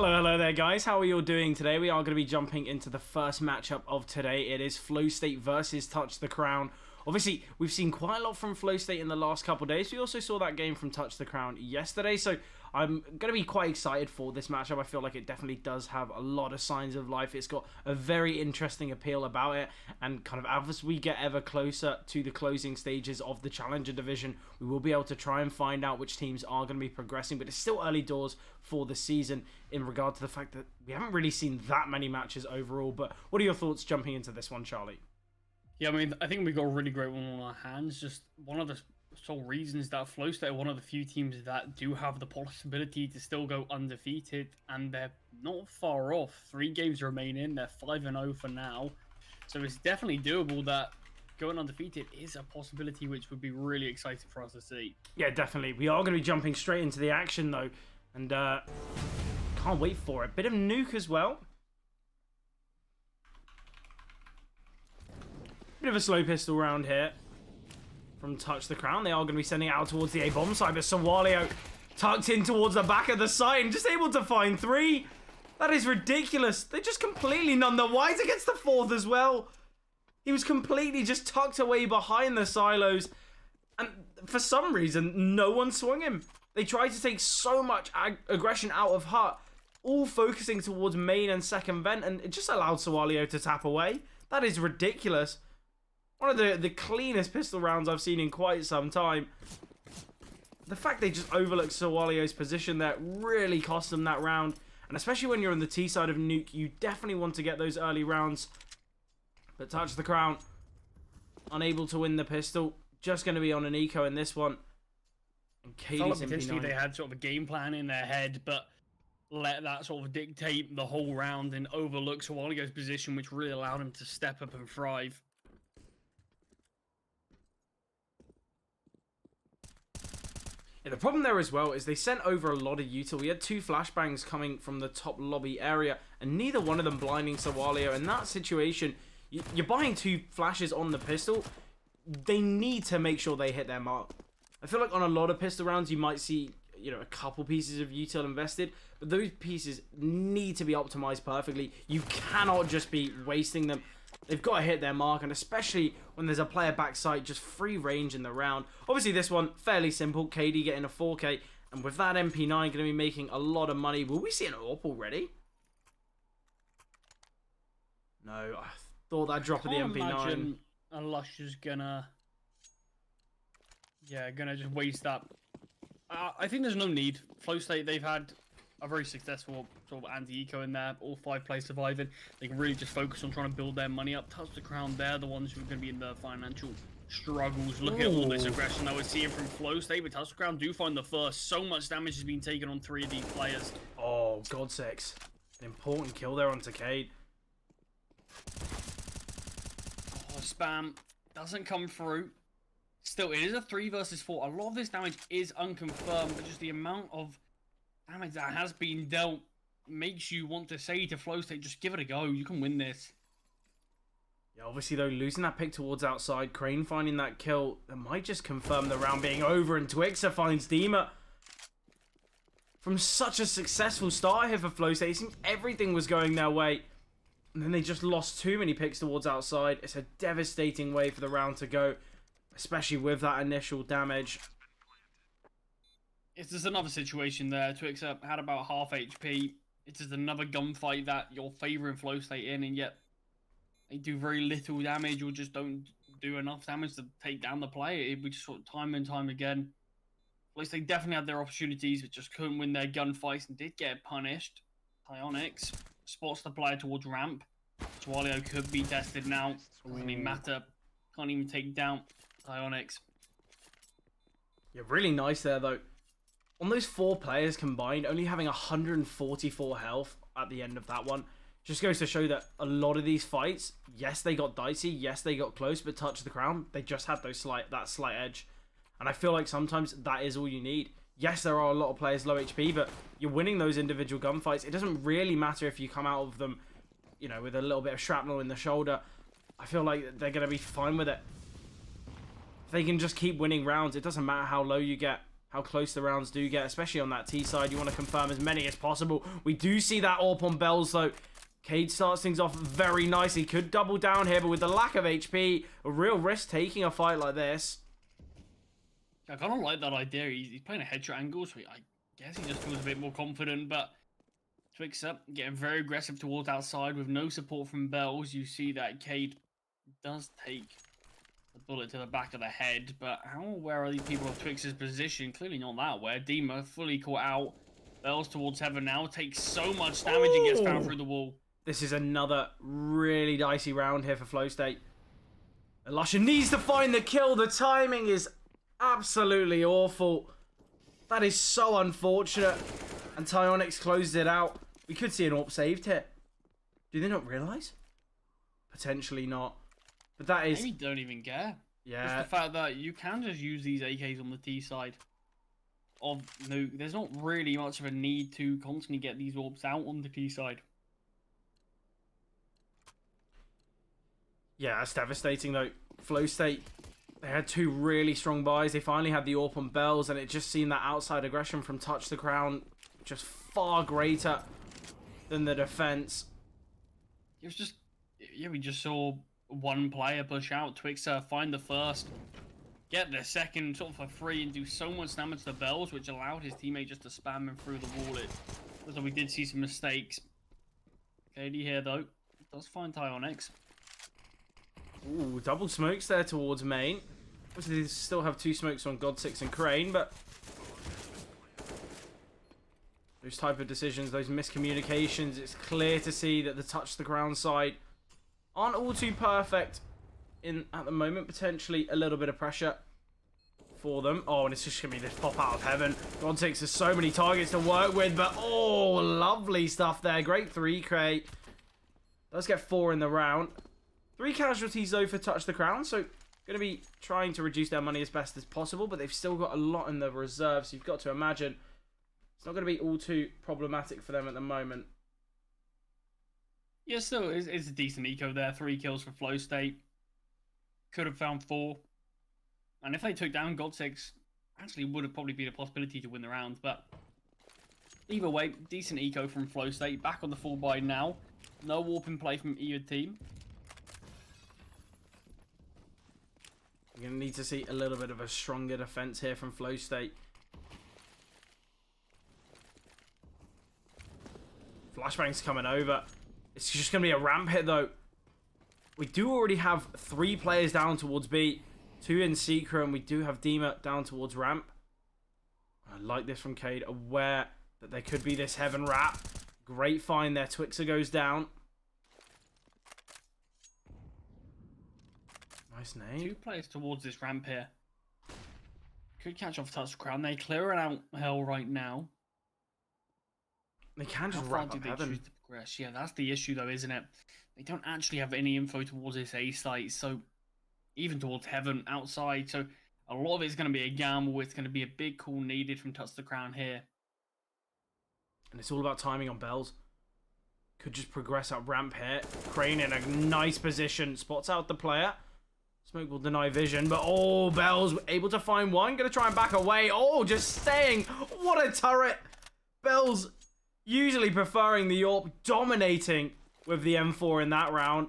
Hello there guys, how are you all doing today? We are going to be jumping into the first matchup of today. It is flowstate versus TouchTheCrown. Obviously, we've seen quite a lot from flowstate in the last couple of days. We also saw that game from TouchTheCrown yesterday, so I'm going to be quite excited for this matchup. I feel like it definitely does have a lot of signs of life. It's got a very interesting appeal about it, and kind of as we get ever closer to the closing stages of the Challenger Division, we will be able to try and find out which teams are going to be progressing, but it's still early doors for the season in regard to the fact that we haven't really seen that many matches overall. But what are your thoughts jumping into this one, Charlie? Yeah, I mean, I think we've got a really great one on our hands. Just one of the sole reasons that flowstate are one of the few teams that do have the possibility to still go undefeated, and they're not far off. 3 games remaining, they're 5-0 for now. So it's definitely doable that going undefeated is a possibility, which would be really exciting for us to see. Yeah, definitely. We are going to be jumping straight into the action, though, and can't wait for it. Bit of nuke as well. Bit of a slow pistol round here from TouchTheCrown. They are going to be sending it out towards the A-bomb side, but Sawalio tucked in towards the back of the site and just able to find 3. That is ridiculous. They just completely nunned the White against the 4th as well. He was completely just tucked away behind the silos, and for some reason, no one swung him. They tried to take so much aggression out of Hut, all focusing towards main and second vent, and it just allowed Sawalio to tap away. That is ridiculous. One of the cleanest pistol rounds I've seen in quite some time. The fact they just overlooked Sawalio's position there really cost them that round. And especially when you're on the T side of nuke, you definitely want to get those early rounds. But TouchTheCrown, unable to win the pistol. Just going to be on an eco in this one. And Katie's potentially they had sort of a game plan in their head, but let that sort of dictate the whole round and overlook Sawalio's position, which really allowed him to step up and thrive. Yeah, the problem there as well is they sent over a lot of util. We had 2 flashbangs coming from the top lobby area, and neither one of them blinding Sawalio. In that situation, you're buying 2 flashes on the pistol. They need to make sure they hit their mark. I feel like on a lot of pistol rounds, you might see, you know, a couple pieces of util invested, but those pieces need to be optimized perfectly. You cannot just be wasting them. They've got to hit their mark, and especially when there's a player backside, just free range in the round. Obviously, this one, fairly simple. KD getting a 4K, and with that MP9 going to be making a lot of money. Will we see an AWP already? No, I thought that drop of the MP9. Imagine a Lush is gonna just waste that. I think there's no need. flowstate, they've had a very successful sort of anti-eco in there. All 5 players surviving. They can really just focus on trying to build their money up. TouchTheCrown, they're the ones who are going to be in the financial struggles. Look at all this aggression that we're seeing from flowstate, but TouchTheCrown do find the first. So much damage has been taken on 3 of these players. Oh, God sakes. An important kill there on Takade. Oh, spam doesn't come through. Still, it is a 3 versus 4. A lot of this damage is unconfirmed, but just the amount of damage that has been dealt makes you want to say to flowstate, just give it a go. You can win this. Yeah, obviously, though, losing that pick towards outside, Crane finding that kill, that might just confirm the round being over, and Twixer finds Dima. From such a successful start here for flowstate, it seemed everything was going their way, and then they just lost too many picks towards outside. It's a devastating way for the round to go, especially with that initial damage. It's just another situation there. Twixer had about half HP. It's just another gunfight that you're favouring flowstate in, and yet they do very little damage or just don't do enough damage to take down the player. We just sort of time and time again. flowstate definitely had their opportunities, but just couldn't win their gunfights and did get punished. Ionics spots the player towards ramp. Sawalio could be tested now. Doesn't even matter. Can't even take down Ionics. Yeah, really nice there, though. On those 4 players combined, only having 144 health at the end of that one, just goes to show that a lot of these fights, yes, they got dicey, yes, they got close, but TouchTheCrown, they just had those that slight edge. And I feel like sometimes that is all you need. Yes, there are a lot of players low HP, but you're winning those individual gunfights. It doesn't really matter if you come out of them, you know, with a little bit of shrapnel in the shoulder. I feel like they're going to be fine with it. If they can just keep winning rounds, it doesn't matter how low you get. how close the rounds do get, especially on that T side. You want to confirm as many as possible. We do see that AWP on Bells, though. Cade starts things off very nicely. Could double down here, but with the lack of HP, a real risk taking a fight like this. I kind of like that idea. He's playing a headshot angle, so I guess he just feels a bit more confident, but Twixer getting very aggressive towards outside with no support from Bells. You see that Cade does take the bullet to the back of the head, but how aware are these people of Twixer's position? Clearly not that aware. Dima fully caught out. Bells towards heaven now, takes so much damage and gets found through the wall. This is another really dicey round here for flowstate. Elusha needs to find the kill. The timing is absolutely awful. That is so unfortunate. And Tyonix closed it out. We could see an AWP saved here. Do they not realise? Potentially not. But that is... Maybe don't even care. Yeah. Just the fact that you can just use these AKs on the T side of Nuke. There's not really much of a need to constantly get these AWPs out on the T side. Yeah, that's devastating though. flowstate, they had two really strong buys. They finally had the AWP on Bells, and it just seemed that outside aggression from TouchTheCrown just far greater than the defense. It was just, yeah, we just saw one player push out, Twixer find the first, get the second sort of for free, and do so much damage to Bells, which allowed his teammate just to spam him through the wall. So we did see some mistakes. KD here though does find Tyonix. Ooh, double smokes there towards main. Obviously, they still have two smokes on God6 and Crane, but those type of decisions, those miscommunications, it's clear to see that the TouchTheCrown side aren't all too perfect at the moment. Potentially a little bit of pressure for them. Oh, and it's just going to be this pop out of heaven. God6 has so many targets to work with, but oh, lovely stuff there. Great 3K. Let's get 4 in the round. 3 casualties, though, for TouchTheCrown, so going to be trying to reduce their money as best as possible, but they've still got a lot in the reserve, so you've got to imagine it's not going to be all too problematic for them at the moment. Yeah, still, it's a decent eco there. 3 kills for flowstate. Could have found 4. And if they took down God6, actually would have probably been a possibility to win the round, but either way, decent eco from flowstate. Back on the full buy now. No warp in play from either team. We're going to need to see a little bit of a stronger defense here from flowstate. Flashbang's coming over. It's just going to be a ramp hit, though. We do already have 3 players down towards B. 2 in Secret, and we do have Dima down towards ramp. I like this from Cade. Aware that there could be this heaven wrap. Great find there. Twixer goes down. Nice name. 2 players towards this ramp here. Could catch off TouchTheCrown. They clear it out hell right now. They can just wrap up heaven. Choose to progress? Yeah, that's the issue though, isn't it? They don't actually have any info towards this A site, so even towards heaven outside. So a lot of it's going to be a gamble. It's going to be a big call needed from TouchTheCrown here. And it's all about timing on Bells. Could just progress up ramp here. Crane in a nice position. Spots out the player. Smoke will deny vision, but oh, Bells able to find one. Gonna try and back away. Oh, just staying. What a turret. Bells usually preferring the AWP, dominating with the M4 in that round.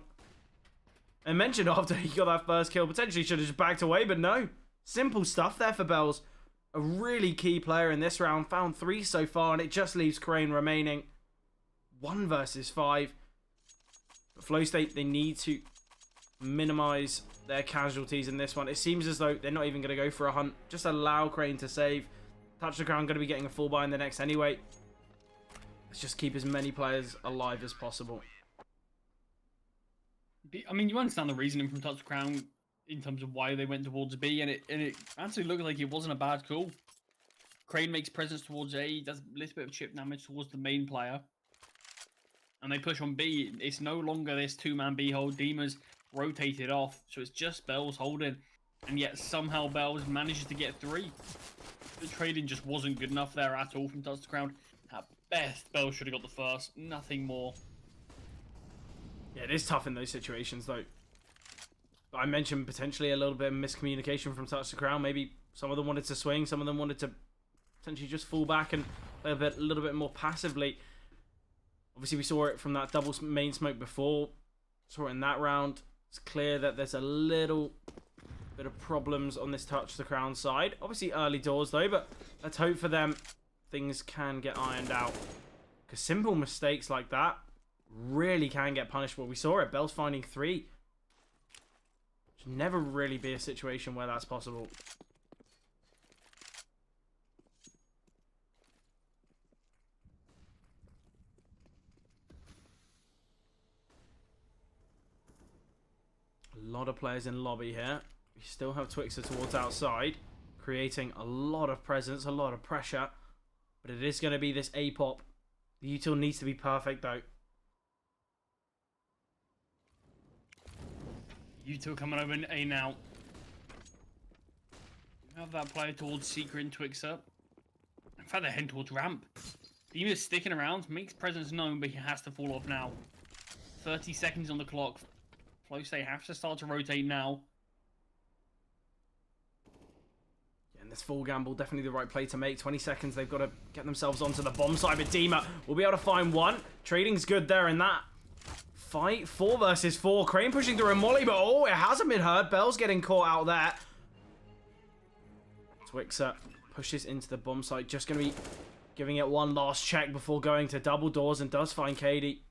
And mentioned after he got that first kill, potentially should have just backed away, but no. Simple stuff there for Bells. A really key player in this round. Found 3 so far, and it just leaves Crane remaining 1 versus 5. But flowstate, they need to minimize their casualties in this one. It seems as though they're not even going to go for a hunt. Just allow Crane to save. TouchTheCrown going to be getting a full buy in the next anyway. Let's just keep as many players alive as possible. I mean, you understand the reasoning from TouchTheCrown in terms of why they went towards B, and it actually looked like it wasn't a bad call. Crane makes presence towards A, does a little bit of chip damage towards the main player, and they push on B. It's no longer this 2-man B hold. Dima's rotated off, so it's just Bells holding, and yet somehow Bells manages to get 3. The trading just wasn't good enough there at all from TouchTheCrown. At best, Bells should have got the first, nothing more. Yeah, it is tough in those situations, though. But I mentioned potentially a little bit of miscommunication from TouchTheCrown. Maybe some of them wanted to swing, some of them wanted to potentially just fall back and play a little bit more passively. Obviously, we saw it from that double main smoke before. Saw it in that round. It's clear that there's a little bit of problems on this TouchTheCrown side. Obviously, early doors, though, but let's hope for them things can get ironed out. Because simple mistakes like that really can get punished. Well, we saw it. Bell's finding 3. Should never really be a situation where that's possible. A lot of players in lobby here. We still have Twixer towards outside, creating a lot of presence, a lot of pressure. But it is going to be this A-pop. The util needs to be perfect, though. Util coming over in A now. You have that player towards Secret and Twixer. In fact, they're heading towards ramp. Beam is sticking around, makes presence known, but he has to fall off now. 30 seconds on the clock. flowstate have to start to rotate now. Yeah, and this full gamble, definitely the right play to make. 20 seconds, they've got to get themselves onto the bomb side, but Dima will be able to find one. Trading's good there in that fight. 4 versus 4. Crane pushing through a molly, but oh, it hasn't been heard. Bell's getting caught out there. Twixer pushes into the bomb site. Just going to be giving it one last check before going to double doors, and does find Katie.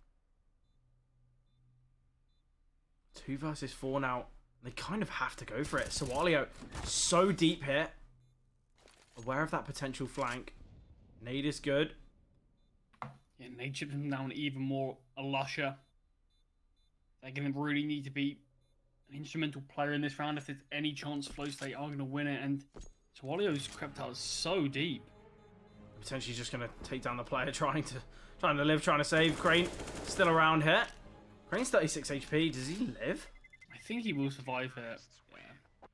2 versus 4 now. They kind of have to go for it. Sawalio, so deep here. Aware of that potential flank. Nade is good. Yeah, Nade chips him down even more. A lusher. They're going to really need to be an instrumental player in this round if there's any chance flowstate are going to win it. And Sawalio's crept out so deep. Potentially just going to take down the player trying to live, trying to save. Crane still around here. Crane's 36 HP. Does he live? I think he will survive here. Yeah.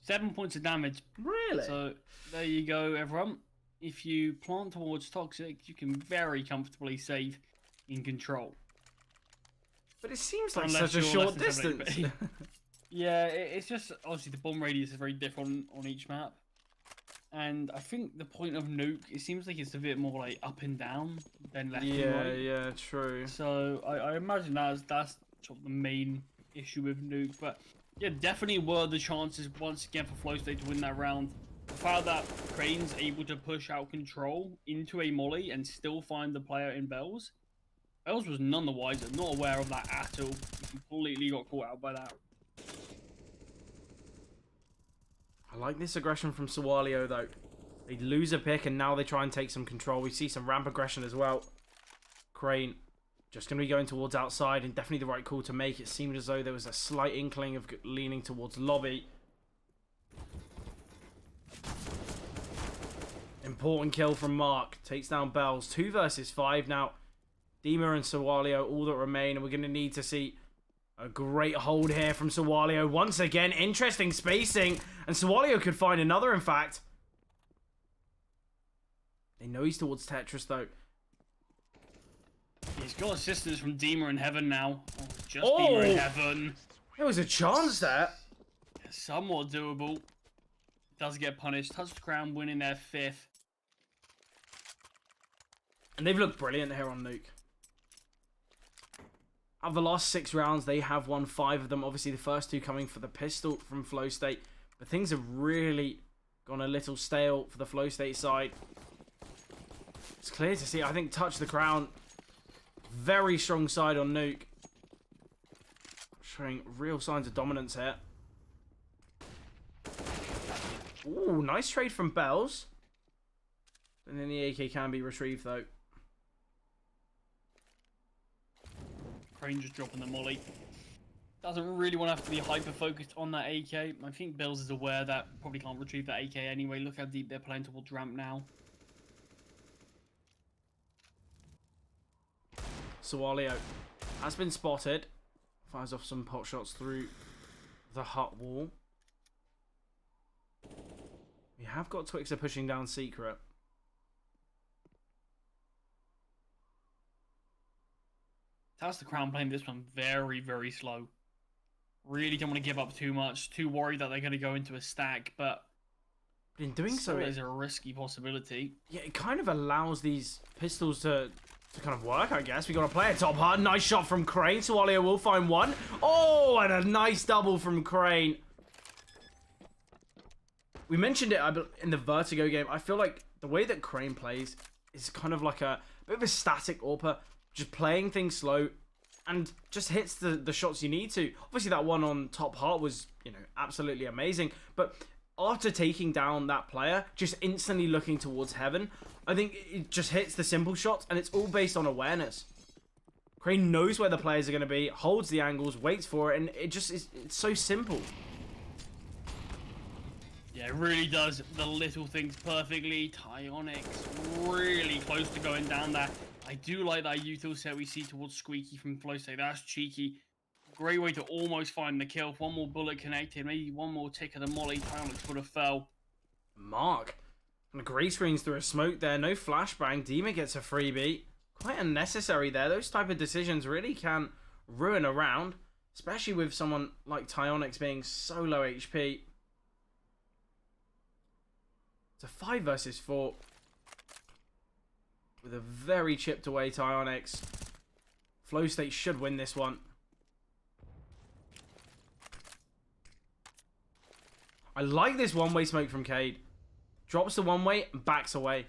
7 points of damage. Really? So there you go, everyone. If you plant towards Toxic, you can very comfortably save in control. But it seems like Unless such a you're short less than 7 distance. Yeah, it's just obviously the bomb radius is very different on each map. And I think the point of nuke, it seems like it's a bit more like up and down than left and right. Yeah, true. So I imagine that's sort of the main issue with nuke. But yeah, definitely were the chances once again for flowstate to win that round. The fact that Crane's able to push out control into a molly and still find the player in Bells. Bells was none the wiser, not aware of that at all. He completely got caught out by that. I like this aggression from Sawalio, though. They lose a pick, and now they try and take some control. We see some ramp aggression as well. Crane just going to be going towards outside, and definitely the right call to make. It seemed as though there was a slight inkling of leaning towards lobby. Important kill from Mark. Takes down Bells. 2 versus 5 now. Dima and Sawalio all that remain, and we're going to need to see a great hold here from Sawalio. Once again, interesting spacing, and Sawalio could find another, in fact. They know he's towards Tetris, though. He's got assistance from Dima in heaven now. Oh, just Dima in heaven. There was a chance there. Somewhat doable. Does get punished. TouchTheCrown winning their 5th. And they've looked brilliant here on Nuke. Out of the last 6 rounds, they have won 5 of them. Obviously, the first 2 coming for the pistol from flowstate. But things have really gone a little stale for the flowstate side. It's clear to see. I think TouchTheCrown, very strong side on Nuke. Showing real signs of dominance here. Ooh, nice trade from Bells. And then the AK can be retrieved, though. Crane just dropping the molly. Doesn't really want to have to be hyper-focused on that AK. I think Bells is aware that probably can't retrieve that AK anyway. Look how deep they're playing towards ramp now. Sawalio has been spotted. Fires off some pot shots through the hut wall. We have got Twixer pushing down Secret. TouchTheCrown playing this one very, very slow. Really don't want to give up too much. Too worried that they're going to go into a stack, but In doing so, is a risky possibility. Yeah, it kind of allows these pistols to kind of work, I guess. We got to play a top hard. Nice shot from Crane. Soalia will find one. Oh, and a nice double from Crane. We mentioned it in the Vertigo game. I feel like the way that Crane plays is kind of like a bit of a static AWPer, just playing things slow and just hits the shots you need to. Obviously, that one on top heart was, you know, absolutely amazing. But after taking down that player, just instantly looking towards heaven, I think it just hits the simple shots, and it's all based on awareness. Crane knows where the players are going to be, holds the angles, waits for it, and it just is, it's so simple. Yeah, it really does the little things perfectly. TouchTheCrown really close to going down there. I do like that util set we see towards Squeaky from flowstate. That's cheeky. Great way to almost find the kill. If one more bullet connected, maybe one more tick of the molly, TouchTheCrown would have fell. Mark. And the grey screens through a smoke there. No flashbang. Dima gets a freebie. Quite unnecessary there. Those type of decisions really can ruin a round. Especially with someone like TouchTheCrown being so low HP. It's a 5 versus 4. With a very chipped away TouchTheCrown. flowstate should win this one. I like this one-way smoke from Cade. Drops the one-way and backs away.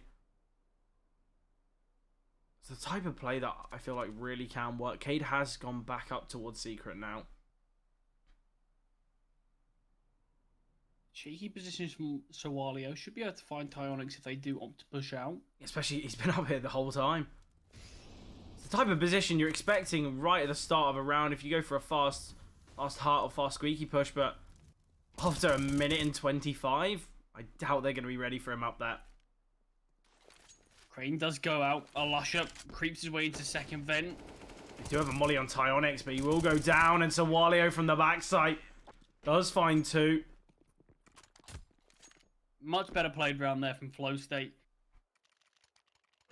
It's the type of play that I feel like really can work. Cade has gone back up towards Secret now. Cheeky positions from Soalia. Should be able to find TouchTheCrown if they do opt to push out. Especially, he's been up here the whole time. It's the type of position you're expecting right at the start of a round if you go for a fast heart or fast squeaky push, but after a minute and 25, I doubt they're going to be ready for him up there. Crane does go out. Alusha creeps his way into second vent. They do have a molly on TouchTheCrown, but he will go down, and Soalia from the backside does find 2. Much better played round there from flowstate.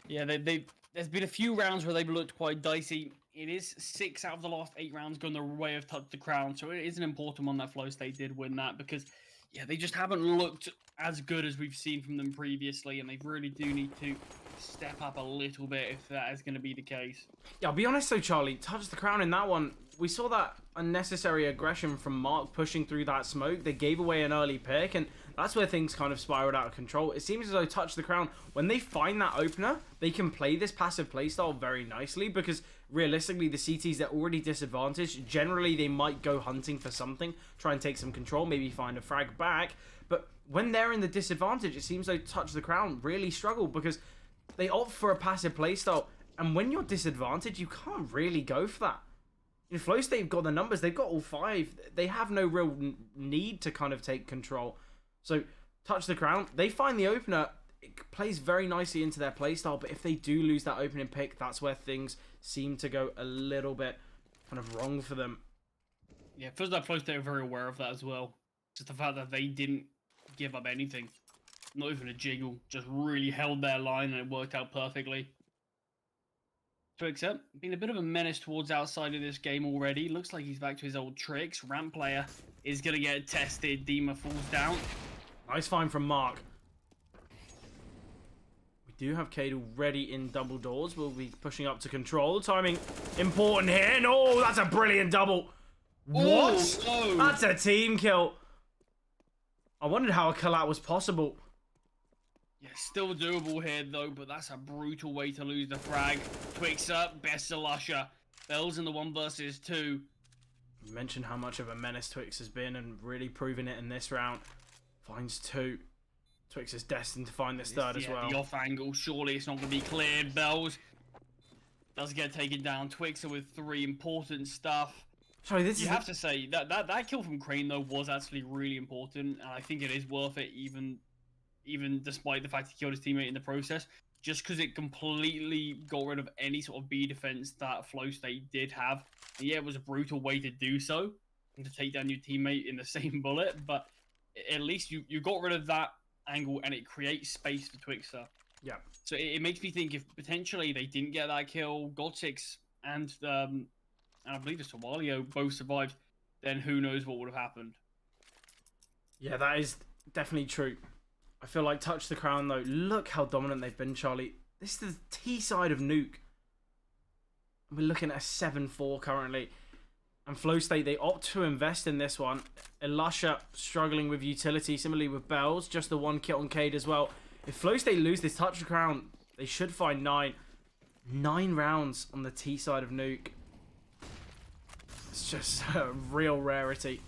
Yeah, there's been a few rounds where they've looked quite dicey. It is 6 out of the last 8 rounds going the way of TouchTheCrown, so it is an important one that flowstate did win that because, yeah, they just haven't looked as good as we've seen from them previously, and they really do need to step up a little bit if that is going to be the case. Yeah, I'll be honest though, Charlie. TouchTheCrown in that one, we saw that unnecessary aggression from Mark pushing through that smoke. They gave away an early pick, and that's where things kind of spiraled out of control. It seems as though TouchTheCrown, when they find that opener, they can play this passive playstyle very nicely because realistically, the CTs, they're already disadvantaged. Generally, they might go hunting for something, try and take some control, maybe find a frag back. But when they're in the disadvantage, it seems though TouchTheCrown really struggle because they opt for a passive playstyle. And when you're disadvantaged, you can't really go for that. In flowstate, they've got the numbers. They've got all 5. They have no real need to kind of take control. So, TouchTheCrown, they find the opener. It plays very nicely into their playstyle. But if they do lose that opening pick, that's where things seem to go a little bit kind of wrong for them. Yeah, first that flowstate are very aware of that as well. Just the fact that they didn't give up anything. Not even a jiggle. Just really held their line and it worked out perfectly. TouchTheCrown being a bit of a menace towards outside of this game already. Looks like he's back to his old tricks. Ramp player is going to get tested. Dima falls down. Nice find from Mark. We do have Cade already in double doors. We'll be pushing up to control. Timing important here. No, that's a brilliant double. What? Oh, no. That's a team kill. I wondered how a kill-out was possible. Yeah, still doable here though, but that's a brutal way to lose the frag. Twix up, best Alusha. Bell's in the 1 versus 2. You mentioned how much of a menace Twix has been and really proving it in this round. Finds 2. Twix is destined to find this third as well. The off angle, surely it's not going to be cleared. Bells does get taken down. Twixer with 3 important stuff. Sorry, this you have to say that kill from Crane though was actually really important, and I think it is worth it even despite the fact he killed his teammate in the process, just because it completely got rid of any sort of B defense that flowstate did have. And yeah, it was a brutal way to do so, and to take down your teammate in the same bullet, but at least you got rid of that angle, and it creates space for Twixer. Yeah. So it makes me think if potentially they didn't get that kill, Gotix and I believe it's Soalia both survived, then who knows what would have happened. Yeah, that is definitely true. I feel like Touch the Crown, though. Look how dominant they've been, Charlie. This is the T side of Nuke. We're looking at a 7-4 currently. And flowstate, they opt to invest in this one. Elusha struggling with utility. Similarly with Bells. Just the one kit on Cade as well. If flowstate lose this Touch the Crown, they should find 9. 9 rounds on the T side of Nuke. It's just a real rarity.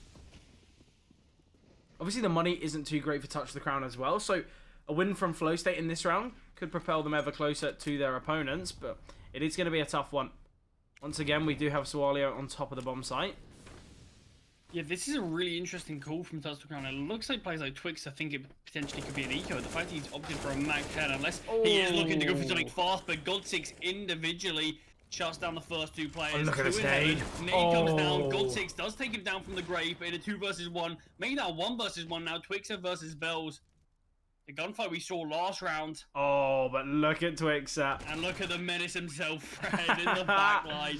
Obviously, the money isn't too great for Touch the Crown as well. So a win from flowstate in this round could propel them ever closer to their opponents. But it is going to be a tough one. Once again, we do have Swalio on top of the bomb site. Yeah, this is a really interesting call from TouchTheCrown. It looks like players like Twix, I think it potentially could be an eco. The fact that he's opted for a Mac 10, unless he is looking to go for something fast, but God6 individually shuts down the first 2 players. Oh, look at this nade. Nade comes down. God6 does take him down from the grave, but in a 2 versus 1. Maybe now 1 versus 1 now. Twixer versus Bells. The gunfight we saw last round. Oh, but look at Twixer. And look at the menace himself, Fred, in the back line.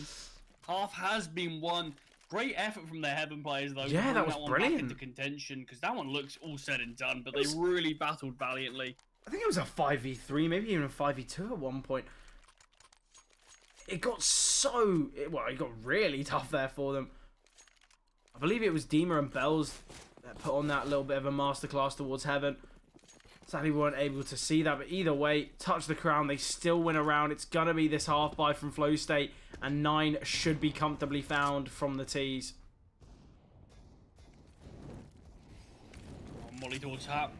Half has been won. Great effort from their Heaven players, though. Yeah, that was brilliant. Back into contention, because that one looks all said and done, but they really battled valiantly. I think it was a 5v3, maybe even a 5v2 at one point. It got it got really tough there for them. I believe it was Dima and Bells that put on that little bit of a masterclass towards Heaven. Sadly, we weren't able to see that, but either way, Touch the Crown, they still win a round. It's going to be this half buy from flowstate, and 9 should be comfortably found from the T's. Molly towards top,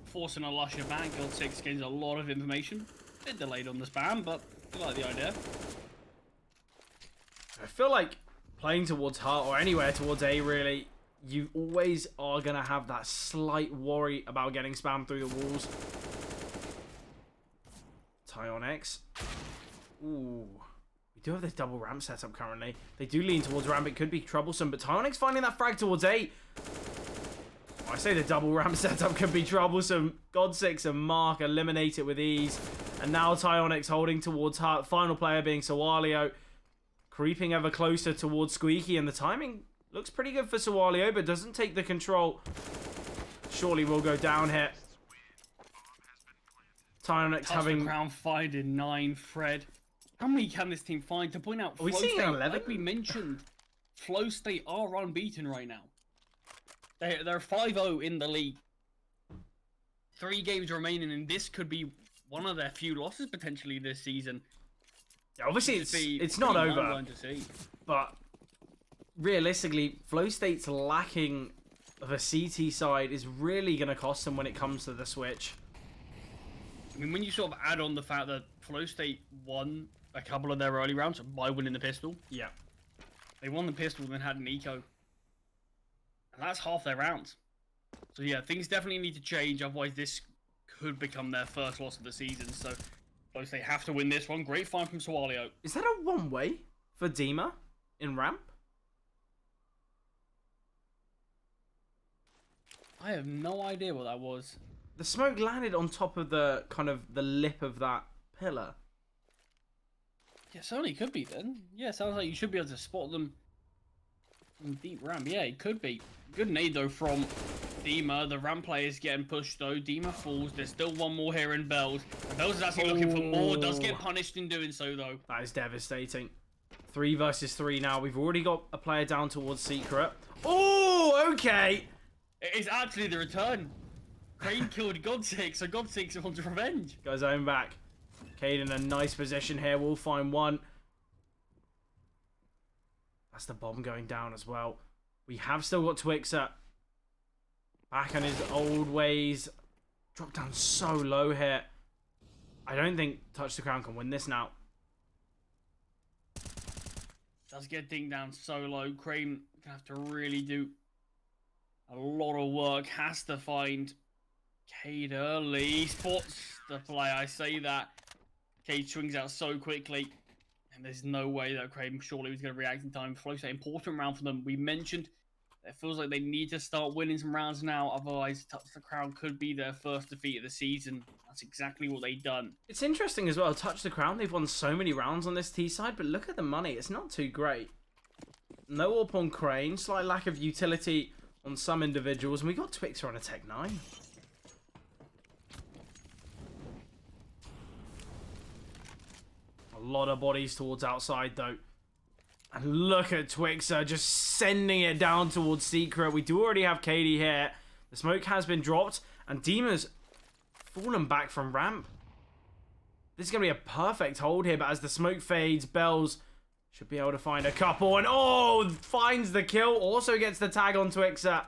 forcing a Lusher back. God6 gains a lot of information. A bit delayed on the spam, but I like the idea. I feel like playing towards Heart, or anywhere towards A, really, you always are going to have that slight worry about getting spammed through the walls. Tyonix. Ooh. We do have this double ramp setup currently. They do lean towards ramp. It could be troublesome, but Tyonix finding that frag towards A. I say the double ramp setup could be troublesome. God6 and Mark eliminate it with ease. And now Tyonix holding towards Heart. Final player being Swalio. Creeping ever closer towards Squeaky, and the timing looks pretty good for Swalio, but doesn't take the control. Surely will go down here. Tyonix having... Crown finding 9, Fred. How many can this team find? To point out, Are we seeing 11? Like we mentioned, flowstate are unbeaten right now. They're 5-0 in the league. 3 games remaining, and this could be one of their few losses potentially this season. Yeah, obviously, it's not over, but realistically, flowstate's lacking of a CT side is really going to cost them when it comes to the switch. I mean, when you sort of add on the fact that flowstate won a couple of their early rounds by winning the pistol. Yeah. They won the pistol and then had an eco. And that's half their rounds. So yeah, things definitely need to change, otherwise this could become their first loss of the season. So flowstate have to win this one. Great find from Swalio. Is that a one-way for Dima in ramp? I have no idea what that was. The smoke landed on top of the kind of the lip of that pillar. Yeah, certainly could be then. Yeah, sounds like you should be able to spot them in deep ramp. Yeah, it could be. Good nade though from Dima. The ramp player is getting pushed though. Dima falls. There's still one more here in Bells. And Bells is actually looking for more. Does get punished in doing so though. That is devastating. 3 versus 3 now. We've already got a player down towards Secret. Oh, okay. It is actually the return. Crane killed God6, so God6 wants revenge. Goes home back. Cade in a nice position here. We'll find one. That's the bomb going down as well. We have still got Twixer. Back on his old ways. Dropped down so low here. I don't think Touch the Crown can win this now. Does get dinged down so low. Crane gonna have to really do a lot of work. Has to find Cade early. Spots the play, I say that. Cade swings out so quickly. And there's no way that Crane surely was going to react in time. flowstate, important round for them. We mentioned it feels like they need to start winning some rounds now. Otherwise, Touch the Crown could be their first defeat of the season. That's exactly what they've done. It's interesting as well. Touch the Crown, they've won so many rounds on this T side, but look at the money. It's not too great. No AWP on Crane. Slight lack of utility on some individuals. And we got Twixer on a Tech 9. lot of bodies towards outside, though. And look at Twixer just sending it down towards Secret. We do already have Katie here. The smoke has been dropped, and Dima's fallen back from ramp. This is going to be a perfect hold here, but as the smoke fades, Bells should be able to find a couple. And oh, finds the kill. Also gets the tag on Twixer.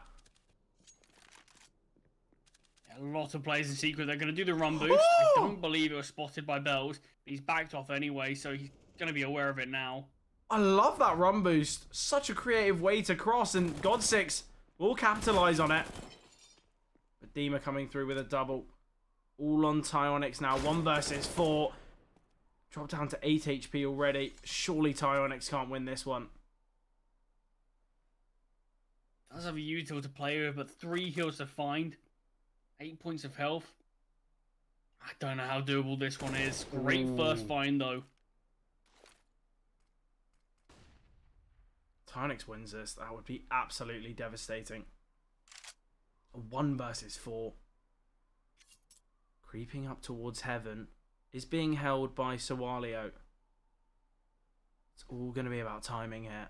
A lot of players in Secret. They're going to do the run boost. I don't believe it was spotted by Bells. He's backed off anyway, so he's going to be aware of it now. I love that run boost. Such a creative way to cross, and God6 will capitalize on it. But Dima coming through with a double. All on Tyonix now. 1 versus 4. Dropped down to 8 HP already. Surely Tyonix can't win this one. Does have a util to play with, but 3 heals to find. 8 points of health. I don't know how doable this one is. Great first find, though. Tyonix wins this. That would be absolutely devastating. A 1 versus 4. Creeping up towards heaven. Is being held by Sawalio. It's all going to be about timing here.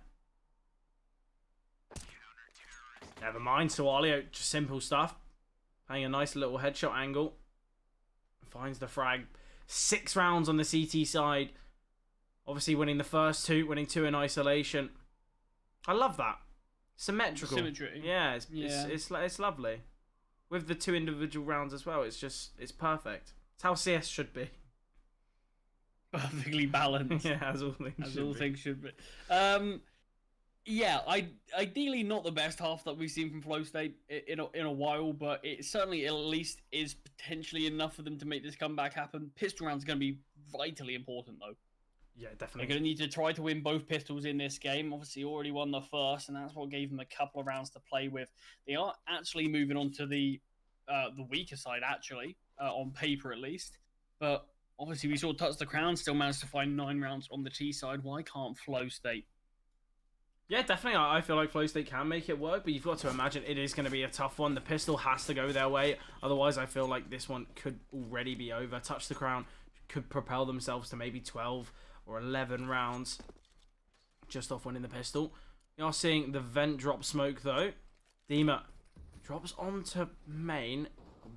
Never mind, Sawalio. Just simple stuff. Playing a nice little headshot angle. Finds the frag. 6 rounds on the CT side. Obviously winning the first 2. Winning 2 in isolation. I love that. Symmetrical. Symmetry. Yeah, it's lovely. With the 2 individual rounds as well, it's perfect. It's how CS should be. Perfectly balanced. Yeah, as all things should be. Yeah, ideally not the best half that we've seen from flowstate in a while, but it certainly at least is potentially enough for them to make this comeback happen. Pistol round's going to be vitally important, though. Yeah, definitely. They're going to need to try to win both pistols in this game. Obviously, already won the first, and that's what gave them a couple of rounds to play with. They are actually moving on to the weaker side, actually, on paper at least. But obviously, we saw TouchTheCrown still managed to find 9 rounds on the T side. Why can't flowstate? Yeah, definitely. I feel like flowstate can make it work, but you've got to imagine it is going to be a tough one. The pistol has to go their way. Otherwise, I feel like this one could already be over. TouchTheCrown could propel themselves to maybe 12 or 11 rounds just off winning the pistol. You are seeing the vent drop smoke, though. Dima drops onto main.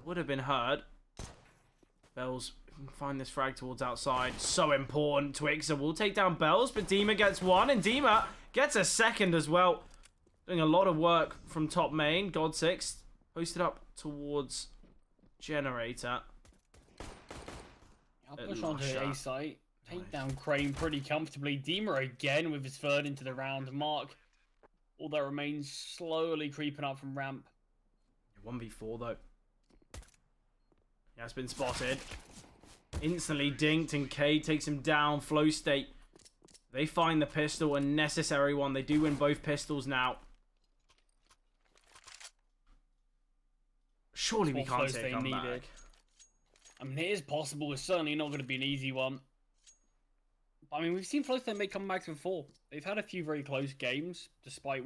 Would have been heard. Bells can find this frag towards outside. So important. Twixer will take down Bells, but Dima gets 1, and Dima gets a 2nd as well. Doing a lot of work from top main. God6 posted up towards Generator. I'll push on to A site. Take down Crane pretty comfortably. Dima again with his 3rd into the round. Mark, all that remains, slowly creeping up from ramp. 1v4 though. Yeah, it's been spotted. Instantly dinked, and Cade takes him down. Flowstate, they find the pistol, a necessary one. They do win both pistols now. Surely we can't take a comeback. I mean, it is possible. It's certainly not going to be an easy one. I mean, we've seen flowstate make comebacks before. They've had a few very close games, despite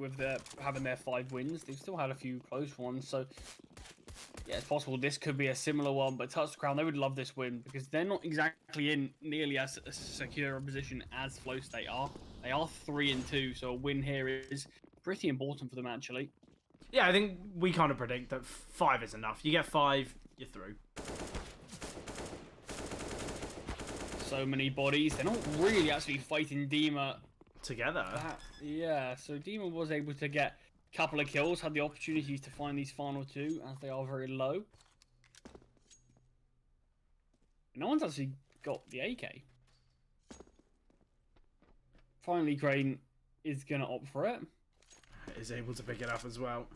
having their 5 wins. They've still had a few close ones, so yeah, it's possible this could be a similar one. But TouchTheCrown, they would love this win because they're not exactly in nearly as secure a position as flowstate are. They are 3-2, so a win here is pretty important for them, actually. Yeah, I think we kind of predict that 5 is enough. You get 5, you're through. So many bodies. They're not really actually fighting Dima together. Yeah, so Dima was able to get a couple of kills, had the opportunities to find these final 2 as they are very low. No one's actually got the AK. Finally, Crane is going to opt for it. Is able to pick it up as well.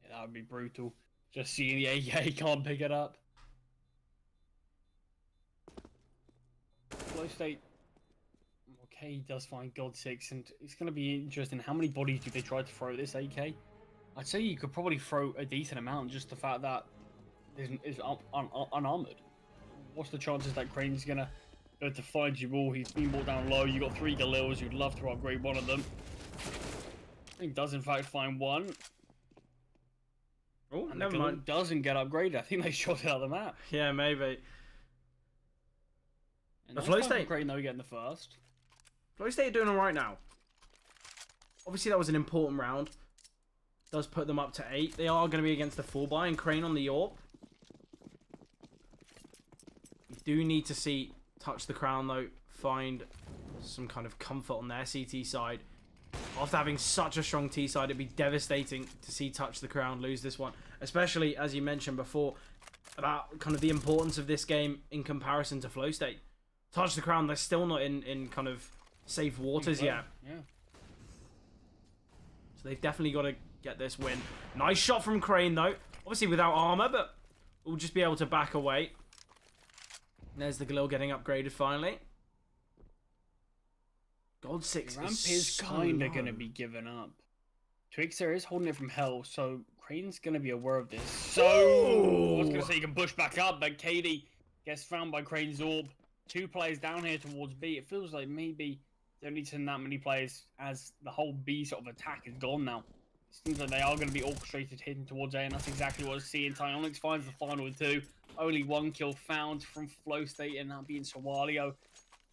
Yeah, that would be brutal. Just seeing the AK can't pick it up. Flowstate, okay, he does find God6, and it's going to be interesting. How many bodies do they try to throw at this AK? I'd say you could probably throw a decent amount, just the fact that it's unarmored. What's the chances that Crane's going to go to find you all? He's been brought down low. You got 3 Galils. You'd love to upgrade one of them. He does, in fact, find 1. Oh, and never mind. Doesn't get upgraded. I think they shot it out of the map. Yeah, maybe. And The nice flowstate. Crane though getting the first. flowstate are doing all right now. Obviously, that was an important round. Does put them up to 8. They are going to be against the full buy and Crane on the AWP. We do need to see TouchTheCrown, though, find some kind of comfort on their CT side. After having such a strong T side, it'd be devastating to see TouchTheCrown lose this one. Especially, as you mentioned before, about kind of the importance of this game in comparison to flowstate. TouchTheCrown, they're still not in kind of safe waters yet. Yeah. So they've definitely got to get this win. Nice shot from Crane, though. Obviously without armor, but we'll just be able to back away. There's the Galil getting upgraded finally. God 6 Ramp is is so kind low. of going to be given up. Twixer is holding it from hell, so Crane's going to be aware of this. So, I was going to say you can push back up, but Katie gets found by Crane's AWP. 2 players down here towards B. It feels like maybe they don't need to send that many players as the whole B sort of attack is gone now. It seems like they are going to be orchestrated hitting towards A, and that's exactly what I see. And Tyonix finds the final with 2. Only 1 kill found from flowstate, and that being Sawalio.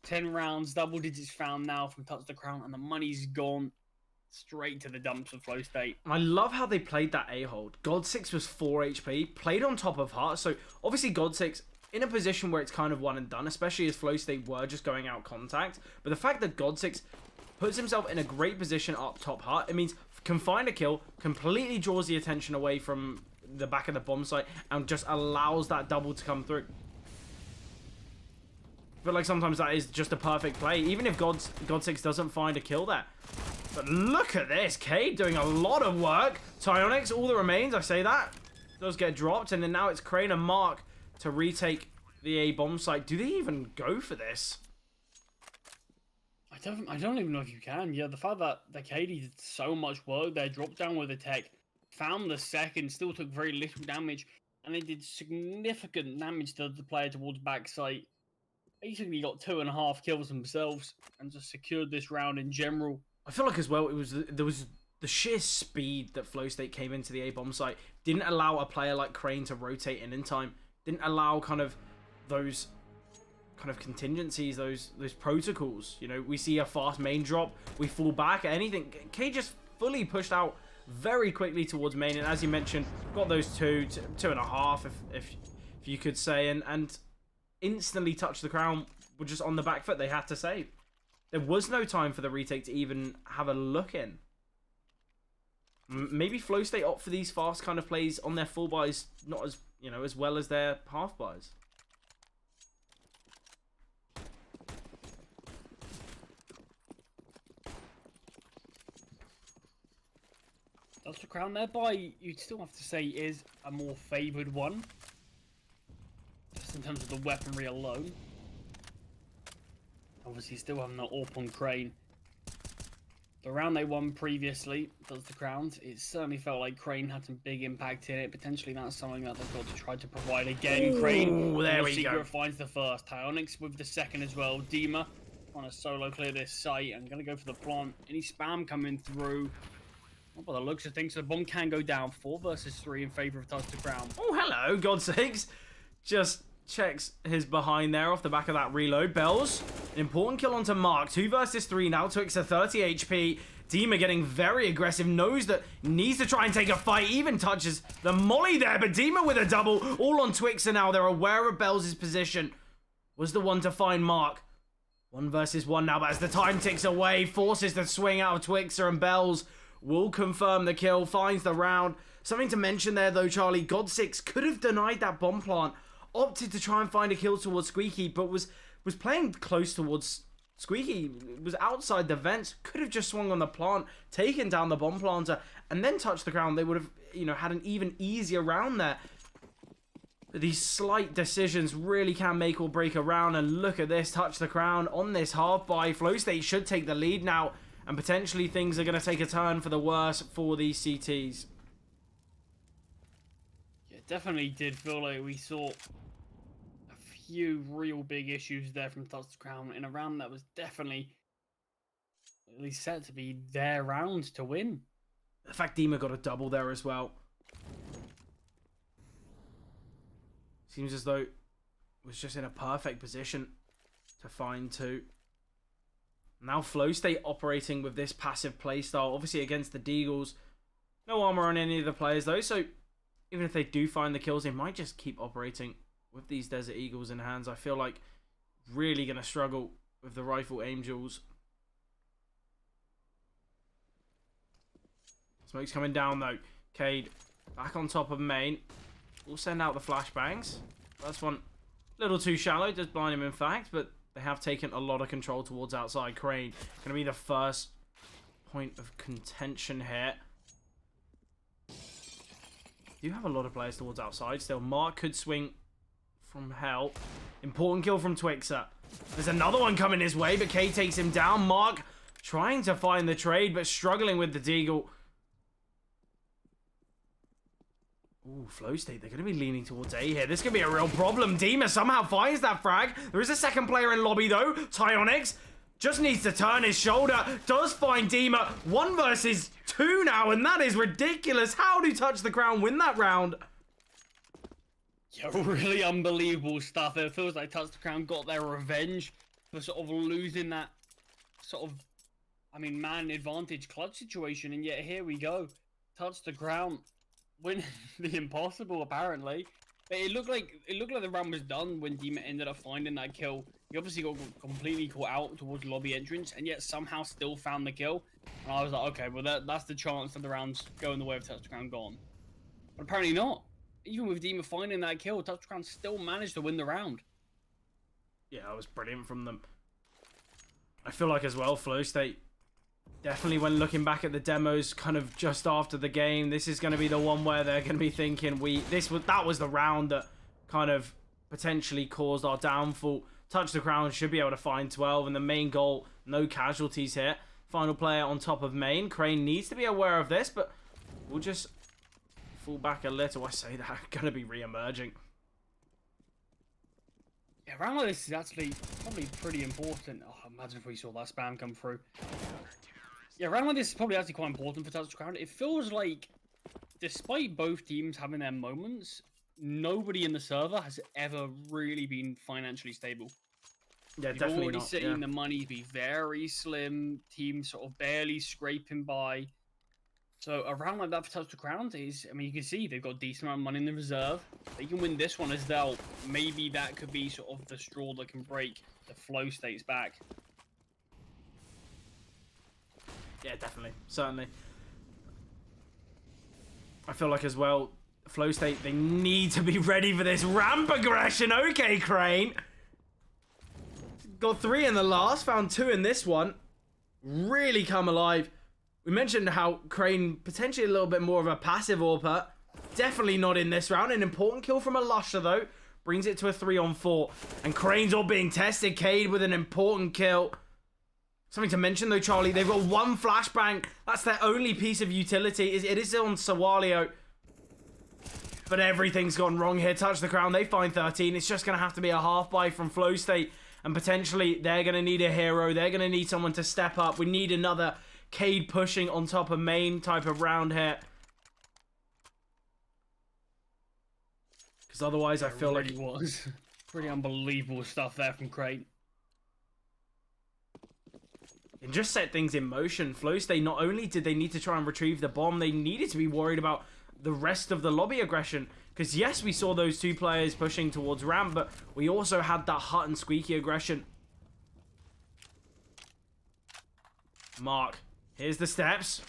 10 rounds, double digits found now from TouchTheCrown, and the money's gone straight to the dumps of flowstate. I love how they played that A-hold. God 6 was 4 HP, played on top of Heart, so obviously God 6 in a position where it's kind of one and done, especially as flowstate were just going out contact. But the fact that God 6 puts himself in a great position up top Heart, it means can find a kill, completely draws the attention away from the back of the bomb site, and just allows that double to come through. But like sometimes that is just a perfect play, even if God 6 doesn't find a kill there. But look at this, Cade doing a lot of work. Tyonix, all that remains, I say that, does get dropped, and then now it's Crane and Mark to retake the A bomb site. Do they even go for this? I don't even know if you can. Yeah, the fact that the Katie did so much work there, dropped down with the tech, found the second, still took very little damage, and they did significant damage to the player towards backside. Basically got 2.5 kills themselves and just secured this round in general. I feel like as well, there was the sheer speed that flowstate came into the A bomb site didn't allow a player like Crane to rotate in time. Didn't allow kind of those kind of contingencies, those protocols. You know, we see a fast main drop, we fall back at anything. K just fully pushed out very quickly towards main, and as you mentioned, got those 2.5, if you could say, and instantly TouchTheCrown were just on the back foot. They had to save. There was no time for the retake to even have a look in. Maybe flowstate opt for these fast kind of plays on their full buys, not as, you know, as well as their half buys. TouchTheCrown thereby, you'd still have to say, is a more favoured one. Just in terms of the weaponry alone. Obviously, still having that AWP on Crane. The round they won previously, TouchTheCrown, it certainly felt like Crane had some big impact in it. Potentially that's something that they've got to try to provide again. Ooh, Crane, there we Secret go. finds the first. Tyonix with the second as well. Dima on a solo clear this site. I'm going to go for the plant. Any spam coming through? Oh, by the looks of things, the bomb can go down. 4 versus 3 in favour of TouchTheCrown. Oh, hello, God sakes. Just checks his behind there off the back of that reload. Bells, an important kill onto Mark. 2 versus 3 now. Twixer 30 HP. Dima getting very aggressive. Knows that needs to try and take a fight. Even touches the molly there. But Dima with a double. All on Twixer now. They're aware of Bells' position. Was the one to find Mark. 1 versus 1 now. But as the time ticks away, forces the swing out of Twixer, and Bells will confirm the kill. Finds the round. Something to mention there though, Charlie. God 6 could have denied that bomb plant. Opted to try and find a kill towards Squeaky, but was playing close towards Squeaky. Was outside the vents. Could have just swung on the plant, taken down the bomb planter, and then TouchTheCrown. They would have, you know, had an even easier round there. These slight decisions really can make or break a round, and look at this. TouchTheCrown on this half buy. flowstate should take the lead now, and potentially things are going to take a turn for the worse for these CTs. Yeah, definitely did feel like we saw a few real big issues there from TouchTheCrown in a round that was definitely at least set to be their round to win. The fact Dima got a double there as well. Seems as though it was just in a perfect position. to find 2. Now flowstate operating with this passive playstyle, obviously against the Deagles. No armor on any of the players though, so even if they do find the kills, they might just keep operating with these Desert Eagles in hands. I feel like really going to struggle with the Rifle Angels. Smoke's coming down though. Cade back on top of main. We'll send out the flashbangs. First one a little too shallow, does blind him in fact, but they have taken a lot of control towards outside. Crane going to be the first point of contention here. You have a lot of players towards outside still. Mark could swing from hell. Important kill from Twixer. There's another one coming his way, but K takes him down. Mark trying to find the trade, but struggling with the Deagle. Ooh, flowstate. They're going to be leaning towards A here. This could be a real problem. Dima somehow finds that frag. There is a second player in lobby, though. Tyonix just needs to turn his shoulder. Does find Dima. 1 versus 2 now, and that is ridiculous. How do TouchTheCrown win that round? Yeah, really unbelievable stuff. It feels like TouchTheCrown got their revenge for sort of losing that sort of, I mean, man advantage clutch situation, and yet here we go. TouchTheCrown win the impossible, apparently. But it looked like the round was done when Dima ended up finding that kill. He obviously got completely caught out towards lobby entrance, and yet somehow still found the kill. And I was like, okay, well that's the chance of the rounds going the way of TouchTheCrown gone. But apparently not. Even with Dima finding that kill, TouchTheCrown still managed to win the round. Yeah, that was brilliant from them. I feel like as well, flowstate, definitely when looking back at the demos kind of just after the game, this is going to be the one where they're going to be thinking that was the round that kind of potentially caused our downfall. TouchTheCrown should be able to find 12, and the main goal, no casualties here. Final player on top of main. Crane needs to be aware of this, but we'll just fall back a little. I say that, going to be re-emerging. Yeah, a round like this is actually probably pretty important. Oh, imagine if we saw that spam come through. Yeah, a round like this is probably actually quite important for TouchTheCrown. It feels like, despite both teams having their moments, nobody in the server has ever really been financially stable. Yeah, You've definitely already not. seen the money be very slim, teams sort of barely scraping by. So a round like that for TouchTheCrown is, I mean, you can see they've got a decent amount of money in the reserve. They can win this one as well. Maybe that could be sort of the straw that can break the flowstate's back. Yeah, definitely. Certainly. I feel like as well, flowstate, they need to be ready for this ramp aggression. Okay, Crane. Got 3 in the last, found 2 in this one. Really come alive. We mentioned how Crane potentially a little bit more of a passive AWPer. Definitely not in this round. An important kill from a Lusher though. Brings it to a 3-on-4. And Crane's all being tested. Cade with an important kill. Something to mention though, Charlie. They've got 1 flashbang. That's their only piece of utility. It is on Sawalio. But everything's gone wrong here. TouchTheCrown, they find 13. It's just going to have to be a half buy from flowstate. And potentially they're going to need a hero. They're going to need someone to step up. We need another Cade pushing on top of main type of round here. Because otherwise I feel like it was pretty unbelievable stuff there from Crane. And just set things in motion. flowstate, not only did they need to try and retrieve the bomb, they needed to be worried about the rest of the lobby aggression. Because yes, we saw those 2 players pushing towards ramp, but we also had that Hut and Squeaky aggression. Mark, here's the steps.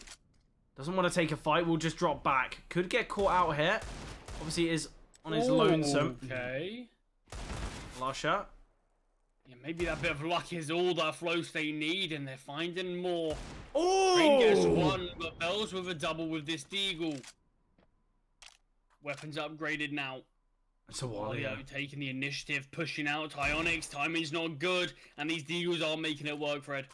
Doesn't want to take a fight, will just drop back. Could get caught out here. Obviously, is on his lonesome. Okay. Lusher. Yeah, maybe that bit of luck is all that flowstate need, and they're finding more. Oh! Crane gets 1, but Bells with a double with this Deagle. Weapons upgraded now. Sawalio taking the initiative, pushing out Tyonix. Timing's not good, and these Deagles are making it work, Fred.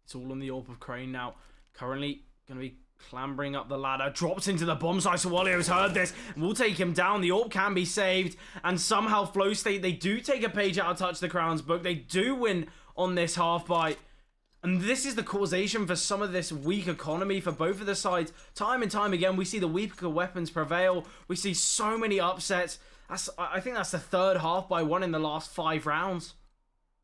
It's all on the AWP of Crane now. Currently going to be clambering up the ladder. Drops into the bomb site. Sawalio's heard this. We'll take him down. The AWP can be saved. And somehow flowstate, they do take a page out of TouchTheCrown's book. They do win on this half bite. And this is the causation for some of this weak economy for both of the sides. Time and time again, we see the weaker weapons prevail. We see so many upsets. I think that's the 3rd half by 1 in the last 5 rounds.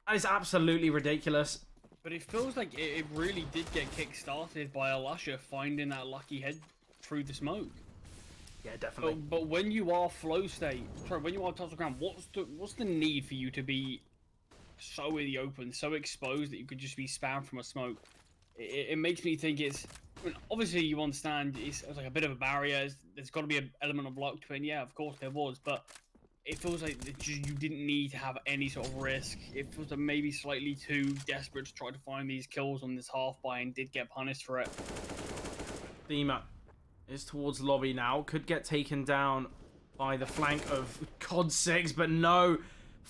That is absolutely ridiculous. But it feels like it really did get kick-started by Alusha finding that lucky head through the smoke. Yeah, definitely. But when you are when you are TouchTheCrown, what's the need for you to be so in the open, so exposed that you could just be spammed from a smoke? It makes me think it's... I mean, obviously, you understand it's like a bit of a barrier. There's got to be an element of luck to it, and yeah, of course there was, but it feels like you didn't need to have any sort of risk. It feels like maybe slightly too desperate to try to find these kills on this half buy and did get punished for it. Thema is towards lobby now. Could get taken down by the flank of COD 6, but no.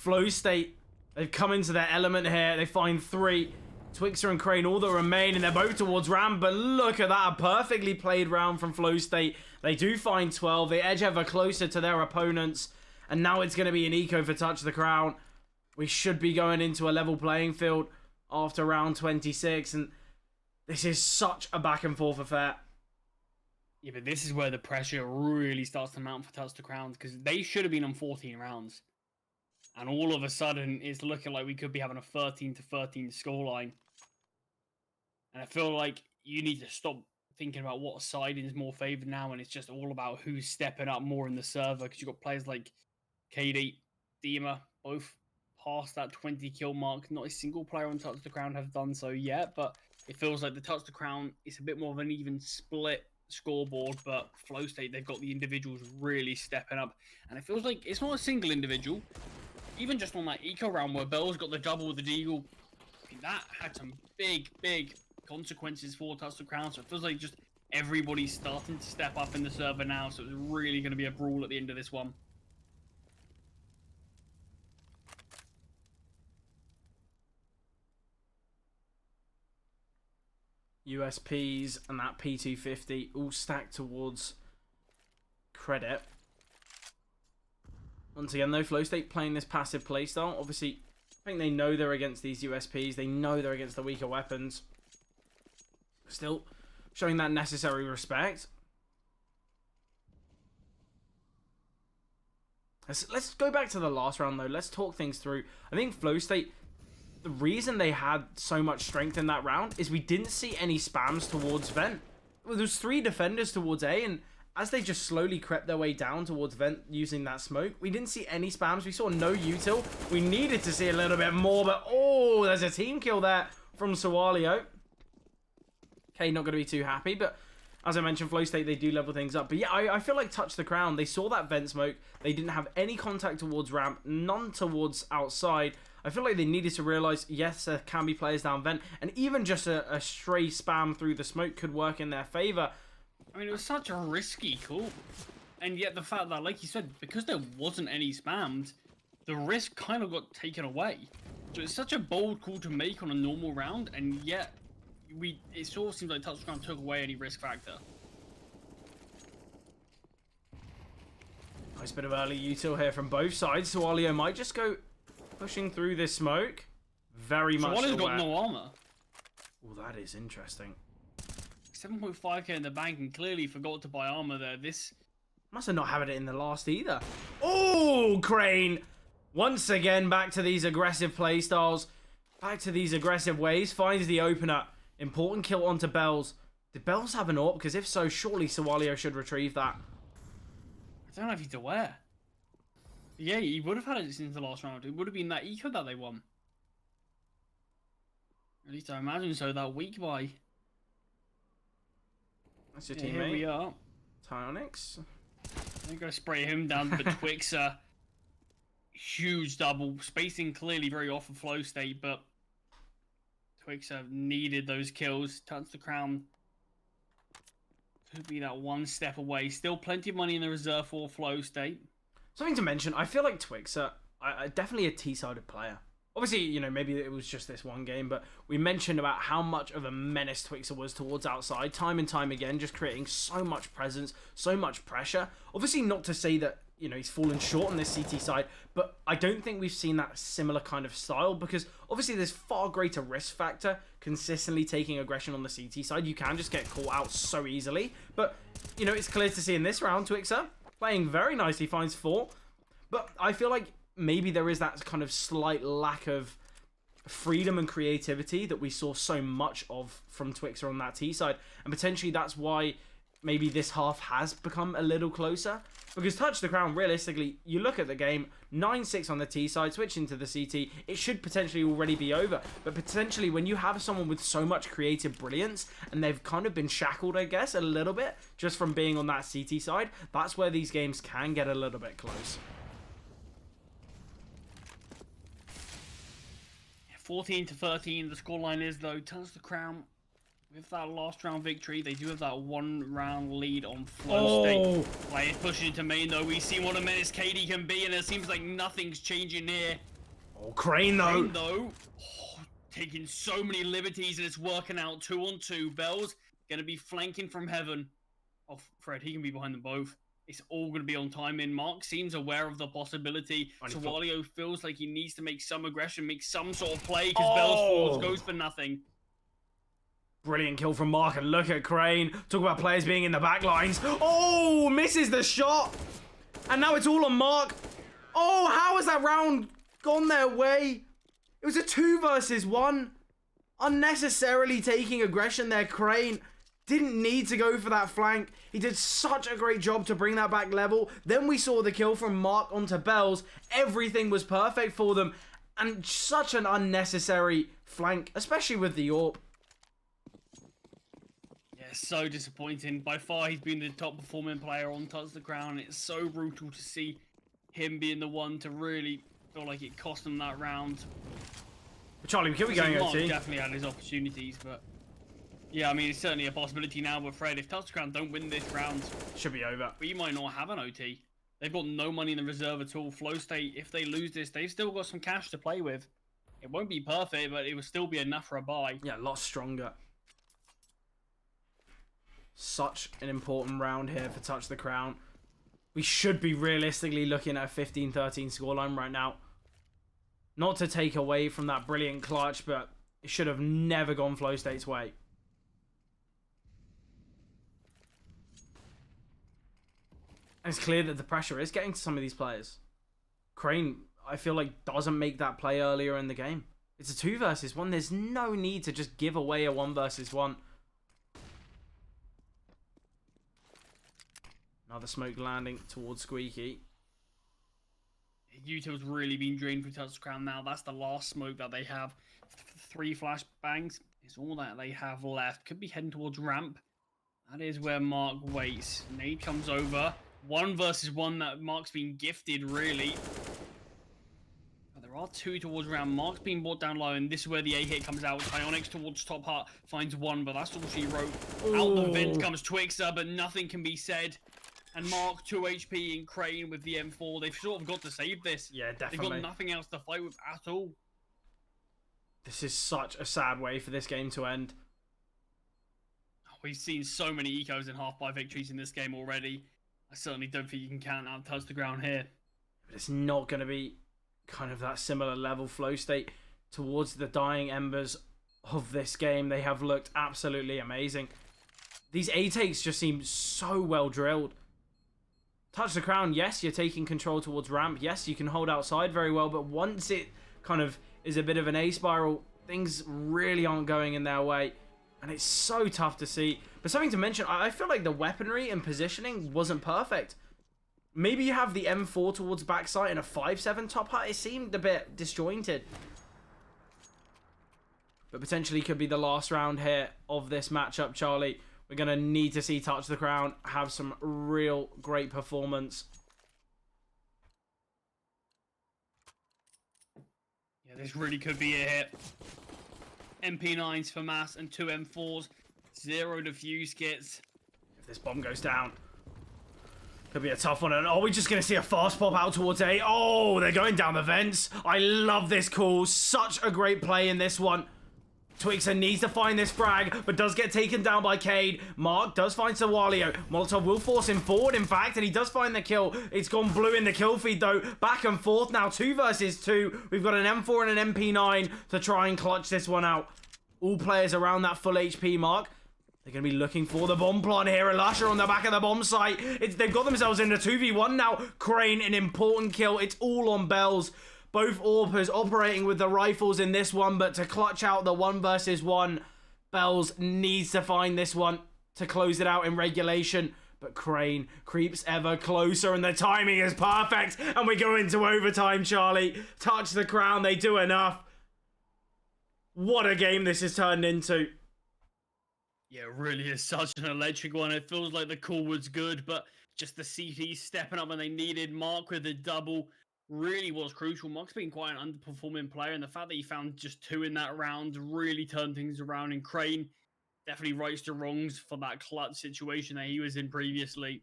flowstate, they've come into their element here. They find 3. Twixer and Crane, all that remain, and they're both towards Ram, but look at that, a perfectly played round from flowstate. They do find 12. They edge ever closer to their opponents, and now it's going to be an eco for TouchTheCrown. We should be going into a level playing field after round 26, and this is such a back and forth affair. Yeah, but this is where the pressure really starts to mount for TouchTheCrown, because they should have been on 14 rounds. And all of a sudden, it's looking like we could be having a 13-13 scoreline. And I feel like you need to stop thinking about what side is more favored now, and it's just all about who's stepping up more in the server, because you've got players like KD, Dima, both past that 20 kill mark. Not a single player on TouchTheCrown have done so yet, but it feels like the TouchTheCrown is a bit more of an even split scoreboard, but flowstate, they've got the individuals really stepping up, and it feels like it's not a single individual. Even just on that eco round where Bell's got the double with the deagle, I mean, that had some big consequences for TouchTheCrown, so it feels like just everybody's starting to step up in the server now, so it's really going to be a brawl at the end of this one. USPs and that P250 all stacked towards credit. Once again, though, flowstate playing this passive playstyle. Obviously, I think they know they're against these USPs. They know they're against the weaker weapons. Still showing that necessary respect. Let's go back to the last round, though. Let's talk things through. I think flowstate, the reason they had so much strength in that round is we didn't see any spams towards Vent. Well, there was 3 defenders towards A, and as they just slowly crept their way down towards Vent using that smoke, we didn't see any spams. We saw no util. We needed to see a little bit more, but oh, there's a team kill there from Sawalio. Okay, not going to be too happy, but as I mentioned, flowstate, they do level things up. But yeah, I feel like TouchTheCrown, they saw that Vent smoke. They didn't have any contact towards ramp, none towards outside. I feel like they needed to realize, yes, there can be players down Vent, and even just a stray spam through the smoke could work in their favor. I mean, it was such a risky call. And yet the fact that, like you said, because there wasn't any spammed, the risk kind of got taken away. So it's such a bold call to make on a normal round, and yet it sort of seems like TouchTheCrown took away any risk factor. Nice bit of early util here from both sides. Sawalio might just go pushing through this smoke. Very much Sawalio's got no armor. Oh, that is interesting. 7.5k in the bank and clearly forgot to buy armor there. This must have not had it in the last either. Oh, Crane! Once again, back to these aggressive playstyles. Back to these aggressive ways. Finds the opener. Important kill onto Bells. Did Bells have an AWP? Because if so, surely Sawalio should retrieve that. I don't know if he's aware. Yeah, he would have had it since the last round. It would have been that eco that they won. At least I imagine so, that weak buy. That's your yeah, teammate. Here we are. Tyonix. I'm going to spray him down, but Twixer. Huge double. Spacing clearly very off of flowstate, but Twixer needed those kills. TouchTheCrown could be that one step away. Still plenty of money in the reserve for flowstate. Something to mention, I feel like Twixer, definitely a T-sided player. Obviously, you know, maybe it was just this one game, but we mentioned about how much of a menace Twixer was towards outside, time and time again, just creating so much presence, so much pressure. Obviously, not to say that, you know, he's fallen short on this CT side, but I don't think we've seen that similar kind of style, because obviously there's far greater risk factor consistently taking aggression on the CT side. You can just get caught out so easily, but, you know, it's clear to see in this round, Twixer playing very nicely, finds 4, but I feel like maybe there is that kind of slight lack of freedom and creativity that we saw so much of from Twixer on that T side. And potentially that's why maybe this half has become a little closer. Because TouchTheCrown, realistically, you look at the game, 9-6 on the T side, switching to the CT, it should potentially already be over. But potentially, when you have someone with so much creative brilliance, and they've kind of been shackled, I guess, a little bit, just from being on that CT side, that's where these games can get a little bit close. 14-13, the scoreline is, though. TouchTheCrown, with that last round victory, they do have that 1 round lead on flowstate. Players pushing into main, though. We see what a menace KD can be, and it seems like nothing's changing here. Oh, Crane, though. Taking so many liberties, and it's working out 2-on-2. Bell's going to be flanking from heaven. Oh, Fred, he can be behind them both. It's all going to be on timing. Mark seems aware of the possibility. Sawalio feels like he needs to make some aggression, make some sort of play, because Bell's force goes for nothing. Brilliant kill from Mark, and look at Crane. Talk about players being in the back lines. Oh, misses the shot. And now it's all on Mark. Oh, how has that round gone their way? It was a 2 versus 1. Unnecessarily taking aggression there, Crane. Didn't need to go for that flank. He did such a great job to bring that back level. Then we saw the kill from Mark onto Bells. Everything was perfect for them. And such an unnecessary flank, especially with the AWP. So disappointing. By far, he's been the top performing player on TouchTheCrown. It's so brutal to see him being the one to really feel like it cost him that round. But Charlie, can we go OT? Definitely had his opportunities, but yeah, I mean, it's certainly a possibility now. But Fred, if TouchTheCrown don't win this round, should be over. We might not have an OT. They've got no money in the reserve at all. flowstate, if they lose this, they've still got some cash to play with. It won't be perfect, but it will still be enough for a buy. Yeah, a lot stronger. Such an important round here for TouchTheCrown. We should be realistically looking at a 15-13 scoreline right now. Not to take away from that brilliant clutch, but it should have never gone flowstate's way. And it's clear that the pressure is getting to some of these players. Crane, I feel like, doesn't make that play earlier in the game. It's a 2 versus 1. There's no need to just give away a 1 versus 1. Another smoke landing towards Squeaky. Utah's really been drained for TouchTheCrown now. That's the last smoke that they have. 3 flashbangs is all that they have left. Could be heading towards ramp. That is where Mark waits. Nade comes over. 1 versus 1 that Mark's been gifted, really. But there are 2 towards ramp. Mark's been brought down low, and this is where the A-hit comes out. Ionics towards top hut finds 1, but that's all she wrote. Out the vent comes Twixer, but nothing can be said. And Mark, 2 HP in Crane with the M4. They've sort of got to save this. Yeah, definitely. They've got nothing else to fight with at all. This is such a sad way for this game to end. We've seen so many ecos and half-by victories in this game already. I certainly don't think you can count out TouchTheCrown here. But it's not going to be kind of that similar level. flowstate towards the dying embers of this game. They have looked absolutely amazing. These A-takes just seem so well drilled. TouchTheCrown, yes, you're taking control towards ramp. Yes, you can hold outside very well, but once it kind of is a bit of an A spiral, things really aren't going in their way. And it's so tough to see. But something to mention, I feel like the weaponry and positioning wasn't perfect. Maybe you have the M4 towards backside and a 5-7 top hut. It seemed a bit disjointed. But potentially could be the last round here of this matchup, Charlie. We're going to need to see TouchTheCrown have some real great performance. Yeah, this really could be a hit. MP9s for mass and 2 M4s. 0 defuse kits. If this bomb goes down, could be a tough one. And oh, we're just going to see a fast pop out towards A. Oh, they're going down the vents. I love this call. Such a great play in this one. Twixer needs to find this frag, but does get taken down by Cade. Mark does find Sawalio. Molotov will force him forward, in fact, and he does find the kill. It's gone blue in the kill feed, though. Back and forth now, 2 versus 2. We've got an M4 and an MP9 to try and clutch this one out. All players around that full HP mark. They're going to be looking for the bomb plant here. A Lusher on the back of the bomb site. They've got themselves in a 2v1 now. Crane, an important kill. It's all on Bells. Both AWPers operating with the rifles in this one, but to clutch out the 1 versus 1, Bells needs to find this one to close it out in regulation. But Crane creeps ever closer, and the timing is perfect. And we go into overtime, Charlie. Touch the Crown. They do enough. What a game this has turned into. Yeah, it really is such an electric one. It feels like the call was good, but just the CT stepping up when they needed. Mark with a double really was crucial. Mark's been quite an underperforming player, and the fact that he found just 2 in that round really turned things around. And Crane definitely rights the wrongs for that clutch situation that he was in previously.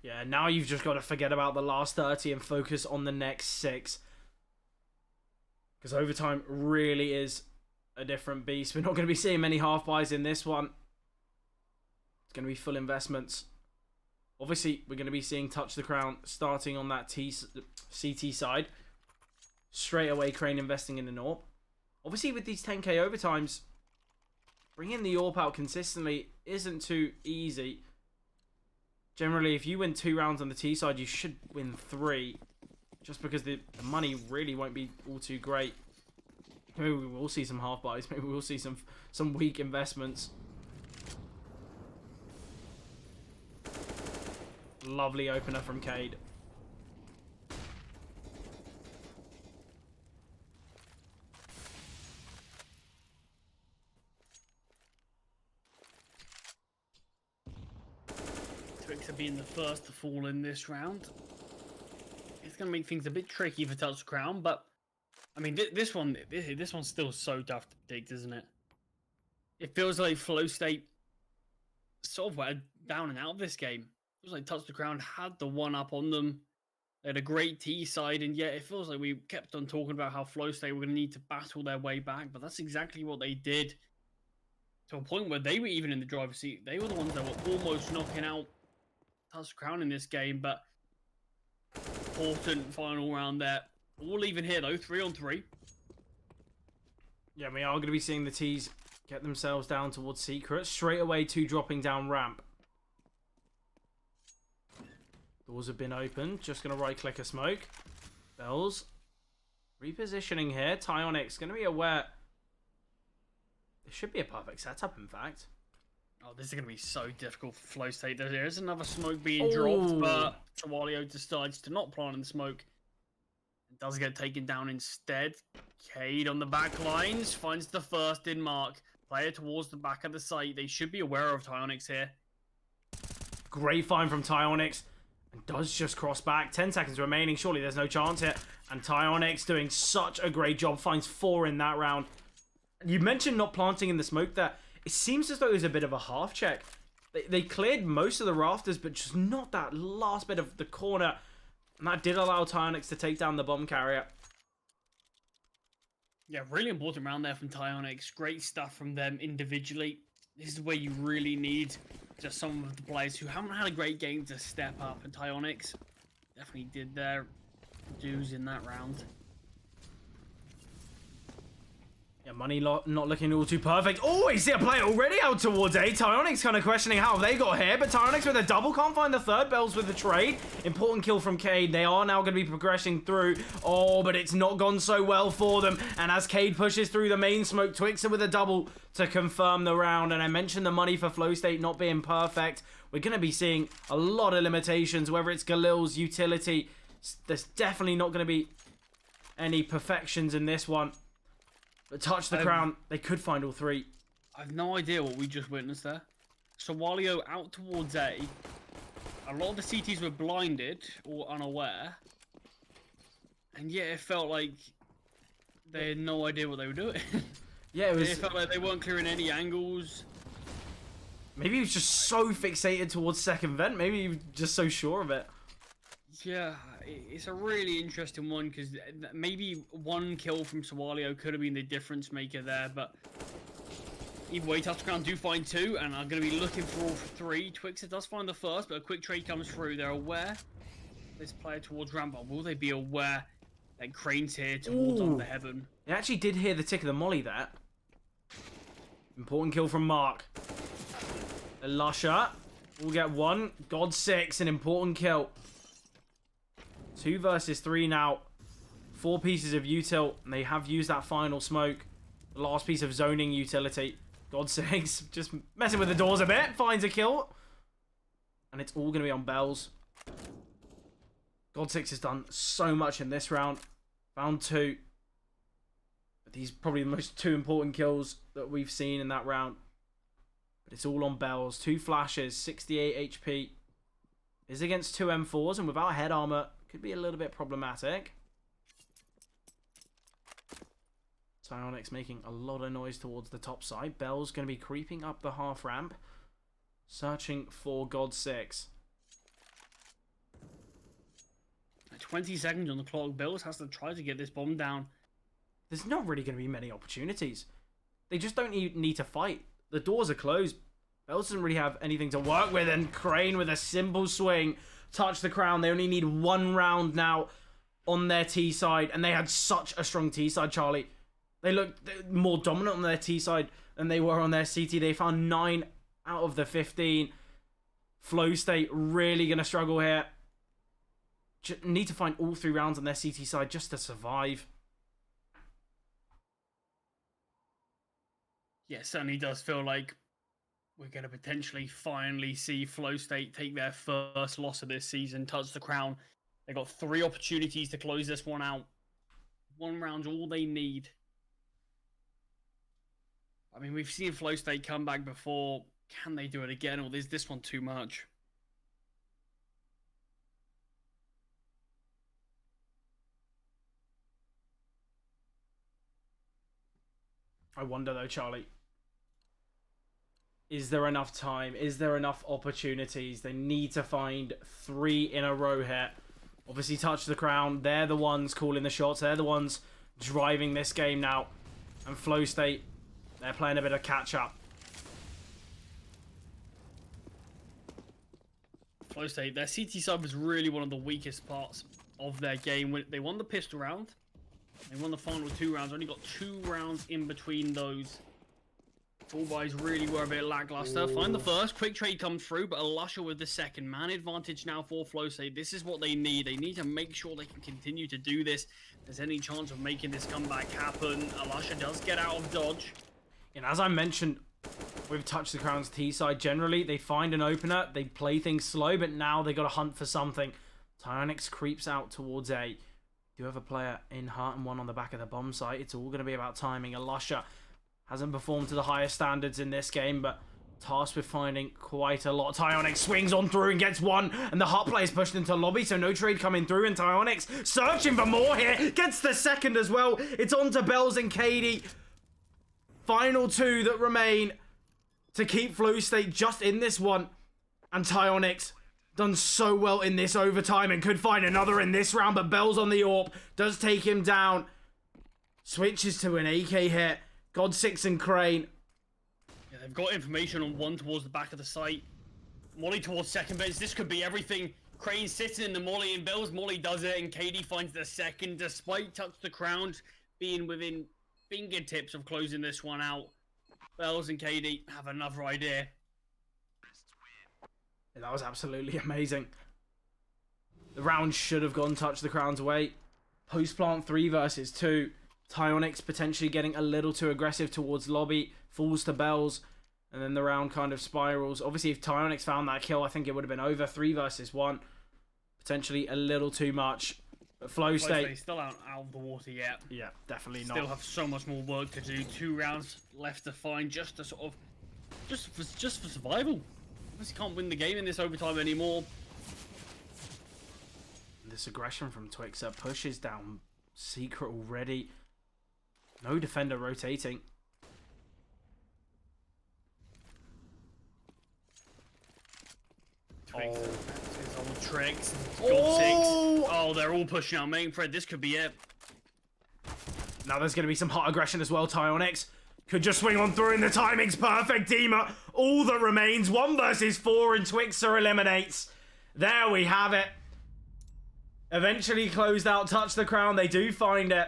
Yeah, now you've just got to forget about the last 30 and focus on the next 6. Because overtime really is a different beast. We're not going to be seeing many half buys in this one. It's going to be full investments. Obviously, we're going to be seeing Touch the Crown starting on that CT side. Straight away, Crane investing in an AWP. Obviously, with these 10k overtimes, bringing the AWP out consistently isn't too easy. Generally, if you win 2 rounds on the T side, you should win 3. Just because the money really won't be all too great. Maybe we will see some half buys. Maybe we will see some weak investments. Lovely opener from Cade. Twix being the first to fall in this round. It's going to make things a bit tricky for Touch the Crown, but I mean, this one's still so tough to predict, isn't it? It feels like flowstate sort of went down and out of this game. It feels like Touch the Crown had the one up on them. They had a great T side, and yet it feels like we kept on talking about how flowstate were going to need to battle their way back, but that's exactly what they did. To a point where they were even in the driver's seat. They were the ones that were almost knocking out Touch the Crown in this game, but important final round there. All even here though, 3-on-3. Yeah, we are going to be seeing the T's get themselves down towards Secret. Straight away, 2 dropping down ramp. Doors have been opened. Just going to right-click a smoke. Bells repositioning here. Tyonix going to be aware. This should be a perfect setup, in fact. Oh, this is going to be so difficult for flowstate. There is another smoke being dropped, but Tawalio decides to not plant in the smoke. It does get taken down instead. Cade on the back lines finds the first in Mark. Player towards the back of the site. They should be aware of Tyonix here. Great find from Tyonix. And does just cross back. 10 seconds remaining. Surely there's no chance here. And Tyonix doing such a great job. Finds 4 in that round. You mentioned not planting in the smoke there. It seems as though there's a bit of a half check. They cleared most of the rafters, but just not that last bit of the corner. And that did allow Tyonix to take down the bomb carrier. Yeah, really important round there from Tyonix. Great stuff from them individually. This is where you really need just some of the players who haven't had a great game to step up. And Tyonix definitely did their dues in that round. Yeah, money not looking all too perfect. Oh, you see a player already out towards A. Tyonix kind of questioning how they got here, but Tyonix with a double, can't find the third. Bells with the trade. Important kill from Cade. They are now going to be progressing through. Oh, but it's not gone so well for them. And as Cade pushes through the main smoke, Twixer with a double to confirm the round. And I mentioned the money for flowstate not being perfect. We're going to be seeing a lot of limitations, whether it's Galil's utility. There's definitely not going to be any perfections in this one. But Touch the Crown, they could find all 3. I have no idea what we just witnessed there. So Walio out towards A. A lot of the CTs were blinded or unaware. And yet it felt like they had no idea what they were doing. Yeah, it felt like they weren't clearing any angles. Maybe he was just so fixated towards second vent. Maybe he was just so sure of it. Yeah, it's a really interesting one because maybe one kill from Sawalio could have been the difference maker there, but either way, TouchTheCrown do find 2 and are going to be looking for all 3. Twixer does find the first, but a quick trade comes through. They're aware this player towards ramp, will they be aware that Crane's here towards on the heaven? They actually did hear the tick of the molly there. Important kill from Mark. Lusher will get 1. God 6, an important kill. 2 versus 3 now. 4 pieces of util, and they have used that final smoke. The last piece of zoning utility. God6 just messing with the doors a bit. Finds a kill. And it's all going to be on Bells. God6 has done so much in this round. Found 2. But these are probably the most 2 important kills that we've seen in that round. But it's all on Bells. 2 flashes, 68 HP. Is against 2 M4s, and without head armor, could be a little bit problematic. Psionics making a lot of noise towards the top side. Bell's going to be creeping up the half ramp. Searching for God6. 20 seconds on the clock. Bells has to try to get this bomb down. There's not really going to be many opportunities. They just don't need to fight. The doors are closed. Bells doesn't really have anything to work with. And Crane with a simple swing. Touch the crown. They only need 1 round now on their T side. And they had such a strong T side, Charlie. They looked more dominant on their T side than they were on their CT. They found 9 out of the 15. Flowstate really going to struggle here. Need to find all 3 rounds on their CT side just to survive. Yeah, it certainly does feel like we're going to potentially finally see Flowstate take their first loss of this season, touch the crown. They got 3 opportunities to close this one out. 1 round's all they need. I mean, we've seen Flowstate come back before. Can they do it again, or is this one too much? I wonder though, Charlie. Is there enough time? Is there enough opportunities? They need to find 3 in a row here. Obviously, touch the crown. They're the ones calling the shots. They're the ones driving this game now. And Flowstate, they're playing a bit of catch-up. Flowstate, their CT side was really one of the weakest parts of their game. They won the pistol round. They won the final 2 rounds. Only got 2 rounds in between those. All buys really were a bit lackluster. Ooh. Find the first. Quick trade comes through, but Alusha with the second. Man advantage now for Flowstate. This is what they need. They need to make sure they can continue to do this. If there's any chance of making this comeback happen, Alusha does get out of dodge. And as I mentioned, with Touch the Crown's T side, generally, they find an opener. They play things slow, but now they got to hunt for something. Tyronix creeps out towards A. Do have a player in Heart and 1 on the back of the bomb site. It's all going to be about timing. Alusha hasn't performed to the highest standards in this game, but tasked with finding quite a lot. Tyronix swings on through and gets 1, and the Heart player's pushed into lobby, so no trade coming through, and Tyronix searching for more here. Gets the second as well. It's on to Bells and Katie. Final 2 that remain to keep Flowstate just in this one. And Tyronix done so well in this overtime and could find another in this round, but Bells on the AWP does take him down. Switches to an AK hit. God6 and Crane. Yeah, they've got information on 1 towards the back of the site. Molly towards second base. This could be everything. Crane sitting in the Molly and Bells. Molly does it, and Katie finds the second, despite Touch the Crown being within fingertips of closing this one out. Bells and Katie have another idea. Yeah, that was absolutely amazing. The round should have gone Touch the Crown's way. Post plant 3 versus 2. Tyronix potentially getting a little too aggressive towards lobby. Falls to Bells. And then the round kind of spirals. Obviously, if Tyronix found that kill, I think it would have been over 3 versus 1. Potentially a little too much. But Flowstate still out of the water yet. Yeah, definitely not. Still have so much more work to do. 2 rounds left to find just to sort of... Just for survival. Obviously can't win the game in this overtime anymore. This aggression from Twixer pushes down Secret already. No defender rotating. Twixer, his old tricks. God6. Oh, they're all pushing out main thread. This could be it. Now there's going to be some hot aggression as well. Tyronix could just swing on through, and the timing's perfect. Dima, all that remains, 1 versus 4, and Twixer eliminates. There we have it. Eventually closed out Touch the Crown. They do find it.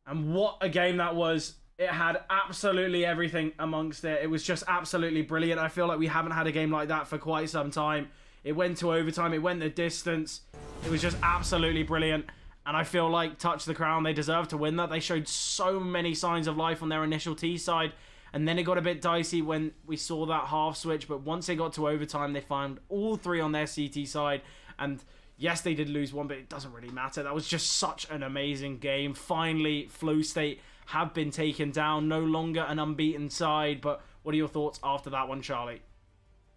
And what a game that was. It had absolutely everything amongst it. It was just absolutely brilliant. I feel like we haven't had a game like that for quite some time. It went to overtime. It went the distance. It was just absolutely brilliant. And I feel like Touch the Crown, they deserve to win that. They showed so many signs of life on their initial T side. And then it got a bit dicey when we saw that half switch. But once they got to overtime, they found all three on their CT side. And yes, they did lose one, but it doesn't really matter. That was just such an amazing game. Finally, flowstate have been taken down. No longer an unbeaten side. But what are your thoughts after that one, Charlie?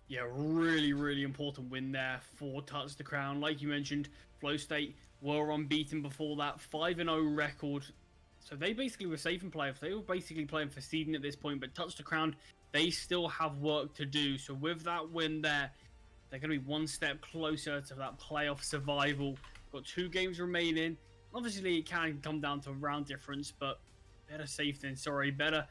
Yeah, really, really important win there for Touch the Crown. Like you mentioned, flowstate were unbeaten before that. 5-0 record. So they basically were safe in playoffs. They were basically playing for seeding at this point. But Touch the Crown, they still have work to do. So with that win there, they're going to be one step closer to that playoff survival. Got 2 games remaining. Obviously, it can come down to round difference, but better safe than sorry. Better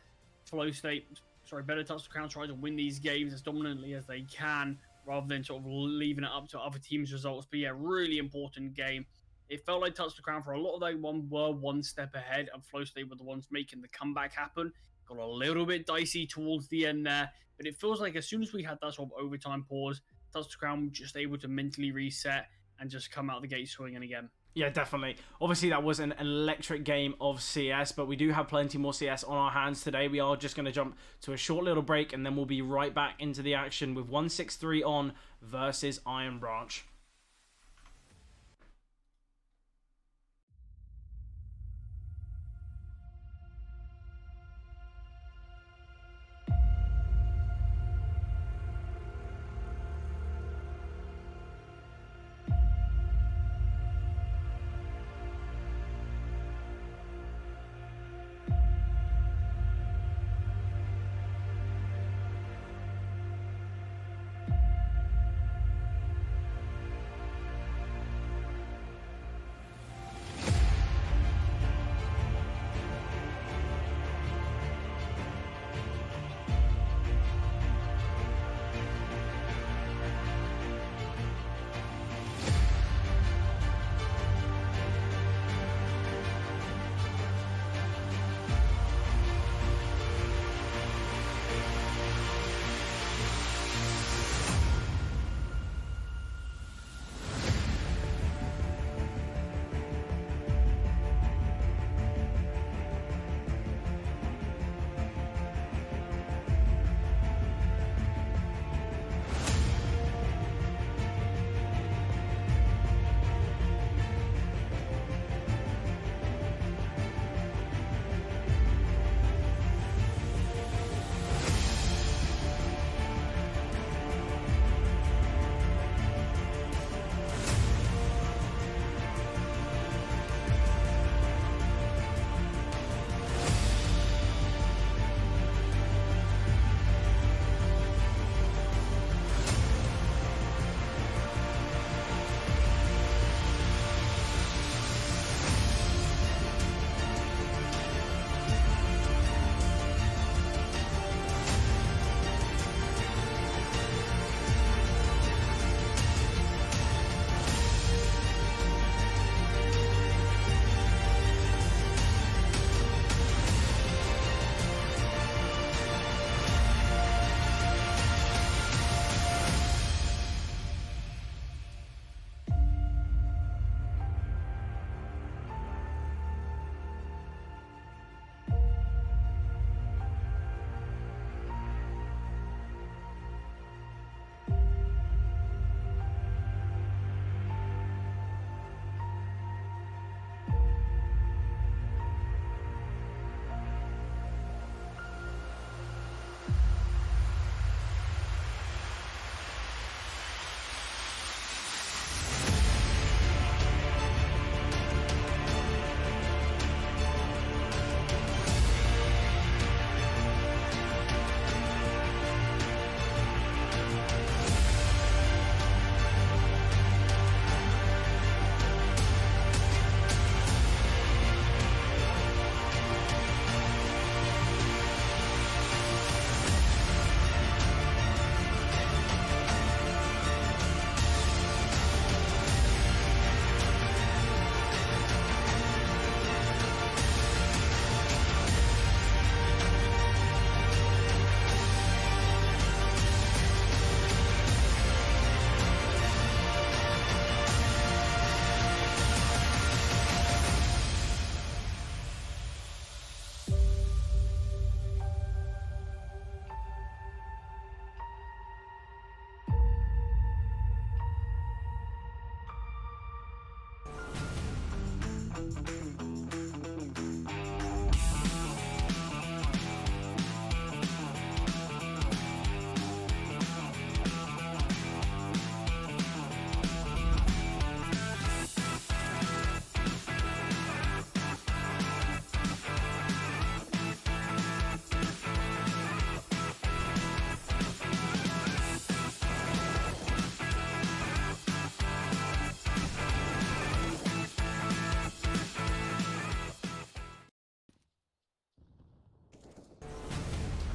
better Touch the Crown try to win these games as dominantly as they can, rather than sort of leaving it up to other teams' results. But yeah, really important game. It felt like Touch the Crown for a lot of that one were one step ahead, and flowstate were the ones making the comeback happen. Got a little bit dicey towards the end there, but it feels like as soon as we had that sort of overtime pause, Touch the Crown were just able to mentally reset and just come out the gate swinging again. Yeah, definitely. Obviously, that was an electric game of CS, but we do have plenty more CS on our hands today. We are just going to jump to a short little break, and then we'll be right back into the action with 163 on versus Iron Branch.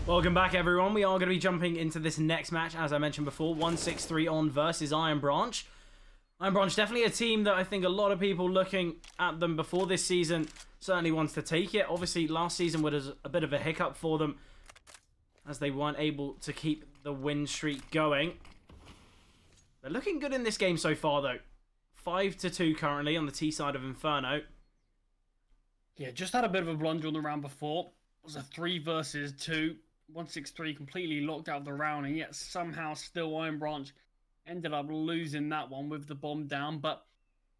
Welcome back, everyone. We are going to be jumping into this next match, as I mentioned before, 163 on versus Iron Branch. Iron Branch, definitely a team that I think a lot of people looking at them before this season certainly wants to take it. Obviously, last season was a bit of a hiccup for them, as they weren't able to keep the win streak going. They're looking good in this game so far, though. 5-2 currently on the T side of Inferno. Yeah, just had a bit of a blunder on the round before. It was a 3 versus 2. 163 completely locked out of the round, and yet somehow still Iron Branch ended up losing that one with the bomb down. But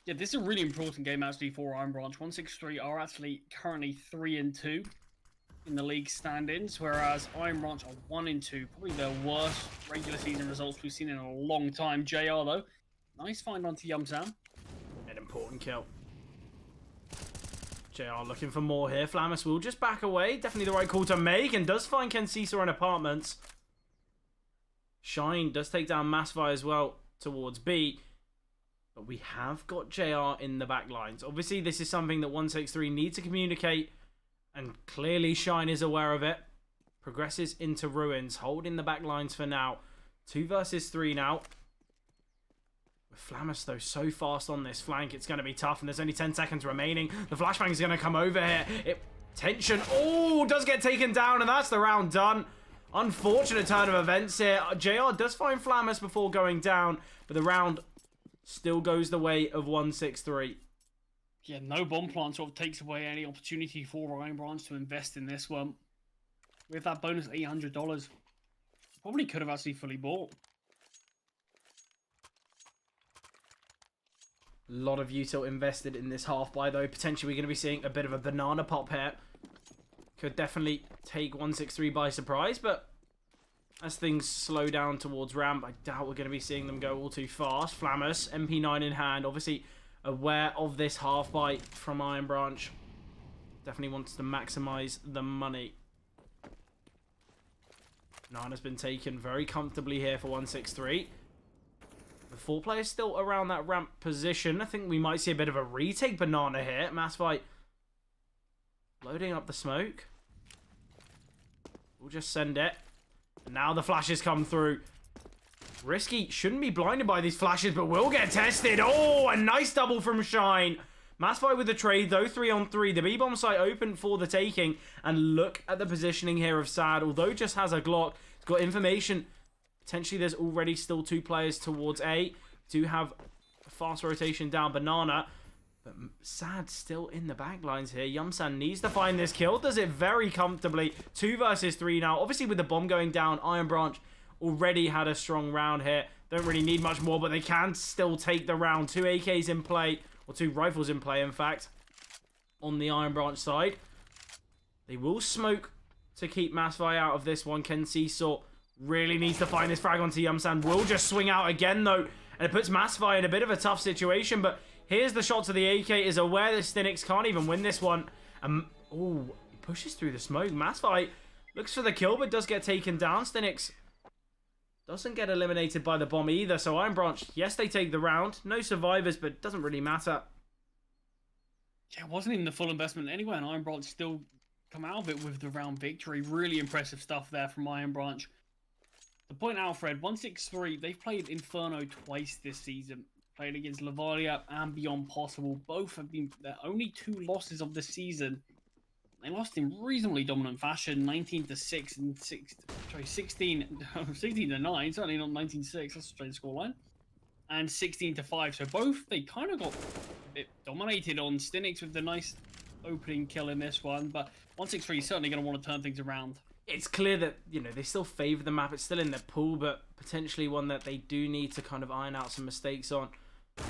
yeah, this is a really important game actually for Iron Branch. 163 are actually currently 3-2 in the league standings, whereas Iron Branch are 1-2. Probably the worst regular season results we've seen in a long time. JR though, nice find onto Yumsam. An important kill. JR looking for more here. Flamus will just back away. Definitely the right call to make, and does find Kensisa in apartments. Shine does take down Massfire as well towards B. But we have got JR in the back lines. Obviously, this is something that 163 need to communicate, and clearly Shine is aware of it. Progresses into Ruins, holding the back lines for now. 2 versus 3 now. Flamus, though, so fast on this flank, it's going to be tough, and there's only 10 seconds remaining. The flashbang is going to come over here. Tension, oh, does get taken down, and that's the round done. Unfortunate turn of events here. JR does find Flamus before going down, but the round still goes the way of 163. Yeah, no bomb plant sort of takes away any opportunity for Iron Branch to invest in this one. With that bonus $800, probably could have actually fully bought. A lot of util invested in this half buy, though. Potentially we're going to be seeing a bit of a banana pop here. Could definitely take 163 by surprise, but as things slow down towards ramp, I doubt we're going to be seeing them go all too fast. Flamus, MP9 in hand, obviously aware of this half buy from Iron Branch. Definitely wants to maximize the money. Nana's been taken very comfortably here for 163. The 4 players still around that ramp position. I think we might see a bit of a retake banana here. Mass fight. Loading up the smoke. We'll just send it. And now the flashes come through. Risky shouldn't be blinded by these flashes, but will get tested. Oh, a nice double from Shine. Mass fight with the trade, though, 3-on-3. The B-bomb site open for the taking. And look at the positioning here of Sad. Although just has a Glock, it's got information. Potentially there's already still 2 players towards A. Do have a fast rotation down Banana. But Sad still in the back lines here. Yumsan needs to find this kill. Does it very comfortably. 2 versus 3 now. Obviously with the bomb going down, Iron Branch already had a strong round here. Don't really need much more, but they can still take the round. 2 AKs in play. Or 2 rifles in play, in fact. On the Iron Branch side. They will smoke to keep Massfire out of this one. Ken Seesaw really needs to find this frag onto Yumsan. Will just swing out again, though. And it puts Massfire in a bit of a tough situation. But here's the shot to the AK. Is aware that Stinix can't even win this one. Oh, he pushes through the smoke. Massfire looks for the kill, but does get taken down. Stinix doesn't get eliminated by the bomb either. So Iron Branch, yes, they take the round. No survivors, but it doesn't really matter. Yeah, it wasn't even the full investment anyway. And Iron Branch still come out of it with the round victory. Really impressive stuff there from Iron Branch. To point out, Fred, 163, they've played Inferno twice this season. Played against Lavalia and Beyond Possible. Both have been their only 2 losses of the season. They lost in reasonably dominant fashion, 19-6 and 16-9. Certainly not 19-6. That's a strange scoreline. And 16-5. So both they kind of got a bit dominated on Stinix with the nice opening kill in this one. But 163 is certainly going to want to turn things around. It's clear that, you know, they still favour the map. It's still in their pool, but potentially one that they do need to kind of iron out some mistakes on.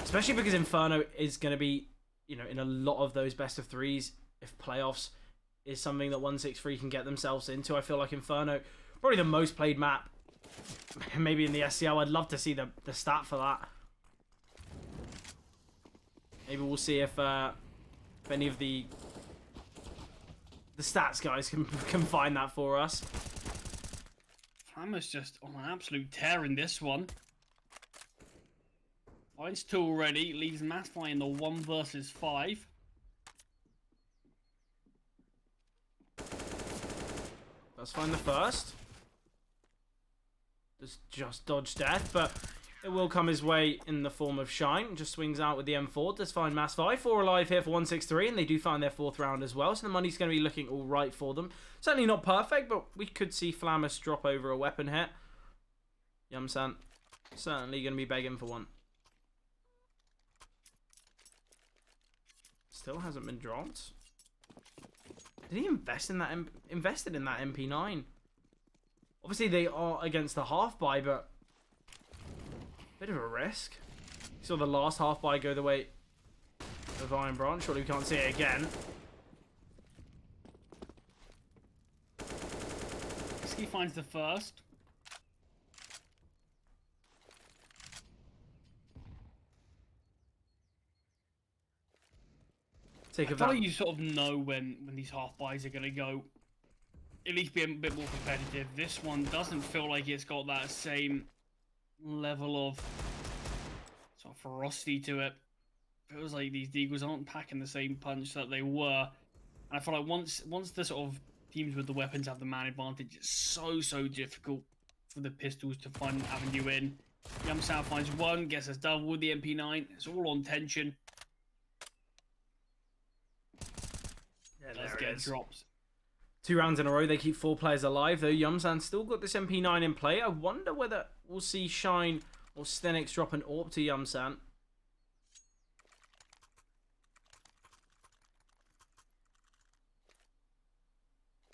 Especially because Inferno is going to be, you know, in a lot of those best of 3s. If playoffs is something that 163 can get themselves into. I feel like Inferno, probably the most played map. Maybe in the SCL. I'd love to see the stat for that. Maybe we'll see if any of the stats guys can find that for us. Flamus just on an absolute tear in this one. Finds 2 already, leaves Massfly in the 1 versus 5. Let's find the first. Just dodge death, but it will come his way in the form of Shine. Just swings out with the M4. Does find Mass 5. 4 alive here for 163, and they do find their 4th round as well. So the money's going to be looking all right for them. Certainly not perfect, but we could see Flammus drop over a weapon hit. Yumsan certainly going to be begging for one. Still hasn't been dropped. Did he invested in that MP9? Obviously they are against the half buy, but bit of a risk. Saw the last half buy go the way of Iron Branch. Surely we can't see it again. He finds the first. Take I feel like you sort of know when these half buys are going to go. At least be a bit more competitive. This one doesn't feel like it's got that same level of sort of ferocity to it. Feels like these Deagles aren't packing the same punch that they were. And I feel like once the sort of teams with the weapons have the man advantage, it's so difficult for the pistols to find an avenue in. Yumsan finds one, gets us double with the MP9. It's all on tension. Yeah, Let's get drops. 2 rounds in a row. They keep 4 players alive, though. Yumsan still got this MP9 in play. I wonder whether we'll see Shine or Stenix drop an AWP to Yumsan.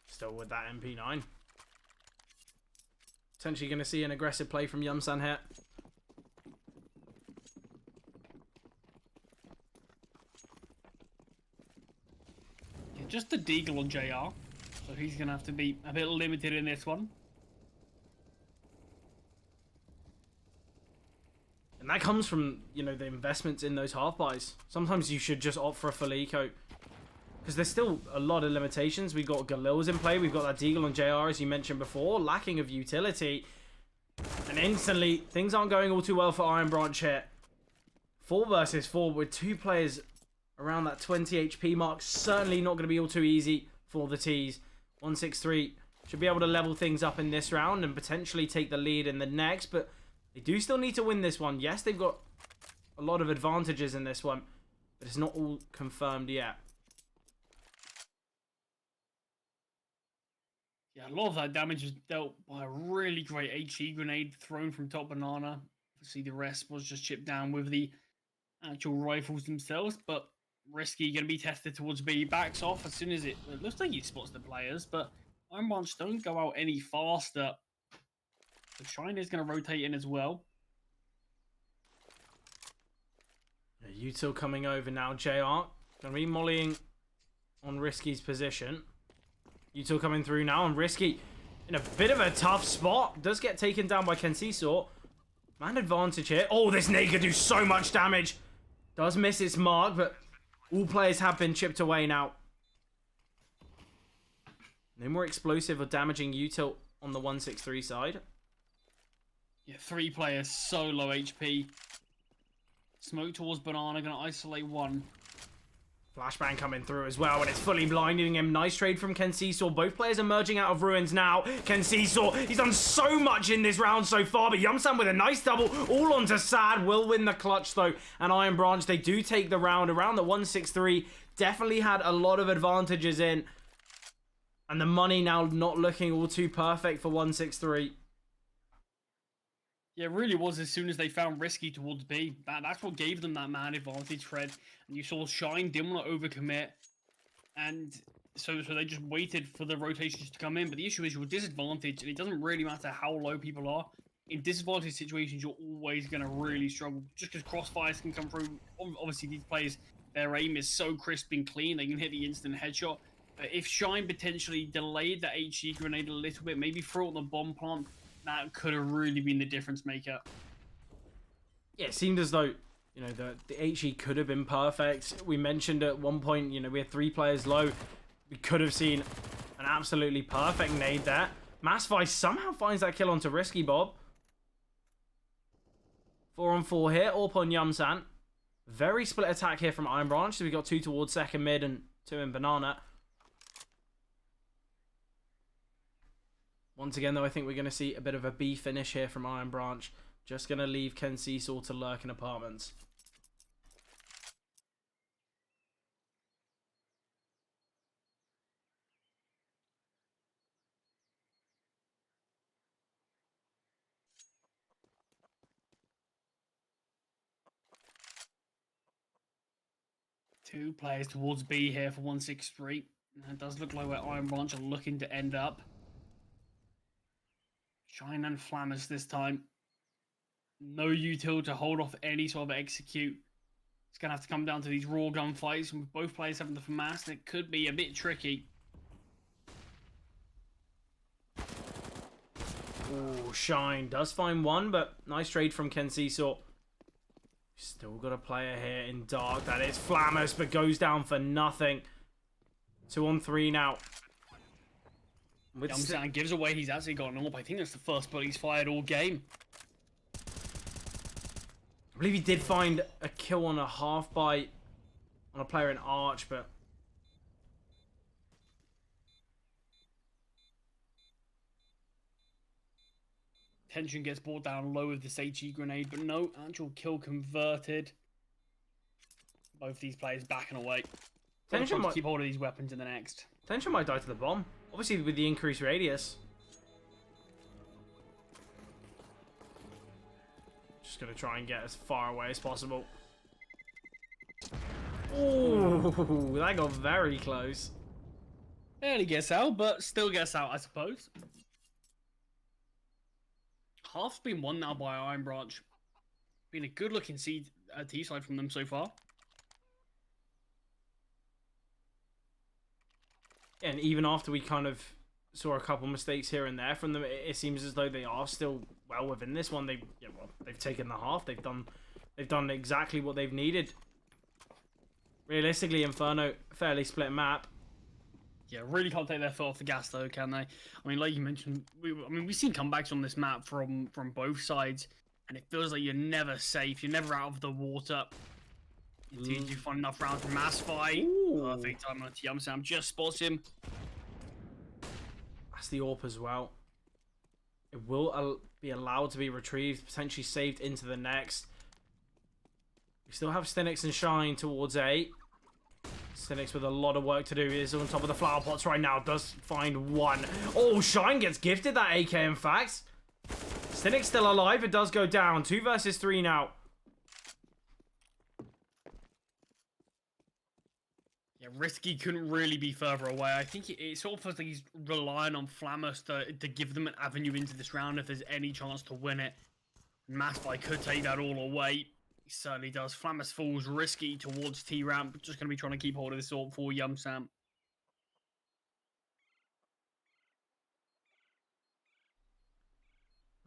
Still with that MP9. Potentially going to see an aggressive play from Yumsan here. Yeah, just the Deagle on JR. So he's going to have to be a bit limited in this one. And that comes from, you know, the investments in those half buys. Sometimes you should just opt for a full eco. Because there's still a lot of limitations. We've got Galil's in play. We've got that Deagle on JR, as you mentioned before. Lacking of utility. And instantly, things aren't going all too well for Iron Branch here. 4 versus 4 with 2 players around that 20 HP mark. Certainly not going to be all too easy for the T's. 163 should be able to level things up in this round and potentially take the lead in the next. But they do still need to win this one. Yes, they've got a lot of advantages in this one. But it's not all confirmed yet. Yeah, a lot of that damage is dealt by a really great HE grenade thrown from top banana. Obviously, the rest was just chipped down with the actual rifles themselves, but Risky going to be tested towards B. Backs off as soon as it looks like he spots the players, but Iron Branch don't go out any faster. The Shine is going to rotate in as well. Util coming over now. JR going to be mollying on Risky's position. Util coming through now, and Risky in a bit of a tough spot. Does get taken down by Kensiso. Man advantage here. Oh, this nade could do so much damage. Does miss its mark, but all players have been chipped away now. No more explosive or damaging Util on the 163 side. Yeah, 3 players, so low HP. Smoke towards banana, going to isolate one. Flashbang coming through as well, and it's fully blinding him. Nice trade from Kensiso. Both players emerging out of ruins now. Kensiso, he's done so much in this round so far, but Yumsan with a nice double. All onto Sad. Will win the clutch, though. And Iron Branch, they do take the round. Around the 163, definitely had a lot of advantages in. And the money now not looking all too perfect for 163. Yeah, it really was as soon as they found Risky towards B. That's what gave them that man advantage, Fred. And you saw Shine didn't want to overcommit. And so they just waited for the rotations to come in. But the issue is you're disadvantaged, and it doesn't really matter how low people are. In disadvantaged situations, you're always going to really struggle. Just because crossfires can come through. Obviously, these players, their aim is so crisp and clean, they can hit the instant headshot. But if Shine potentially delayed that HE grenade a little bit, maybe throw it on the bomb plant, that could have really been the difference maker. Yeah, it seemed as though, you know, the HE could have been perfect. We mentioned at one point, you know, we had 3 players low. We could have seen an absolutely perfect nade there. Massify somehow finds that kill onto Risky Bob. 4 on 4 here, all upon Yumsan. Very split attack here from Iron Branch. So we got 2 towards second mid and 2 in banana. Once again, though, I think we're going to see a bit of a B finish here from Iron Branch. Just going to leave Ken Cecil to lurk in apartments. Two players towards B here for 163. It does look like where Iron Branch are looking to end up. Shine and Flammers this time. No util to hold off any sort of execute. It's going to have to come down to these raw gunfights, and with both players having the FAMAS, it could be a bit tricky. Ooh, Shine does find one, but nice trade from Ken Cecil. Still got a player here in dark. That is Flammers, but goes down for nothing. 2 on 3 now. Yumsan gives away he's actually got an AWP. I think that's the first bullet he's fired all game. I believe he did find a kill on a half bite on a player in Arch, but... Tension gets brought down low with this HE grenade, but no actual kill converted. Both these players backing away. Tension might keep hold of these weapons in the next. Tension might die to the bomb. Obviously with the increased radius. Just gonna try and get as far away as possible. Ooh, that got very close. Barely gets out, but still gets out, I suppose. Half's been won now by Iron Branch. Been a good looking T-side from them so far. And even after we kind of saw a couple mistakes here and there from them, it seems as though they are still well within this one. They've taken the half. They've done exactly what they've needed. Realistically, Inferno, fairly split map. Yeah, really can't take their foot off the gas though, can they? I mean, like you mentioned, we've seen comebacks on this map from both sides, and it feels like you're never safe. You're never out of the water. Until you find enough rounds to mass fight. Perfect time on Yumsam. Just spots him. That's the AWP as well. It will be allowed to be retrieved, potentially saved into the next. We still have Stinix and Shine towards A. Stinix with a lot of work to do. He is on top of the flower pots right now. Does find one. Oh, Shine gets gifted that AK, in fact. Stinix still alive. It does go down. 2 versus 3 now. Yeah, Risky couldn't really be further away. I think it sort of feels like he's relying on Flammers to give them an avenue into this round if there's any chance to win it. Massby could take that all away. He certainly does. Flammers falls Risky towards T-Ramp. Just going to be trying to keep hold of this AWP for Yumsam.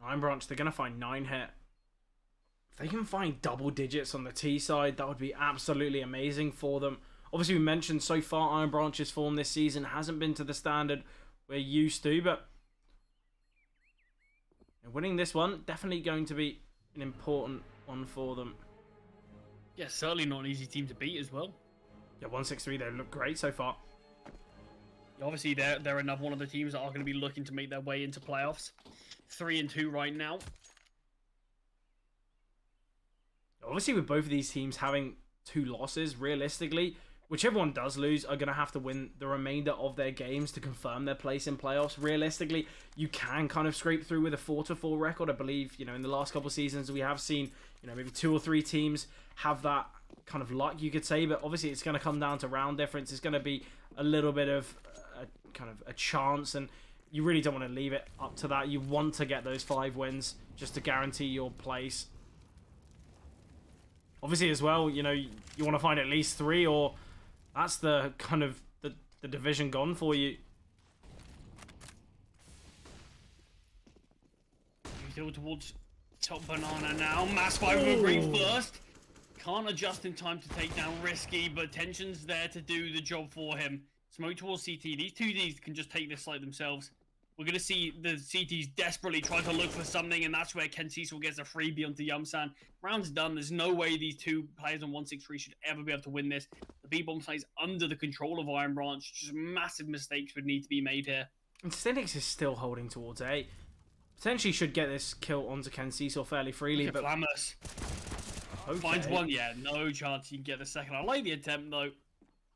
Iron Branch, they're going to find 9 hit. If they can find double digits on the T side, that would be absolutely amazing for them. Obviously, we mentioned so far Iron Branch's form this season hasn't been to the standard we're used to, but winning this one, definitely going to be an important one for them. Yeah, certainly not an easy team to beat as well. Yeah, 163, they look great so far. Obviously, they're another one of the teams that are going to be looking to make their way into playoffs. 3-2 right now. Obviously, with both of these teams having 2 losses, realistically, whichever one does lose are going to have to win the remainder of their games to confirm their place in playoffs. Realistically, you can kind of scrape through with a 4-4 record. I believe, in the last couple of seasons, we have seen, maybe 2 or 3 teams have that kind of luck, you could say. But obviously, it's going to come down to round difference. It's going to be a little bit of a chance, and you really don't want to leave it up to that. You want to get those 5 wins just to guarantee your place. Obviously, as well, you want to find at least 3, or that's the kind of the division gone for you. Still towards top banana now. Mass 5 will bring first. Can't adjust in time to take down Risky, but Tension's there to do the job for him. Smoke towards CT. These 2Ds can just take this site themselves. We're going to see the CTs desperately try to look for something, and that's where Ken Cecil gets a freebie onto Yumsan. Round's done. There's no way these 2 players on 163 should ever be able to win this. The B-bomb site is under the control of Iron Branch. Just massive mistakes would need to be made here. And Stinix is still holding towards A. Potentially should get this kill onto Kenseesaw fairly freely, Look at but... Flamus. Okay. Finds one, yeah, no chance you can get the second. I like the attempt, though.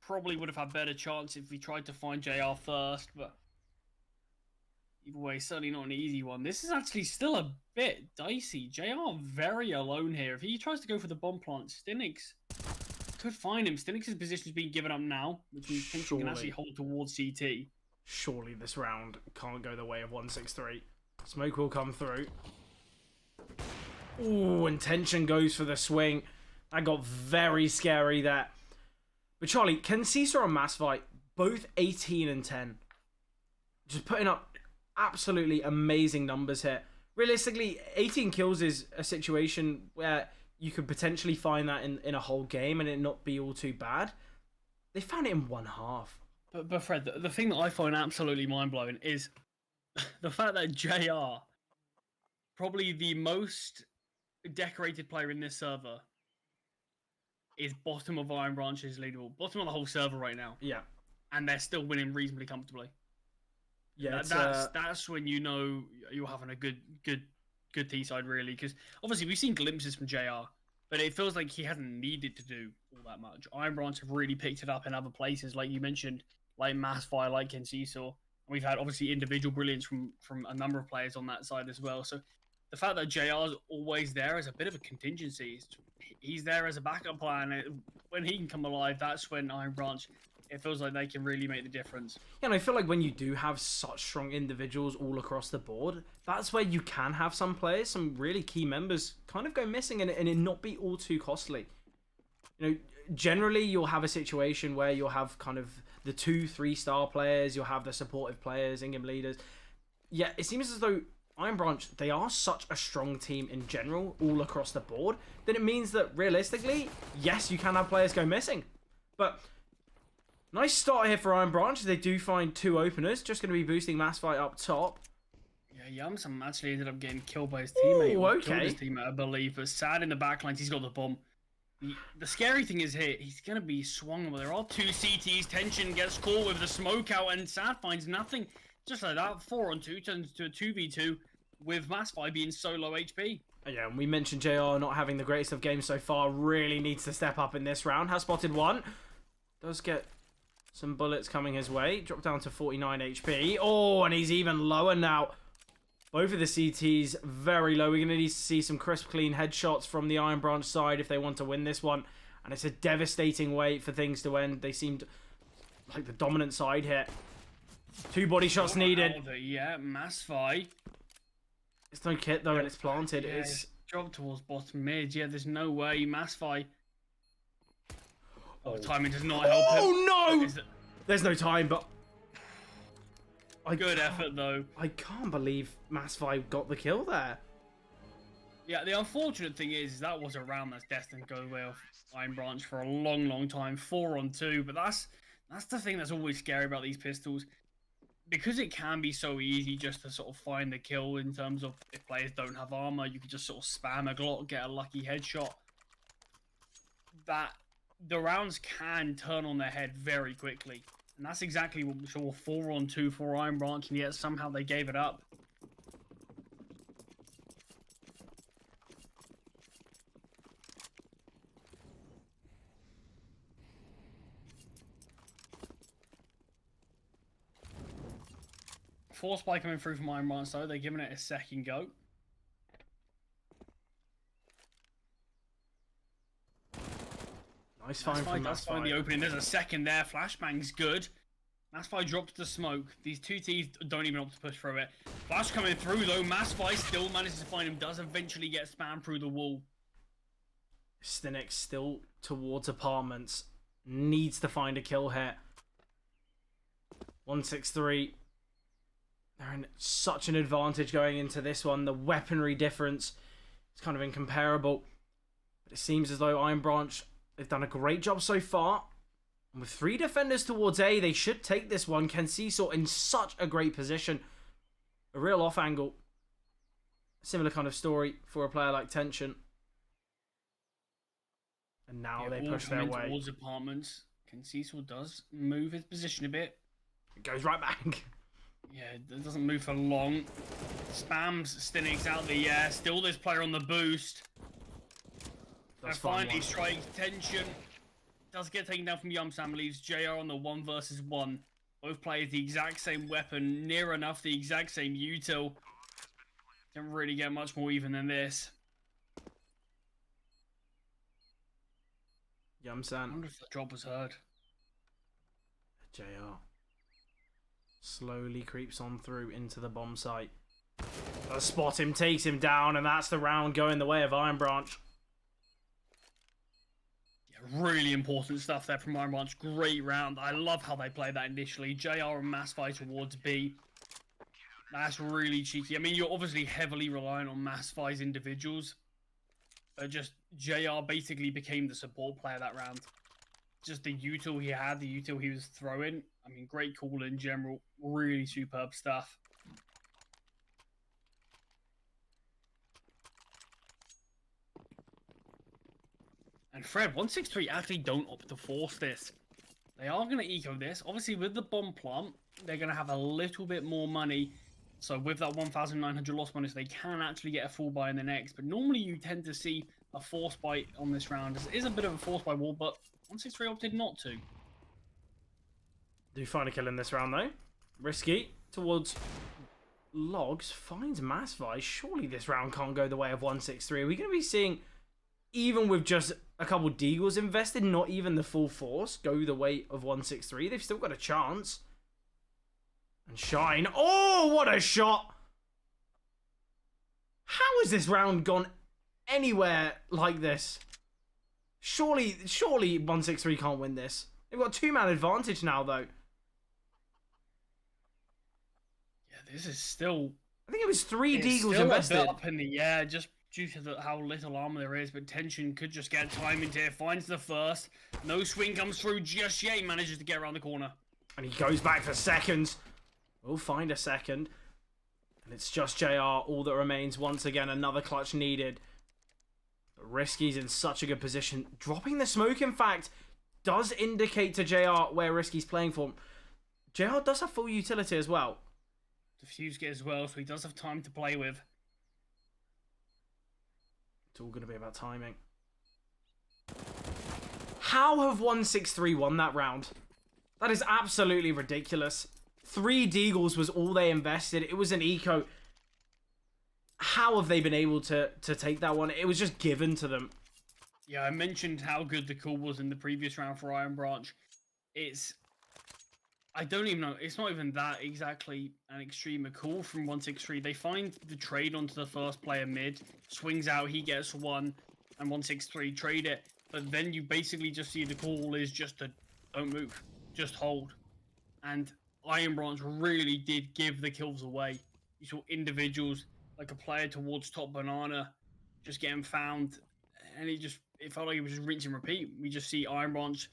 Probably would have had better chance if we tried to find JR first, but... Either way, certainly not an easy one. This is actually still a bit dicey. JR very alone here. If he tries to go for the bomb plant, Stinix could find him. Stinix's position is being given up now, which means Pinch can actually hold towards CT. Surely this round can't go the way of 163. Smoke will come through. Ooh, and Tension goes for the swing. That got very scary there. But Charlie, Kenseesaw and Mass Fight, both 18 and 10. Just putting up absolutely amazing numbers here. Realistically, 18 kills is a situation where you could potentially find that in a whole game and it not be all too bad. They found it in one half. But Fred, the thing that I find absolutely mind-blowing is the fact that JR, probably the most decorated player in this server, is bottom of Iron Branch's leaderboard. Bottom of the whole server right now. Yeah. And they're still winning reasonably comfortably. Yeah, that's when you know you're having a good T-side, really. Because obviously we've seen glimpses from JR, but it feels like he hasn't needed to do all that much. Iron Branch have really picked it up in other places, like you mentioned, like Mass Fire, like Kenseesaw. We've had obviously individual brilliance from a number of players on that side as well. So the fact that JR's always there is a bit of a contingency. He's there as a backup plan. When he can come alive, that's when Iron Branch, it feels like they can really make the difference. Yeah, and I feel like when you do have such strong individuals all across the board, that's where you can have some players, some really key members, kind of go missing and it not be all too costly. You know, generally you'll have a situation where you'll have kind of the 2-3 star players, you'll have the supportive players, in-game leaders. Yeah, it seems as though Iron Branch, they are such a strong team in general, all across the board, that it means that realistically, yes, you can have players go missing. But nice start here for Iron Branch. They do find 2 openers, just going to be boosting Mass Fight up top. Yeah, Yamsam actually ended up getting killed by his teammate. Ooh, okay. Killed his teammate, I believe. But Sad in the backlines, he's got the bomb. The scary thing is here, he's going to be swung. There are 2 CTs. Tension gets caught with the smoke out, and Sad finds nothing. Just like that, 4-on-2 turns to a 2v2 with Mass Fight being so low HP. Yeah, and we mentioned JR not having the greatest of games so far. Really needs to step up in this round. Has spotted one. Does get some bullets coming his way. Dropped down to 49 HP. Oh, and he's even lower now. Both of the CTs very low. We're going to need to see some crisp, clean headshots from the Iron Branch side if they want to win this one. And it's a devastating way for things to end. They seemed like the dominant side here. 2 body shots needed. Yeah, Mass Fight. It's no kit though, and it's planted. Yeah, It's dropped towards bottom mid. Yeah, there's no way. Mass Fight. Oh, timing does not help him. Oh no! There's no time, but good effort though. I can't believe Mass Fight got the kill there. Yeah, the unfortunate thing is that was a round that's destined to go away off Iron Branch for a long, long time. 4-on-2, but that's the thing that's always scary about these pistols. Because it can be so easy just to sort of find the kill in terms of if players don't have armor, you can just sort of spam a Glock, get a lucky headshot. That the rounds can turn on their head very quickly. And that's exactly what we saw 4-on-2 for Iron Branch, and yet somehow they gave it up. Force spy coming through from Iron Branch though, they're giving it a second go. Nice find from Mass Fight. The opening. There's a second there. Flashbang's good. Mass Fight dropped the smoke. These 2 T's don't even opt to push through it. Flash coming through though. Mass Fight still manages to find him. Does eventually get spammed through the wall. Stinix still towards apartments. Needs to find a kill here. 163. They're in such an advantage going into this one. The weaponry difference is kind of incomparable. But it seems as though Iron Branch, they've done a great job so far. And with 3 defenders towards A, they should take this one. Kenseesaw in such a great position. A real off angle. Similar kind of story for a player like Tension. And now they push their way towards apartments. Kenseesaw does move his position a bit. It goes right back. Yeah, it doesn't move for long. Spams Stinix out the air. Still this player on the boost. That's and finally strikes tension. Does get taken down from Yumsam. Leaves JR on the 1 versus 1. Both players the exact same weapon. Near enough the exact same util. Can't really get much more even than this. Yumsan. I wonder if the drop was heard. JR slowly creeps on through into the bomb site. Does spot him, takes him down, and that's the round going the way of Iron Branch. Yeah, really important stuff there from Iron Branch. Great round. I love how they played that initially. JR and Massify towards B. That's really cheeky. I mean, you're obviously heavily reliant on Massify's individuals. But just JR basically became the support player that round. Just the util he had, the util he was throwing. I mean, great call in general. Really superb stuff. And Fred, 163 actually don't opt to force this. They are going to eco this. Obviously, with the bomb plant, they're going to have a little bit more money. So with that 1,900 loss bonus, they can actually get a full buy in the next. But normally you tend to see a force buy on this round. It is a bit of a force buy wall, but 163 opted not to. Do find a kill in this round, though. Risky towards Logs. Finds Massify. Surely this round can't go the way of 163. Are we going to be seeing, even with just a couple Deagles invested, not even the full force, go the way of 163? They've still got a chance. And Shine. Oh, what a shot! How has this round gone anywhere like this? Surely 163 can't win this. They've got a 2-man advantage now, though. Yeah, this is still... I think it was 3 Deagles still invested. a bit up in the air, just due to how little armor there is, but Tension could just get time into it. Finds the first. No swing comes through just yet. He manages to get around the corner. And he goes back for seconds. We'll find a second. And it's just JR, all that remains. Once again, another clutch needed. But Risky's in such a good position. Dropping the smoke, in fact, does indicate to JR where Risky's playing for. JR does have full utility as well. Diffuse get as well, so he does have time to play with. It's all going to be about timing. How have 163 won that round? That is absolutely ridiculous. 3 Deagles was all they invested. It was an eco. How have they been able to take that one? It was just given to them. Yeah, I mentioned how good the call was in the previous round for Iron Branch. I don't even know. It's not even that exactly an extreme a call from 163. They find the trade onto the first player mid, swings out, he gets 1, and 163 trade it. But then you basically just see the call is just to don't move, just hold. And Iron Branch really did give the kills away. You saw individuals like a player towards top banana just getting found, and it felt like it was just rinse and repeat. We just see Iron Branch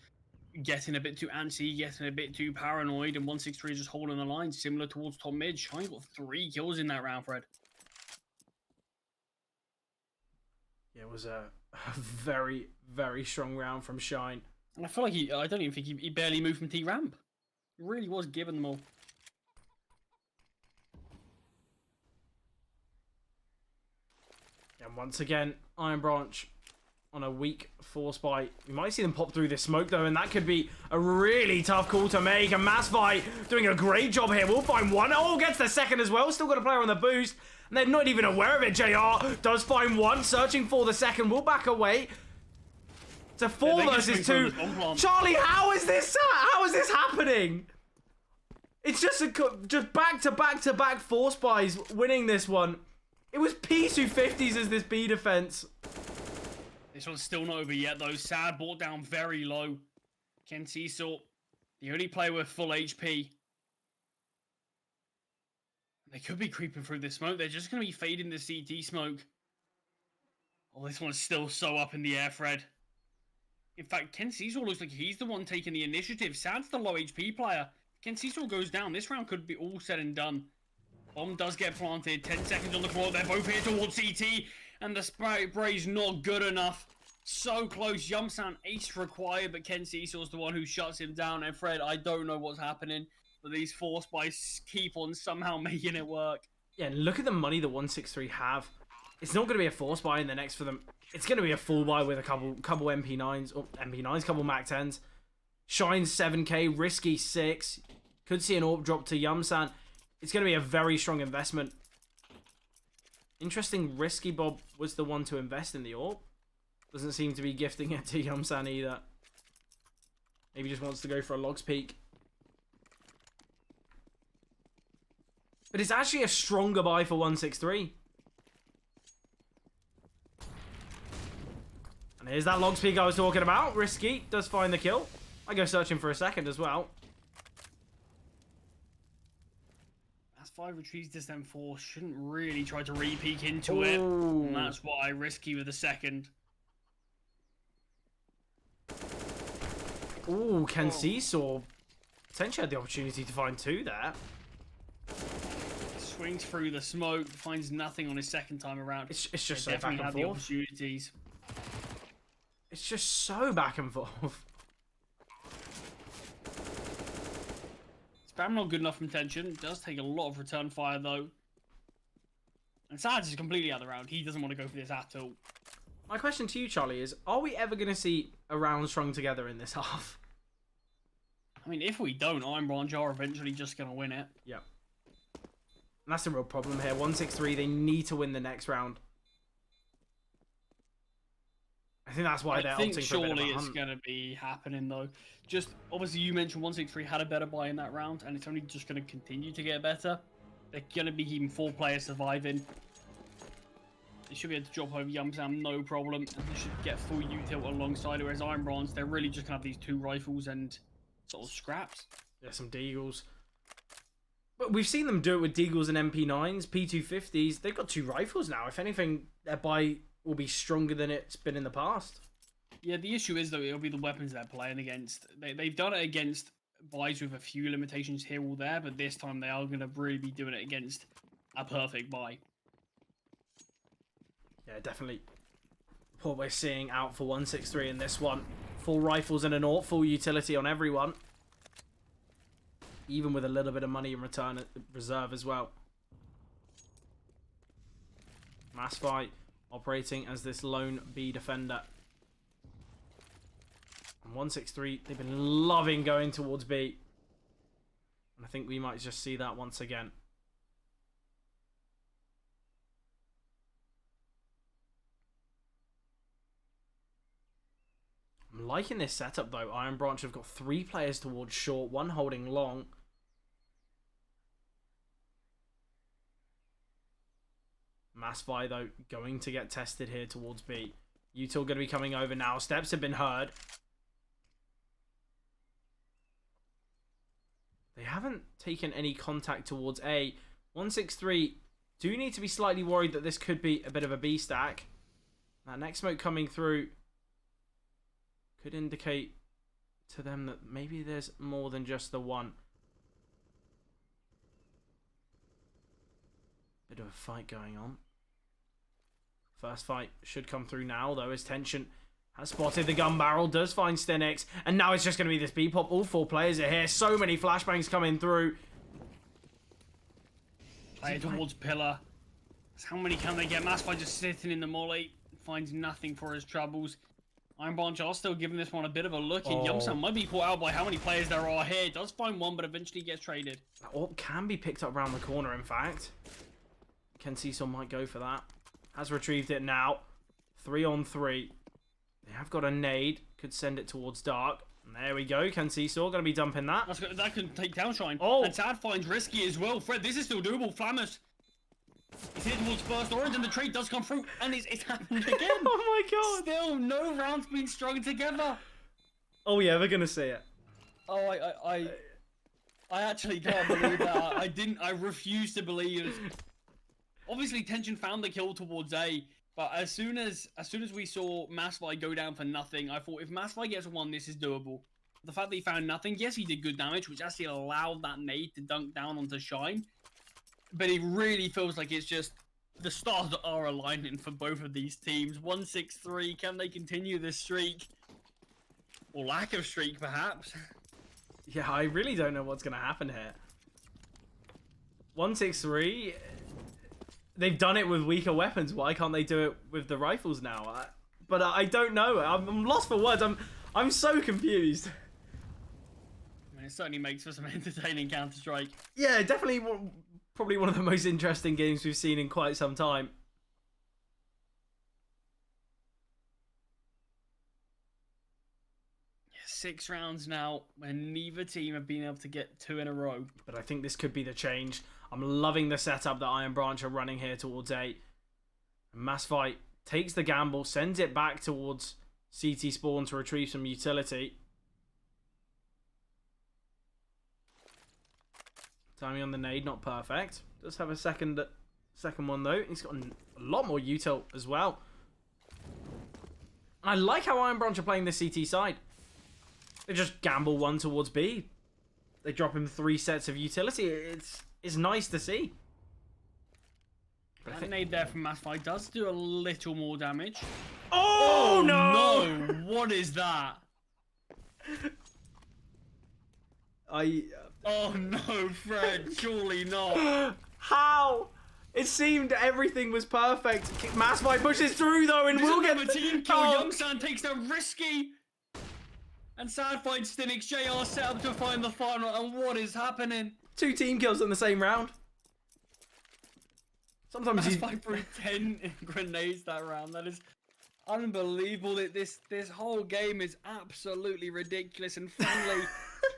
getting a bit too antsy, getting a bit too paranoid, and 163 just holding the line, similar towards top mid. Shine got 3 kills in that round, Fred. Yeah, it was a very, very strong round from Shine. And I feel like I don't even think he barely moved from T-ramp. He really was giving them all. And once again, Iron Branch on a weak force buy. We might see them pop through this smoke, though, and that could be a really tough call to make. And Massify doing a great job here. We'll find 1. Oh, gets the second as well. Still got a player on the boost. And they're not even aware of it. JR does find 1, searching for the second. We'll back away. It's a 4 versus 2. Charlie, how is this happening? It's just back-to-back-to-back force buys winning this one. It was P250s as this B defense. This one's still not over yet, though. Sad brought down very low. Ken Cecil, the only player with full HP. They could be creeping through this smoke. They're just going to be fading the CT smoke. Oh, this one's still so up in the air, Fred. In fact, Ken Cecil looks like he's the one taking the initiative. Sad's the low HP player. Ken Cecil goes down. This round could be all said and done. Bomb does get planted. 10 seconds on the clock. They're both here towards CT. And the spray's not good enough. So close. Yumsan ace required, but Ken Cecil's the one who shuts him down. And Fred, I don't know what's happening, but these force buys keep on somehow making it work. Yeah, and look at the money that 163 have. It's not going to be a force buy in the next for them. It's going to be a full buy with a couple MP9s, or MP9s, couple Mac 10s. Shine 7k, Risky 6. Could see an AWP drop to Yumsan. It's going to be a very strong investment. Interesting, Risky Bob was the one to invest in the AWP. Doesn't seem to be gifting it to Yumsan either. Maybe just wants to go for a logs peak. But it's actually a stronger buy for 163. And here's that logs peak I was talking about. Risky does find the kill. I go searching for a second as well. As 5 retrieves this M4, shouldn't really try to re-peek into it. And that's why Risky with the second. Ooh, Ken Seesaw potentially had the opportunity to find 2 there. Swings through the smoke, finds nothing on his second time around. It's just so definitely back and had the forth. opportunities. It's just so back and forth. Spam not good enough from tension. Does take a lot of return fire though. And Sads is completely out of the round. He doesn't want to go for this at all. My question to you, Charlie, is are we ever going to see a round strung together in this half? I mean, if we don't, Iron Branch are eventually just going to win it. Yep. And that's the real problem here. 163, they need to win the next round. I think that's why they're opting for a bit of a surely it's hunt. going to be happening though. Just, obviously you mentioned 163 had a better buy in that round, and it's only just going to continue to get better. They're going to be keeping 4 players surviving. They should be able to drop over Yumsam, no problem. And they should get full util alongside it, whereas Iron Bronze, they're really just going to have these 2 rifles and sort of scraps. Yeah, some Deagles. But we've seen them do it with Deagles and MP9s, P250s. They've got 2 rifles now. If anything, their buy will be stronger than it's been in the past. Yeah, the issue is, though, it'll be the weapons they're playing against. They've done it against buys with a few limitations here or there, but this time they are going to really be doing it against a perfect buy. Yeah, definitely. What we're seeing out for 163 in this one. Full rifles and an AWP, full utility on everyone. Even with a little bit of money in return at reserve as well. Mass fight operating as this lone B defender. And 163, they've been loving going towards B. And I think we might just see that once again. I'm liking this setup though. Iron Branch have got 3 players towards short, 1 holding long. Massvi though going to get tested here towards B. Util going to be coming over now. Steps have been heard. They haven't taken any contact towards A. 163 do need to be slightly worried that this could be a bit of a B stack. That next smoke coming through could indicate to them that maybe there's more than just the one. Bit of a fight going on. First fight should come through now, though, as Tension has spotted the gun barrel, does find Stenix, and now it's just going to be this B-pop. All 4 players are here. So many flashbangs coming through. Play towards Pillar. How many can they get? Massby just sitting in the molly. Finds nothing for his troubles. Iron Branch are still giving this one a bit of a look. And Yumsan might be caught out by how many players there are here. Does find one, but eventually gets traded. That AWP can be picked up around the corner, in fact. Ken Seesaw might go for that. Has retrieved it now. 3 on 3. They have got a nade. Could send it towards Dark. And there we go. Ken Seesaw going to be dumping that. That can take down Shine. Oh. And Sad finds Risky as well. Fred, this is still doable. Flammers. He's heading towards first orange, and the trade does come through. And it's happened again. Oh my god. Still no rounds being strung together. Oh yeah, we're going to see it. Oh, I actually can't believe that. I refuse to believe it. Obviously, Tension found the kill towards A, but as soon as we saw Massvi go down for nothing, I thought if Massvi gets 1, this is doable. The fact that he found nothing, yes, he did good damage, which actually allowed that nade to dunk down onto Shine, but it really feels like it's just the stars are aligning for both of these teams. 163, can they continue this streak? Or lack of streak, perhaps? Yeah, I really don't know what's going to happen here. 163, they've done it with weaker weapons. Why can't they do it with the rifles now? But I don't know. I'm lost for words. I'm so confused. I mean, it certainly makes for some entertaining Counter-Strike. Yeah, definitely probably one of the most interesting games we've seen in quite some time. Yeah, 6 rounds now where neither team have been able to get 2 in a row. But I think this could be the change. I'm loving the setup that Iron Branch are running here towards A. Mass Fight takes the gamble, sends it back towards CT spawn to retrieve some utility. Timing on the nade, not perfect. Does have a second one though. He's got a lot more util as well. And I like how Iron Branch are playing the CT side. They just gamble one towards B. They drop him 3 sets of utility. It's nice to see. That nade there from Mass Fight does do a little more damage. Oh no! No! What is that? Oh no, Fred! Surely not. How? It seemed everything was perfect. Mass Fight pushes through though, and we'll get the team kill. Young San takes the risky, and Sad finds Stinix. JR set up to find the final, and what is happening? 2 team kills in the same round. Sometimes Mass Fight threw 10 grenades that round. That is unbelievable. This whole game is absolutely ridiculous. And finally,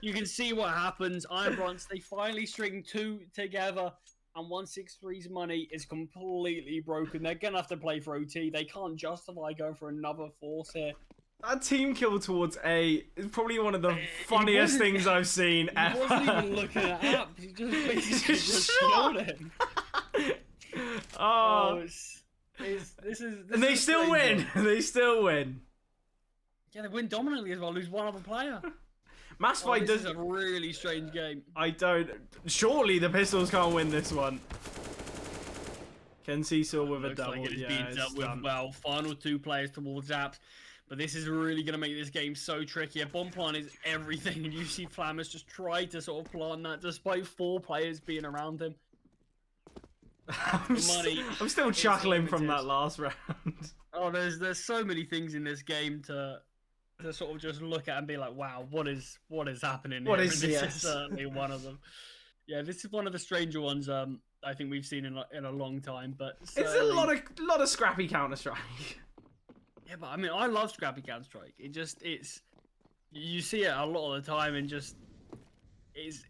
you can see what happens. Iron Branch, they finally string 2 together, and 163's money is completely broken. They're gonna have to play for OT. They can't justify going for another force here. That team kill towards A is probably one of the funniest things I've seen ever. He wasn't even looking at App. He just basically just killed him. This is and they still win. They still win. Yeah, they win dominantly as well. Lose one other player. Mass Fight this does. is a really strange game. I don't. Surely the pistols can't win this one. Ken Seesaw with a double. Like it is yeah, being dealt with well. Final 2 players towards Apps. But this is really going to make this game so tricky. A bomb plant is everything, and you see Flammers just try to sort of plant that despite 4 players being around him. I'm still chuckling from that last round. Oh, there's so many things in this game to sort of just look at and be like, wow, what is happening here? This is certainly one of them. Yeah, this is one of the stranger ones I think we've seen in a long time. But it's a lot of scrappy Counter-Strike. Yeah, but I mean, I love scrappy Counter-Strike. It's you see it a lot of the time, and it's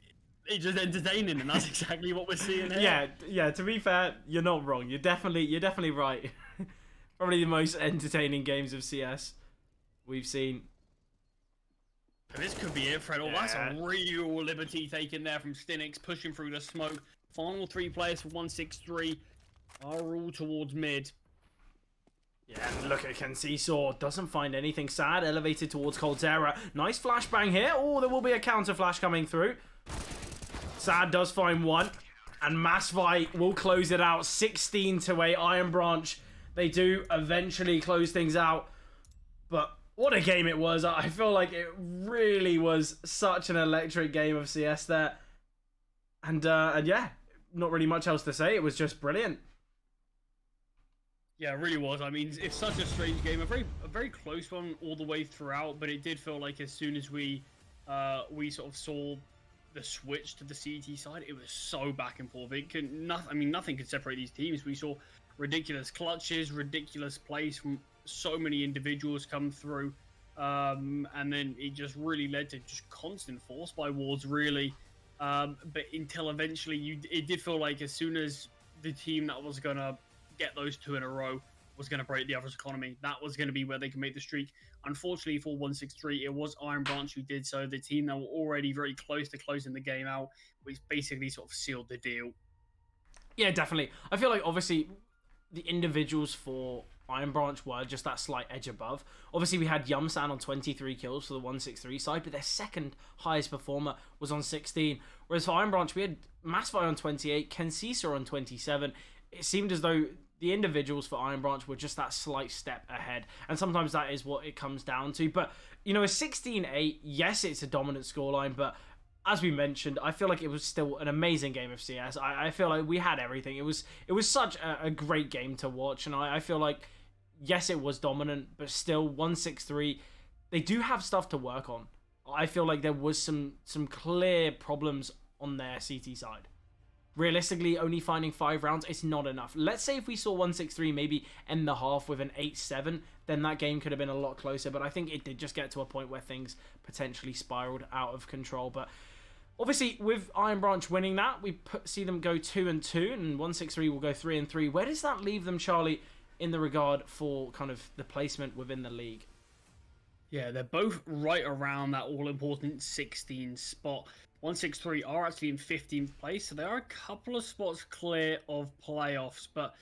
just entertaining, and that's exactly what we're seeing here. Yeah. To be fair, you're not wrong. You're definitely right. Probably the most entertaining games of CS we've seen. And this could be it, Fred. Oh, that's a real liberty taken there from Stinix, pushing through the smoke. Final 3 players for 163 are all towards mid. Yeah, and look at Ken Seesaw. Doesn't find anything. Sad elevated towards Coltera. Nice flashbang here. Oh, there will be a counter flash coming through. Sad does find one. And Mass Fight will close it out. 16-8 Iron Branch. They do eventually close things out. But what a game it was. I feel like it really was such an electric game of CS there. And yeah, not really much else to say. It was just brilliant. Yeah, it really was. I mean, it's such a strange game, a very close one all the way throughout. But it did feel like as soon as we sort of saw the switch to the CT side, it was so back and forth. Nothing could separate these teams. We saw ridiculous clutches, ridiculous plays from so many individuals come through, and then it just really led to just constant force by wards, really. But until eventually, it did feel like as soon as the team that was gonna get those 2 in a row was going to break the other's economy, that was going to be where they could make the streak. Unfortunately for 163, it was Iron Branch who did so. The team that were already very close to closing the game out, which basically sort of sealed the deal. Yeah, definitely. I feel like obviously the individuals for Iron Branch were just that slight edge above. Obviously we had Yumsan on 23 kills for the 163 side, but their second highest performer was on 16. Whereas for Iron Branch we had Mass Fight on 28, Ken Seesaw on 27. It seemed as though the individuals for Iron Branch were just that slight step ahead. And sometimes that is what it comes down to. But, you know, a 16-8, yes, it's a dominant scoreline, but as we mentioned, I feel like it was still an amazing game of CS. I feel like we had everything. It was such a great game to watch, and I feel like, yes, it was dominant, but still 163, they do have stuff to work on. I feel like there was some clear problems on their CT side. Realistically, only finding 5 rounds, it's not enough. Let's say if we saw 163 maybe end the half with an 8-7, then that game could have been a lot closer. But I think it did just get to a point where things potentially spiraled out of control. But obviously, with Iron Branch winning that, we see them go 2-2, and 163 will go 3-3. Where does that leave them, Charlie, in the regard for kind of the placement within the league? Yeah, they're both right around that all-important 16 spot. 163 are actually in 15th place, so they are a couple of spots clear of playoffs, but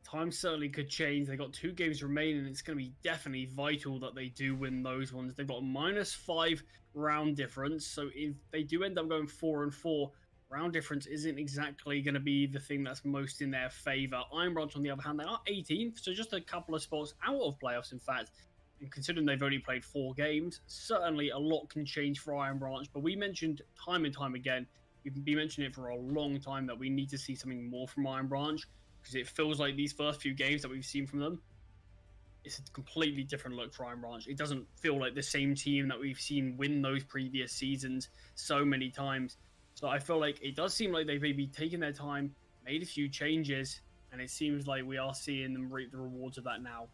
time certainly could change. They've got 2 games remaining, and it's going to be definitely vital that they do win those ones. They've got a -5 round difference, so if they do end up going 4-4, round difference isn't exactly going to be the thing that's most in their favor. Iron Branch, on the other hand, they are 18th, so just a couple of spots out of playoffs, in fact. And considering they've only played 4 games, certainly a lot can change for Iron Branch. But we mentioned time and time again, we've been mentioning it for a long time, that we need to see something more from Iron Branch, because it feels like these first few games that we've seen from them, it's a completely different look for Iron Branch. It doesn't feel like the same team that we've seen win those previous seasons so many times. So I feel like it does seem like they've maybe taken their time, made a few changes, and it seems like we are seeing them reap the rewards of that now.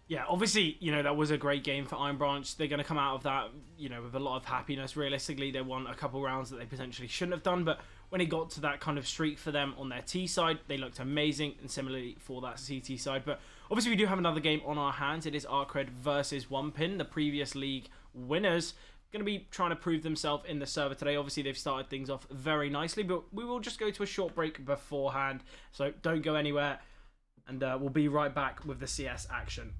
Yeah, obviously, that was a great game for Iron Branch. They're going to come out of that, with a lot of happiness. Realistically, they won a couple rounds that they potentially shouldn't have done, but when it got to that kind of streak for them on their T side, they looked amazing, and similarly for that CT side. But obviously, we do have another game on our hands. It is Arcred versus OnePin, the previous league winners. Going to be trying to prove themselves in the server today. Obviously, they've started things off very nicely, but we will just go to a short break beforehand, so don't go anywhere, and we'll be right back with the CS action.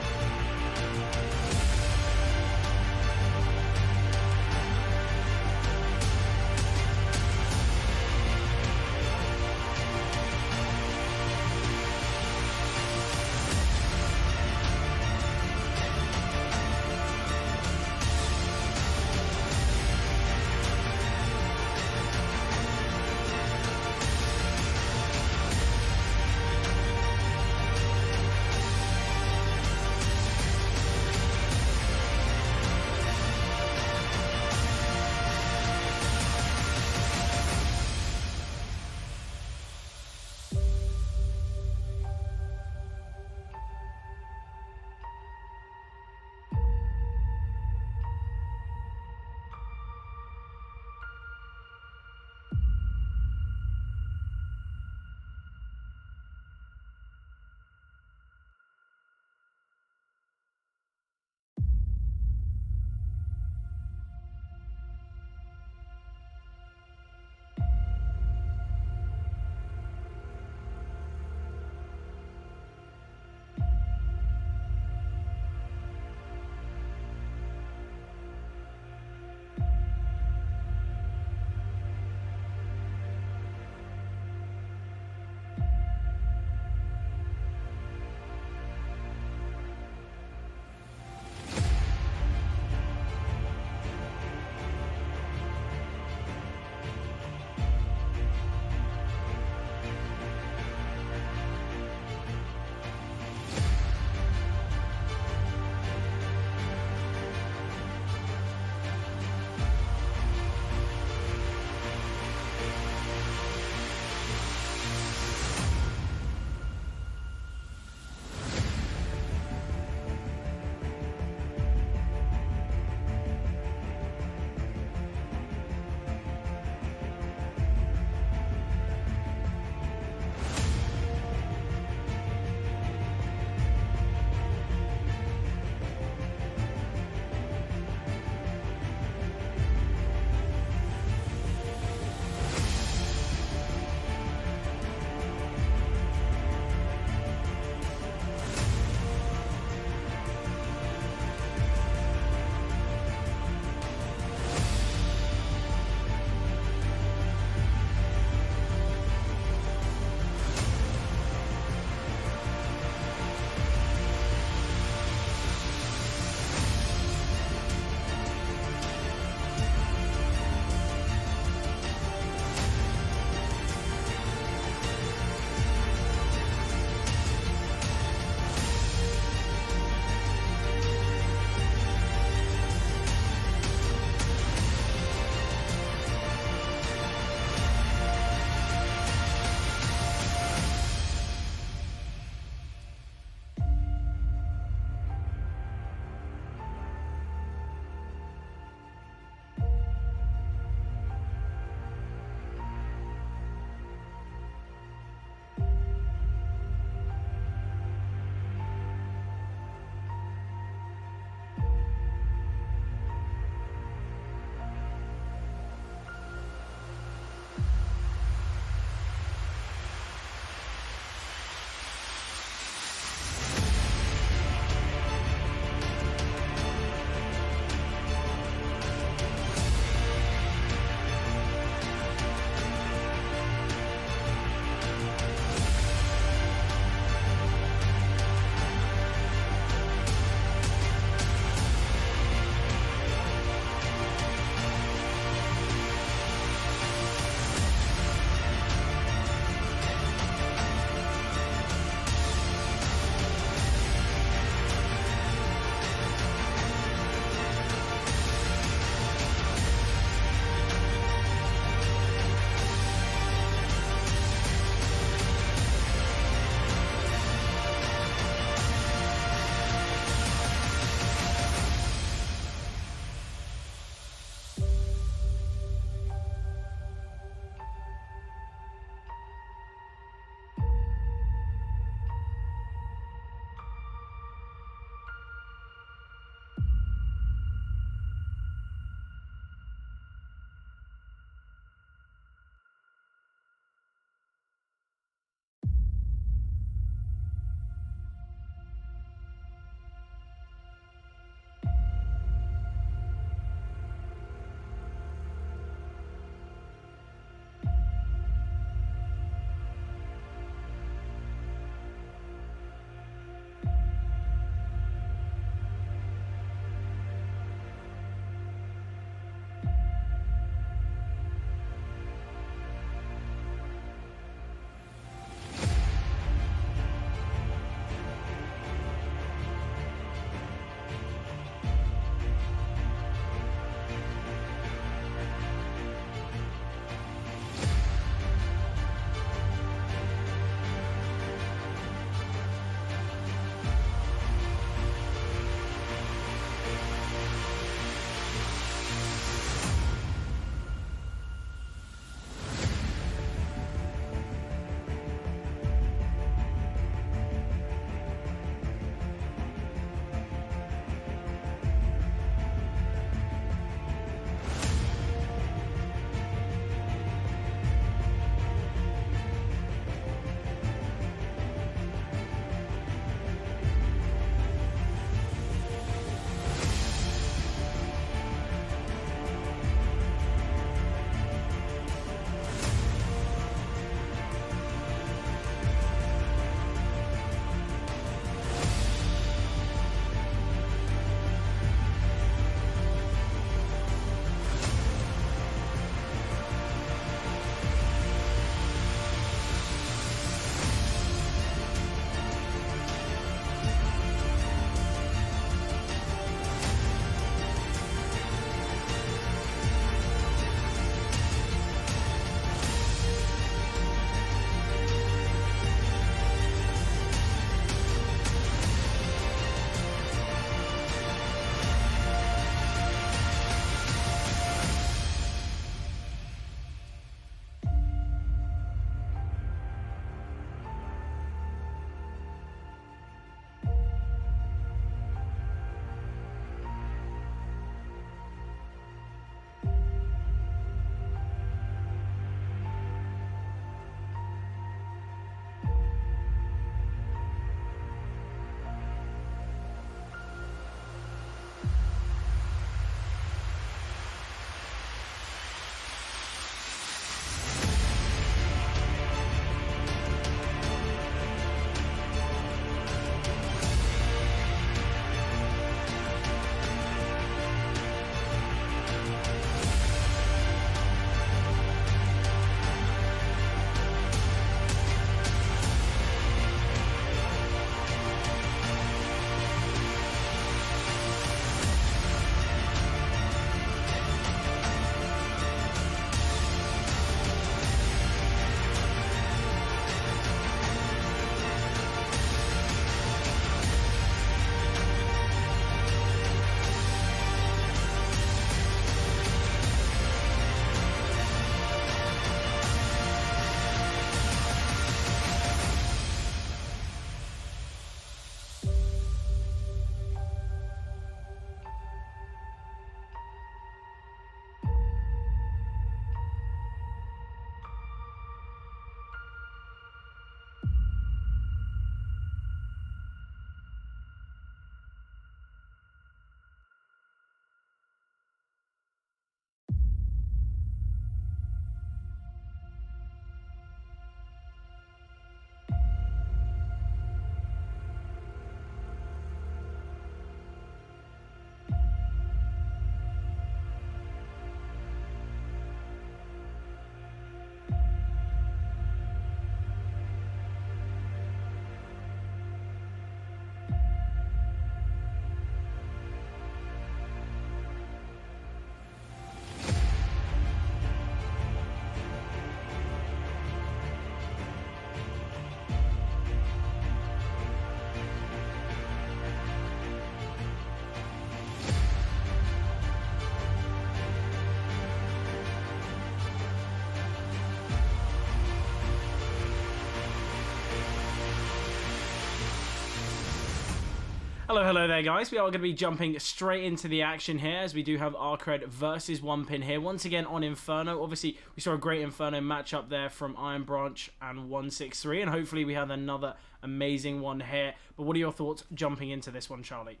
Hello there, guys. We are going to be jumping straight into the action here as we do have Arcred versus One Pin here. Once again on Inferno. Obviously, we saw a great Inferno matchup there from Iron Branch and 163, and hopefully we have another amazing one here. But what are your thoughts jumping into this one, Charlie?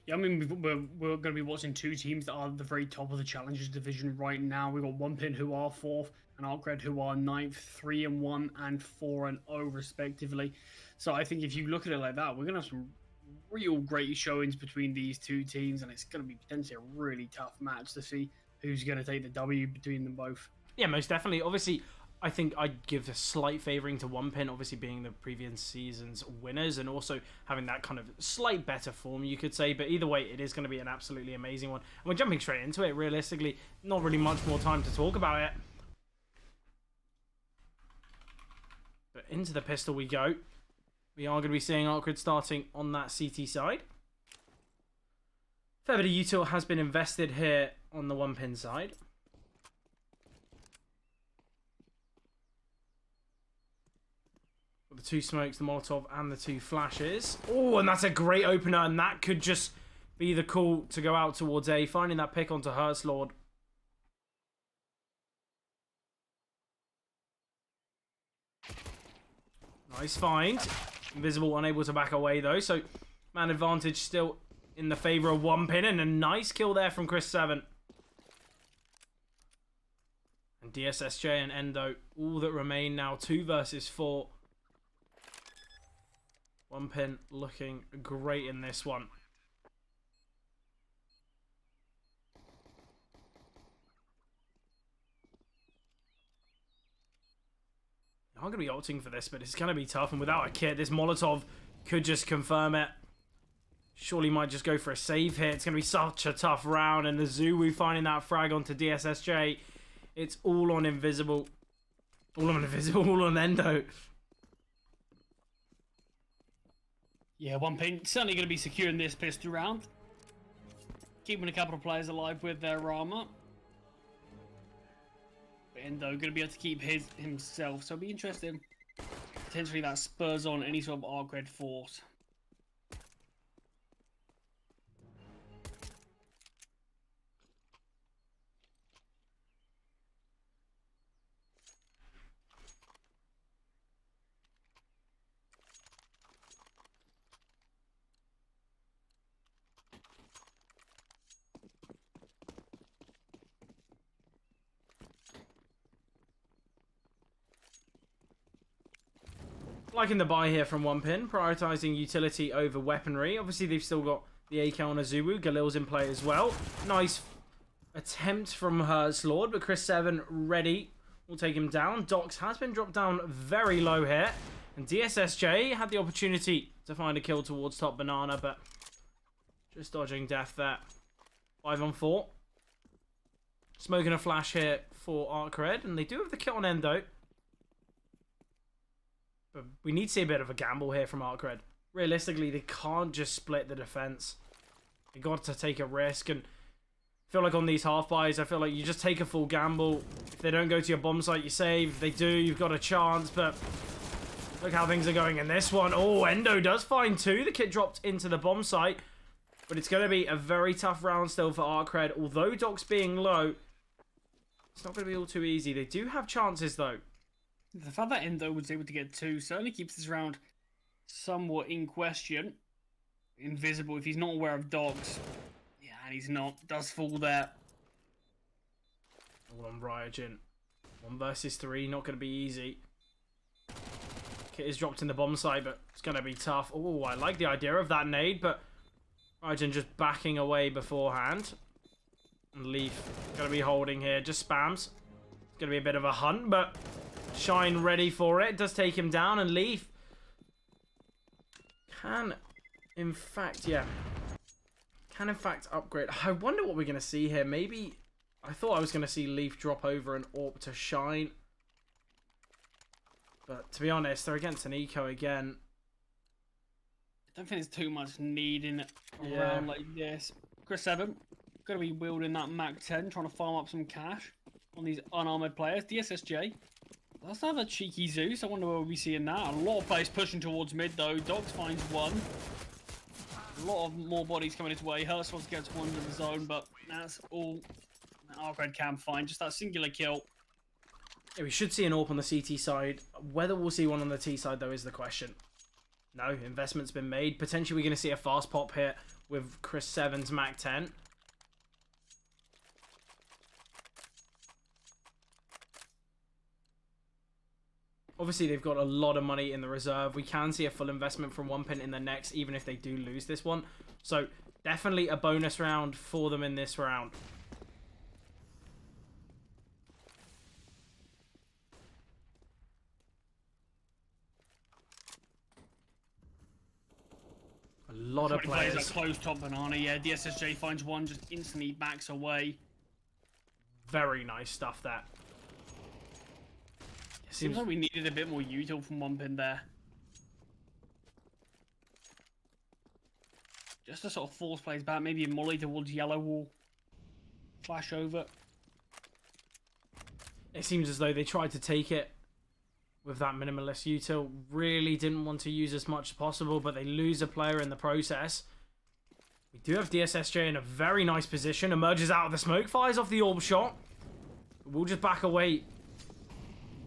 Yeah, I mean, we're going to be watching two teams that are at the very top of the Challengers division right now. We've got One Pin who are 4th and Arcred who are 9th, 3-1 and 4-0 respectively. So I think if you look at it like that, we're going to have some real great showings between these two teams, and it's going to be potentially a really tough match to see who's going to take the W between them both. Yeah, most definitely. Obviously, I think I'd give a slight favouring to One Pin, obviously being the previous season's winners and also having that kind of slight better form, you could say. But either way, it is going to be an absolutely amazing one. And we're jumping straight into it, realistically. Not really much more time to talk about it. But into the pistol we go. We are going to be seeing Arcred starting on that CT side. Fair bit of util has been invested here on the One Pin side. The 2 smokes, the Molotov, and the 2 flashes. Oh, and that's a great opener, and that could just be the call to go out towards A, finding that pick onto Hertzlord. Nice find. Invisible, unable to back away, though, so man advantage still in the favour of One Pin, and a nice kill there from Chris 7. And DSSJ and Endo, all that remain now, 2 versus 4. One Pin looking great in this one. I'm going to be opting for this, but it's going to be tough. And without a kit, this Molotov could just confirm it. Surely might just go for a save here. It's going to be such a tough round. And the Zulu finding that frag onto DSSJ. It's all on Invisible. All on Invisible, all on Endo. Yeah, One Pin certainly going to be securing this pistol round. Keeping a couple of players alive with their armor. But Endo going to be able to keep himself. So it'll be interesting. Potentially that spurs on any sort of Arcred force. Liking the buy here from One Pin, prioritising utility over weaponry. Obviously, they've still got the AK on Azubu. Galil's in play as well. Nice attempt from Hertzlord, but Chris 7 ready. We'll take him down. Dox has been dropped down very low here. And DSSJ had the opportunity to find a kill towards top banana, but just dodging death there. 5 on 4. Smoking a flash here for Arcred, and they do have the kill on Endo. But we need to see a bit of a gamble here from Arcred. Realistically, they can't just split the defense. They got to take a risk, and I feel like on these half buys, I feel like you just take a full gamble. If they don't go to your bomb site, you save. If they do, you've got a chance, but look how things are going in this one. Oh, Endo does find 2. The kit dropped into the bomb site, but it's going to be a very tough round still for Arcred. Although Doc's being low, it's not going to be all too easy. They do have chances, though. The fact that Endo was able to get 2 certainly keeps this round somewhat in question. Invisible, if he's not aware of dogs. Yeah, and he's not. Does fall there. All on Ryojin. 1 versus 3, not going to be easy. Kit is dropped in the bomb site, but it's going to be tough. Oh, I like the idea of that nade, but Ryojin just backing away beforehand. And Leaf going to be holding here, just spams. It's going to be a bit of a hunt, but Shine ready for it. Does take him down, and Leaf can, in fact, upgrade. I wonder what we're going to see here. Maybe, I thought I was going to see Leaf drop over an AWP to Shine. But to be honest, they're against an eco again. I don't think there's too much need in a round like this. Chris 7, going to be wielding that Mac 10, trying to farm up some cash on these unarmored players. DSSJ. Let's have a cheeky Zeus. I wonder where we'll be seeing that. A lot of players pushing towards mid, though. Dogs finds 1. A lot of more bodies coming his way. Hurst wants to get to one into the zone, but that's all Arcred can find. Just that singular kill. Yeah, we should see an AWP on the CT side. Whether we'll see one on the T side, though, is the question. No, investment's been made. Potentially, we're going to see a fast pop hit with Chris 7's Mac 10. Obviously, they've got a lot of money in the reserve. We can see a full investment from 1pin in the next, even if they do lose this one. So, definitely a bonus round for them in this round. A lot of players. Plays close top banana. Yeah, DSSJ finds one, just instantly backs away. Very nice stuff, that. Seems like we needed a bit more util from 1pin there. Just a sort of force plays back, maybe a molly towards yellow wall. Flash over. It seems as though they tried to take it with that minimalist util. Really didn't want to use as much as possible, but they lose a player in the process. We do have DSSJ in a very nice position. Emerges out of the smoke, fires off the orb shot. We'll just back away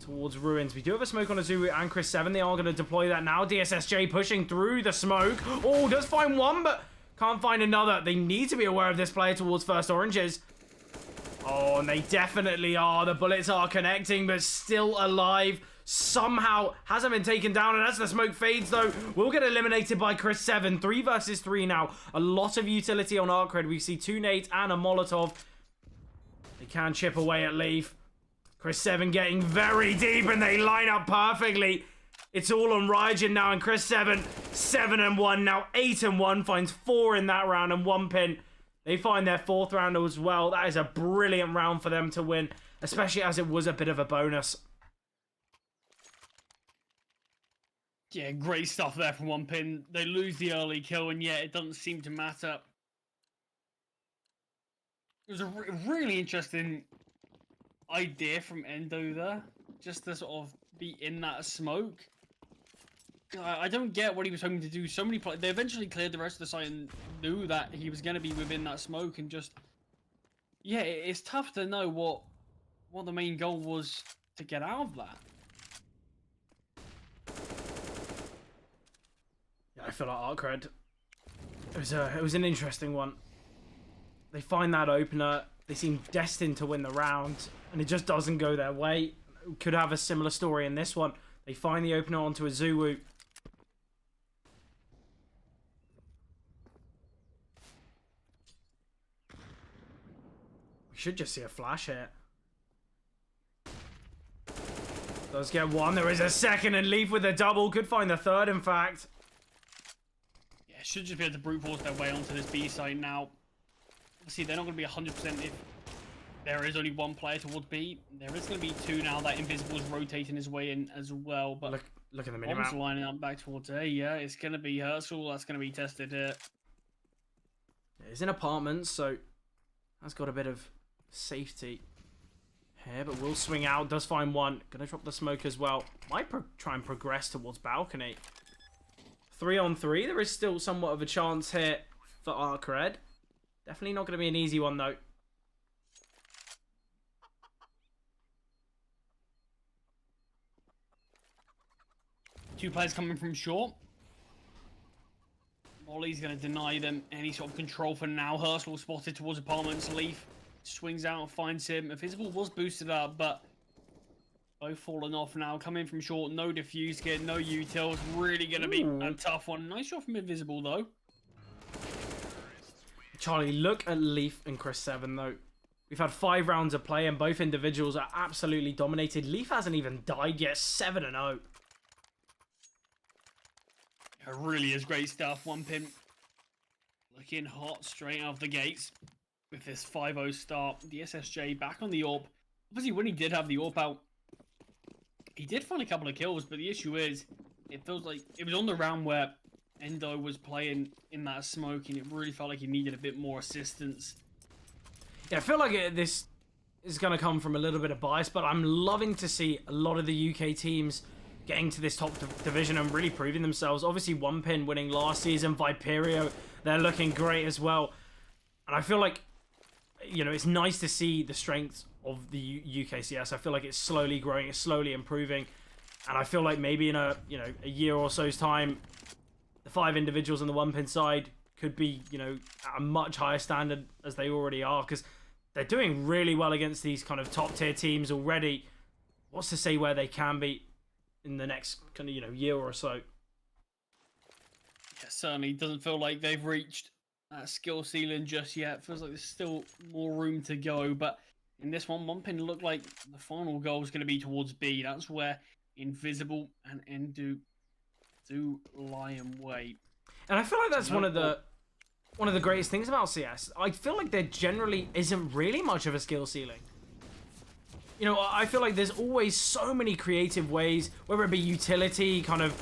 towards ruins. We do have a smoke on Azuru and Chris 7. They are going to deploy that now. DSSJ pushing through the smoke. Oh, does find one, but can't find another. They need to be aware of this player towards first oranges. Oh, and they definitely are. The bullets are connecting, but still alive. Somehow hasn't been taken down, and as the smoke fades, though, we'll get eliminated by Chris 7. 3 versus 3 now. A lot of utility on Arcred. We see 2 nades and a Molotov. They can chip away at Leaf. Chris 7 getting very deep, and they line up perfectly. It's all on Raijin now, and Chris 7, 7-1, now 8-1, finds 4 in that round, and 1pin. They find their 4th round as well. That is a brilliant round for them to win, especially as it was a bit of a bonus. Yeah, great stuff there from 1pin. They lose the early kill, and yet it doesn't seem to matter. It was a really interesting idea from Endo there, just to sort of be in that smoke. I don't get what he was hoping to do. So many players, they eventually cleared the rest of the site and knew that he was going to be within that smoke, and just, yeah, it's tough to know what the main goal was to get out of that. Yeah, I feel like Arcred. It was an interesting one. They find that opener. They seem destined to win the round, and it just doesn't go their way. Could have a similar story in this one. They find the opener onto a Zulu. We should just see a flash hit. Does get one. There is a second, and Leaf with a double. Could find the third, in fact. Yeah, should just be able to brute force their way onto this B site now. Obviously, they're not going to be 100% if there is only one player towards B. There is going to be 2 now. That Invisible is rotating his way in as well. But look at the minimap. Lining up back towards A. Yeah, it's going to be Herschel. That's going to be tested here. It's in apartments, so that's got a bit of safety here, but will swing out. Does find one. Gonna drop the smoke as well. Might try and progress towards balcony. 3 on 3. There is still somewhat of a chance here for Arcred. Definitely not going to be an easy one, though. Two players coming from short. Molly's going to deny them any sort of control for now. Herschel spotted towards apartments. Leaf swings out and finds him. Invisible was boosted up, but both falling off now. Coming from short. No diffuse kit, no util. It's really going to be a tough one. Nice shot from Invisible, though. Charlie, look at Leaf and Chris 7, though. We've had 5 rounds of play, and both individuals are absolutely dominated. Leaf hasn't even died yet. 7-0. It really is great stuff. 1pin looking hot straight out of the gates with this 5-0 start. The SSJ back on the AWP. Obviously, when he did have the AWP out, he did find a couple of kills, but the issue is, it feels like it was on the round where Endo was playing in that smoke, and it really felt like he needed a bit more assistance. Yeah, I feel like this is going to come from a little bit of bias, but I'm loving to see a lot of the UK teams getting to this top division and really proving themselves. Obviously, One Pin winning last season, Viperio, they're looking great as well. And I feel like, you know, it's nice to see the strength of the UKCS. I feel like it's slowly growing, it's slowly improving. And I feel like maybe in a year or so's time, the 5 individuals on the One Pin side could be, you know, at a much higher standard as they already are, because they're doing really well against these kind of top tier teams already. What's to say where they can be in the next kind of, you know, year or so? Yeah, certainly doesn't feel like they've reached that skill ceiling just yet. Feels like there's still more room to go, but in this one Pin looked like the final goal is going to be towards B. That's where Invisible and Endu do lie in wait. And I feel like that's one of the greatest things about CS. I feel like there generally isn't really much of a skill ceiling. You know, I feel like there's always so many creative ways, whether it be utility, kind of...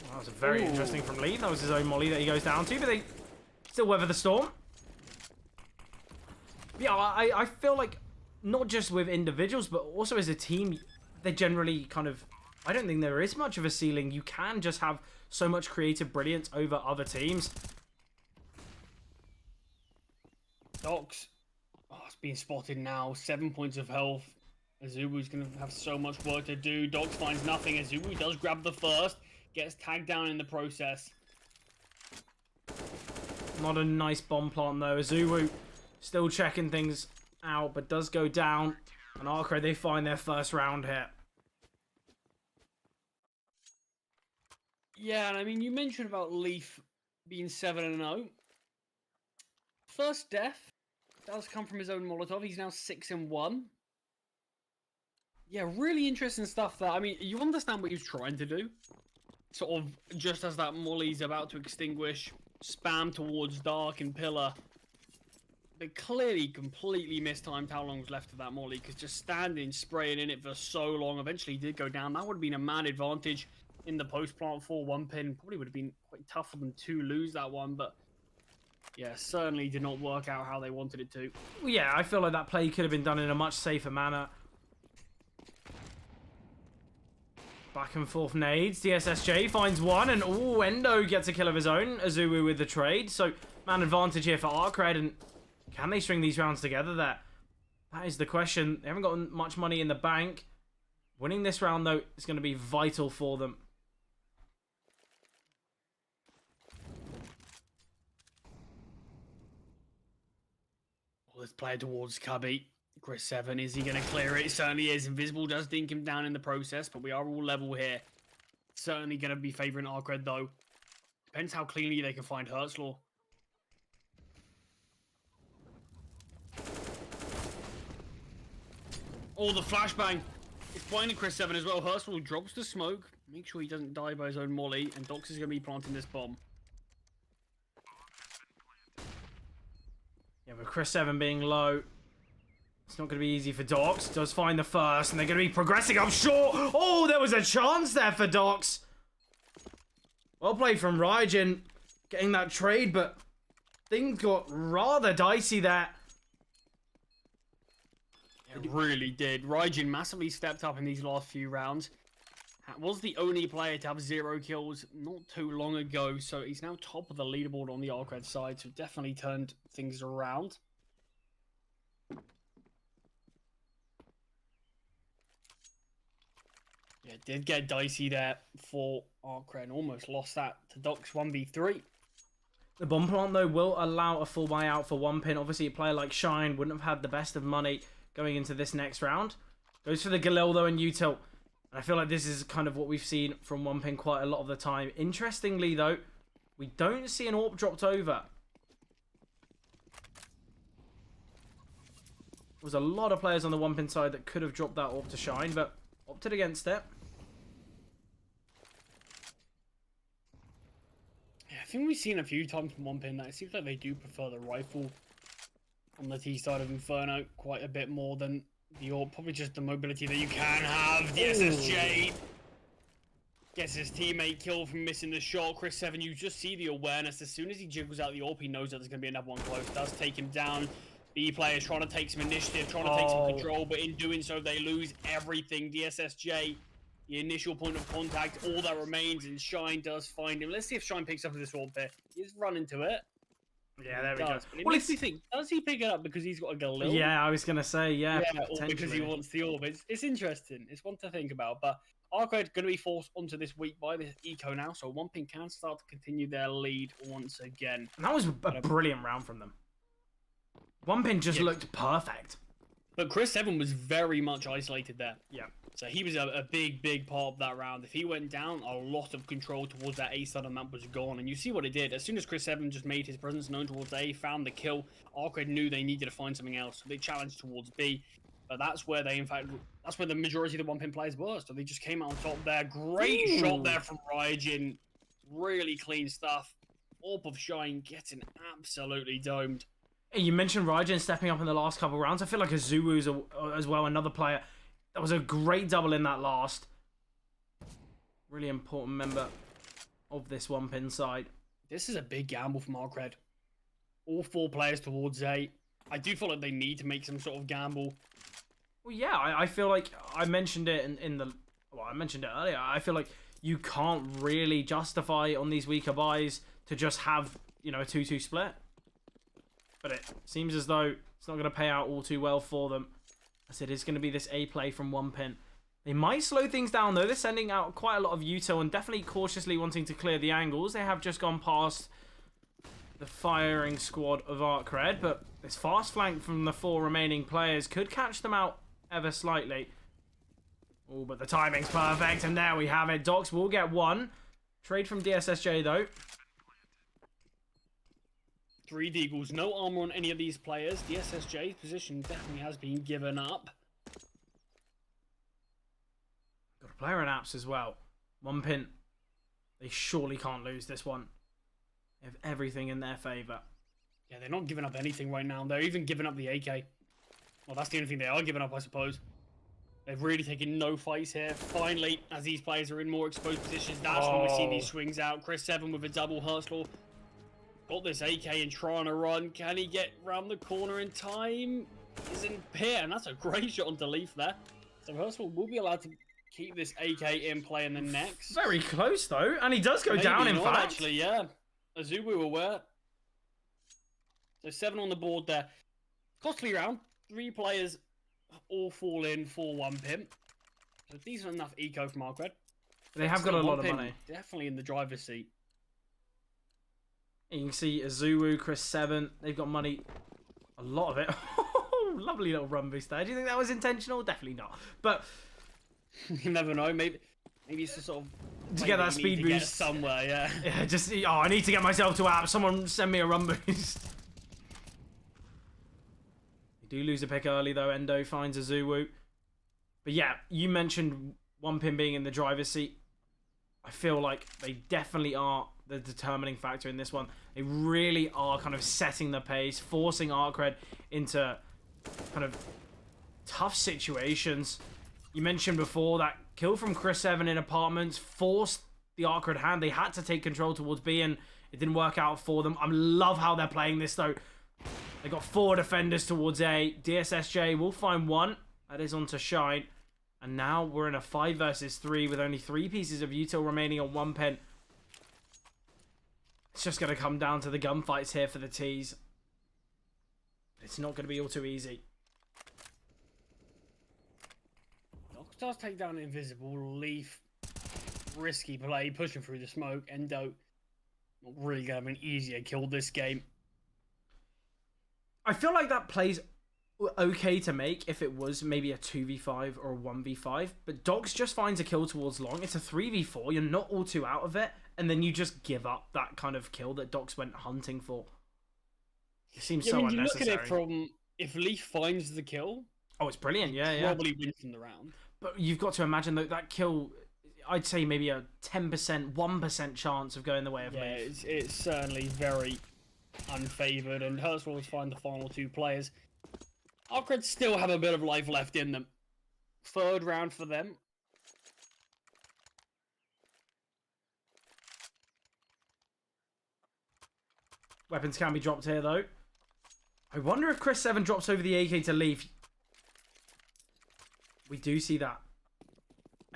Well, that was a very interesting from Lee. That was his own molly that he goes down to, but they still weather the storm. Yeah, I feel like not just with individuals, but also as a team, they generally kind of... I don't think there is much of a ceiling. You can just have so much creative brilliance over other teams. Docs. Oh, it's being spotted now. 7 points of health. Azubu's going to have so much work to do. Docs finds nothing. Azubu does grab the first. Gets tagged down in the process. Not a nice bomb plant though. Azubu still checking things out, but does go down. And Arcray, they find their first round hit. Yeah, and I mean, you mentioned about Leaf being 7-0. First death does come from his own Molotov. He's now 6-1. Yeah, really interesting stuff there. I mean, you understand what he's trying to do. Sort of, just as that molly's about to extinguish, spam towards Dark and Pillar. But clearly completely mistimed how long was left of that molly, because just standing, spraying in it for so long, eventually did go down. That would have been a man advantage in the post plant for One Pin. Probably would have been quite tough for them to lose that one, but yeah, certainly did not work out how they wanted it to. Well, yeah, I feel like that play could have been done in a much safer manner. Back and forth nades. DSSJ finds one, and Endo gets a kill of his own. Azubu with the trade. So, man advantage here for Arcred, and can they string these rounds together there? That is the question. They haven't got much money in the bank. Winning this round, though, is going to be vital for them. Let's play towards Cubby. Chris 7, is he going to clear it? It certainly is. Invisible does dink him down in the process, but we are all level here. Certainly going to be favouring Arcred, though. Depends how cleanly they can find Hertzlaw. Oh, the flashbang. It's blinding Chris 7 as well. Hertzlaw drops the smoke. Make sure he doesn't die by his own molly, and Dox is going to be planting this bomb. Yeah, with Chris 7 being low, it's not going to be easy for Dox. Does find the first, and they're going to be progressing up short. Oh, there was a chance there for Dox. Well played from Raijin, getting that trade, but things got rather dicey there. It really did. Raijin massively stepped up in these last few rounds. Was the only player to have 0 kills not too long ago, so he's now top of the leaderboard on the Arcred side, so definitely turned things around. Yeah, it did get dicey there for Arcred, almost lost that to Dox 1v3. The bomb plant, though, will allow a full buyout for One Pin. Obviously, a player like Shine wouldn't have had the best of money going into this next round. Goes for the Galil, though, and Util. I feel like this is kind of what we've seen from One Pin quite a lot of the time. Interestingly, though, we don't see an AWP dropped over. There was a lot of players on the One Pin side that could have dropped that AWP to Shine, but opted against it. Yeah, I think we've seen a few times from One Pin that it seems like they do prefer the rifle on the T side of Inferno quite a bit more than the AWP. Probably just the mobility that you can have. The SSJ gets his teammate killed from missing the shot. Chris 7, you just see the awareness. As soon as he jiggles out the AWP, he knows that there's going to be another one close. Does take him down. B players trying to take some initiative, trying to take some control, but in doing so, they lose everything. DSSJ the initial point of contact. All that remains, and Shine does find him. Let's see if Shine picks up this one pit. He's running to it. Yeah, there we go. But it makes me think, does he pick it up because he's got a Galil? Yeah, I was going to say, yeah, or because he wants the orb. It's interesting. It's one to think about. But Arcade going to be forced onto this week by this eco now, so One Pin can start to continue their lead once again. And that was a brilliant round from them. One Pin just looked perfect. But Chris 7 was very much isolated there. Yeah. So he was a big part of that round. If he went down, a lot of control towards that A side of the map was gone. And you see what it did. As soon as Chris 7 just made his presence known towards A, found the kill, Arcade knew they needed to find something else. So they challenged towards B. But that's where they, in fact, that's where the majority of the One Pin players were. So they just came out on top there. Great shot there from Ryujin. Really clean stuff. Orb of Shine getting absolutely domed. You mentioned Ryujin stepping up in the last couple of rounds. I feel like Azubu's as well, another player. That was a great double in that last. Really important member of this One Pin side. This is a big gamble from Arcred. All 4 players towards A. I do feel like they need to make some sort of gamble. Well, yeah, I feel like I mentioned it I mentioned it earlier. I feel like you can't really justify on these weaker buys to just have, a 2-2 split. But it seems as though it's not going to pay out all too well for them. As it is going to be this A play from One Pin. They might slow things down though. They're sending out quite a lot of util and definitely cautiously wanting to clear the angles. They have just gone past the firing squad of Arcred, but this fast flank from the 4 remaining players could catch them out ever slightly. Oh, but the timing's perfect, and there we have it. Docs will get 1. Trade from DSSJ though. 3 Deagles, no armor on any of these players. The SSJ's position definitely has been given up. Got a player in apps as well. One Pin. They surely can't lose this one. They have everything in their favour. Yeah, they're not giving up anything right now. They're even giving up the AK. Well, that's the only thing they are giving up, I suppose. They've really taken no fights here. Finally, as these players are in more exposed positions, that's when we see these swings out. Chris 7 with a double Hertzlaw. Got this AK and trying to run. Can he get round the corner in time? He's in pair, and that's a great shot onto Leaf there. So Hertzlaw will be allowed to keep this AK in play in the next. Very close though, and he does go down in fact. Actually, yeah. Azubu aware. So 7 on the board there. Costly round. 3 players all fall in for One Pin. So decent enough eco from Arcred. They have got a lot of money. Definitely in the driver's seat. You can see Azubu, Chris 7, they've got money. A lot of it. Lovely little run boost there. Do you think that was intentional? Definitely not. But you never know. Maybe it's just sort of to get that speed boost get somewhere. Yeah. Yeah. Just I need to get myself to app. Someone send me a run boost. They do lose a pick early though. Endo finds Azubu. But yeah, you mentioned One Pin being in the driver's seat. I feel like they definitely are the determining factor in this one. They really are kind of setting the pace, forcing Arcred into kind of tough situations. You mentioned before that kill from Chris 7 in apartments forced the Arcred hand. They had to take control towards B and it didn't work out for them. I love how they're playing this though. They got 4 defenders towards A. DSSJ will find 1. That is onto Shine. And now we're in a 5 versus 3 with only 3 pieces of util remaining on One Pin. It's just going to come down to the gunfights here for the T's. It's not going to be all too easy. Doc does take down Invisible. Leaf. Risky play. Pushing through the smoke. Endo. Not really going to have an easier kill this game. I feel like that plays okay to make if it was maybe a 2v5 or a 1v5. But Docs just finds a kill towards long. It's a 3v4. You're not all too out of it. And then you just give up that kind of kill that Docs went hunting for. It seems so unnecessary. You look at it from if Leaf finds the kill. Oh, it's brilliant. Yeah. Probably wins in the round. But you've got to imagine that kill, I'd say maybe a 10%, 1% chance of going the way of Leaf. Yeah, it's certainly very unfavoured. And Hertzlaw will find the final 2 players. Arcred still have a bit of life left in them. 3rd round for them. Weapons can be dropped here, though. I wonder if Chris 7 drops over the AK to Leaf. We do see that.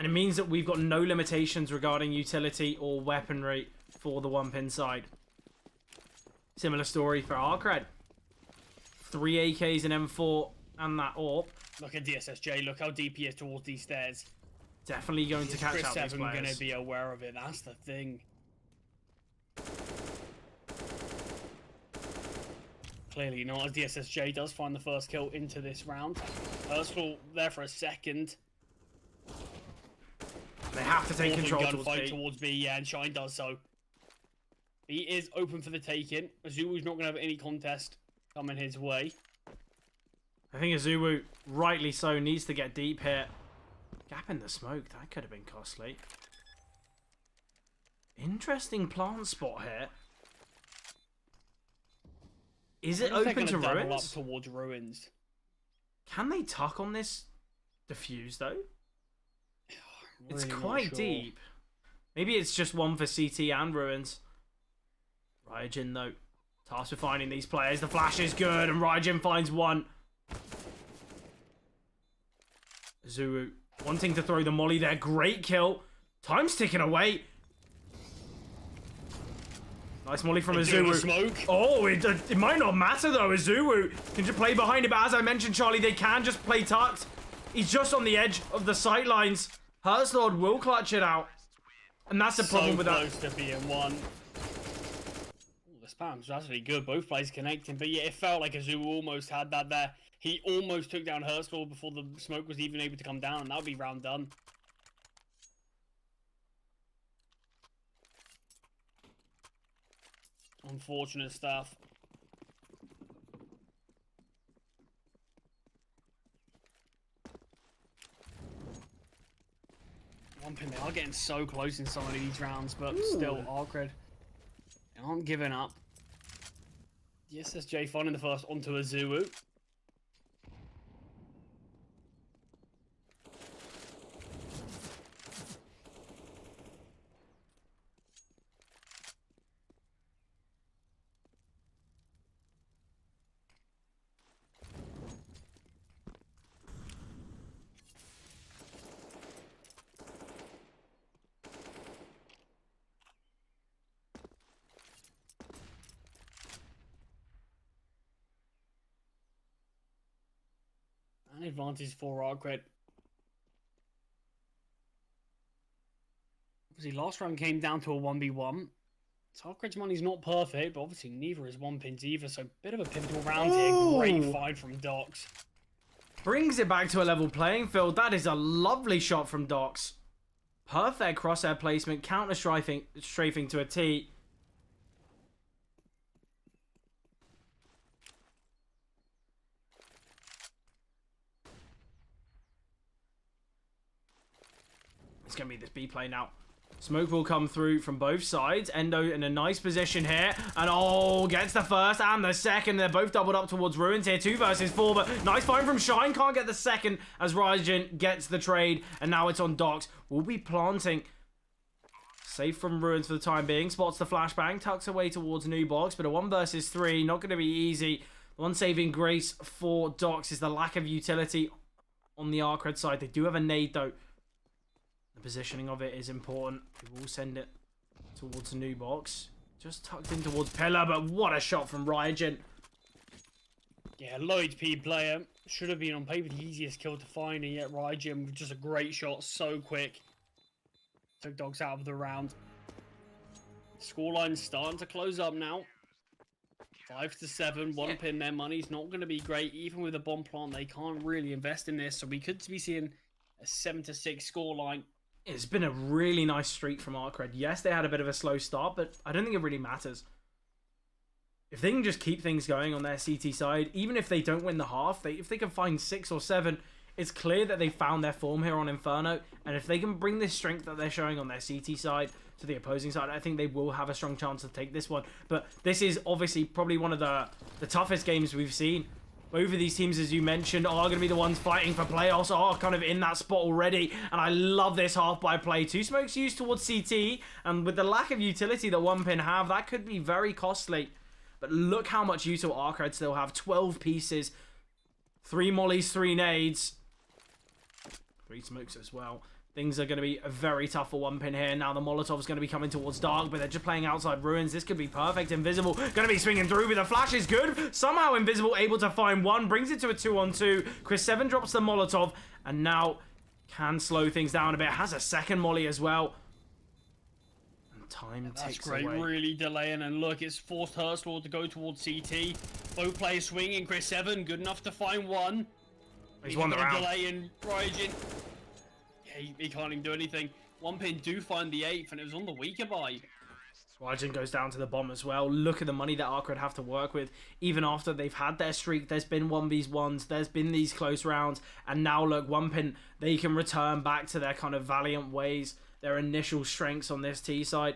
And it means that we've got no limitations regarding utility or weaponry for the 1-pin side. Similar story for Arcred. 3 AKs and M4 and that AWP. Look at DSSJ. Look how deep he is towards these stairs. Definitely going to catch out these players. Going to be aware of it. That's the thing. Clearly not, as DSSJ does find the first kill into this round. Hurstful there for a second. They have to take control towards B. Yeah, and Shine does so. He is open for the taking. Azuwu's not going to have any contest coming his way. I think Azuwu, rightly so, needs to get deep here. Gap in the smoke, that could have been costly. Interesting plant spot here. Is it open to ruins? Up towards ruins. Can they tuck on this defuse though? Really it's quite deep. Maybe it's just one for CT and ruins. Ryujin though, tasked with finding these players. The flash is good, and Ryujin finds one. Zuru wanting to throw the molly there. Great kill. Time's ticking away. Nice molly from Azuwu. Oh, it might not matter though. Azuwu can just play behind it, but as I mentioned, Charlie, they can just play tucked. He's just on the edge of the sight lines. Heartslord will clutch it out. And that's the problem with that. So close to being one. The spam's actually good. Both players connecting, but yeah, it felt like Azuwu almost had that there. He almost took down Heartslord before the smoke was even able to come down, and that would be round done. Unfortunate stuff. One pin, they are getting so close in some of these rounds, but still, Arcred aren't giving up. The SSJ finding the first onto Azuwu. An advantage for Arcred. Obviously, last round came down to a 1v1. So Arcred's money's not perfect, but obviously neither is 1-pins either. So bit of a pivotal round here. Great find from Docs. Brings it back to a level playing field. That is a lovely shot from Docs. Perfect crosshair placement, counter strafing to a T. It's going to be this B play now. Smoke will come through from both sides. Endo in a nice position here. And oh, gets the first and the second. They're both doubled up towards ruins here. 2 versus 4, but nice find from Shine. Can't get the second as Ryujin gets the trade. And now it's on Docs. We'll be planting. Safe from ruins for the time being. Spots the flashbang. Tucks away towards New Box. But a 1 versus 3. Not going to be easy. The one saving grace for Docs is the lack of utility on the Arcred side. They do have a nade though. The positioning of it is important. We will send it towards a New Box. Just tucked in towards Pillar, but what a shot from Ryujin. Yeah, low HP player. Should have been on paper the easiest kill to find, and yet Ryujin with just a great shot, so quick. Took Dogs out of the round. Scoreline's starting to close up now. 5-7, 1 pin. Their money's not going to be great. Even with a bomb plant, they can't really invest in this, so we could be seeing a 7-6 scoreline. It's been a really nice streak from Arcred. Yes, they had a bit of a slow start, but I don't think it really matters. If they can just keep things going on their CT side, even if they don't win the half, if they can find 6 or 7, it's clear that they found their form here on Inferno. And if they can bring this strength that they're showing on their CT side to the opposing side, I think they will have a strong chance to take this one. But this is obviously probably one of the toughest games we've seen. Both of these teams, as you mentioned, are going to be the ones fighting for playoffs, are kind of in that spot already. And I love this half by play. 2 smokes used towards CT. And with the lack of utility that 1pin have, that could be very costly. But look how much util Arcred still have. 12 pieces. 3 mollies, 3 nades. 3 smokes as well. Things are going to be very tough for 1pin here. Now the Molotov's going to be coming towards Dark, but they're just playing outside ruins. This could be perfect. Invisible going to be swinging through, but the flash is good. Somehow Invisible able to find one, brings it to a 2-on-2. Chris 7 drops the Molotov, and now can slow things down a bit. Has a second molly as well. And time ticks away. That's great, really delaying. And look, it's forced Herslaw to go towards CT. Both players swinging. Chris 7, good enough to find one. He's won the round. Delay in Ryujin. He can't even do anything. 1pin do find the 8th, and it was on the weaker buy. Ryujin goes down to the bomb as well. Look at the money that Arcred have to work with. Even after they've had their streak, there's been 1v1s, there's been these close rounds, and now look, 1pin, they can return back to their kind of valiant ways, their initial strengths on this T side.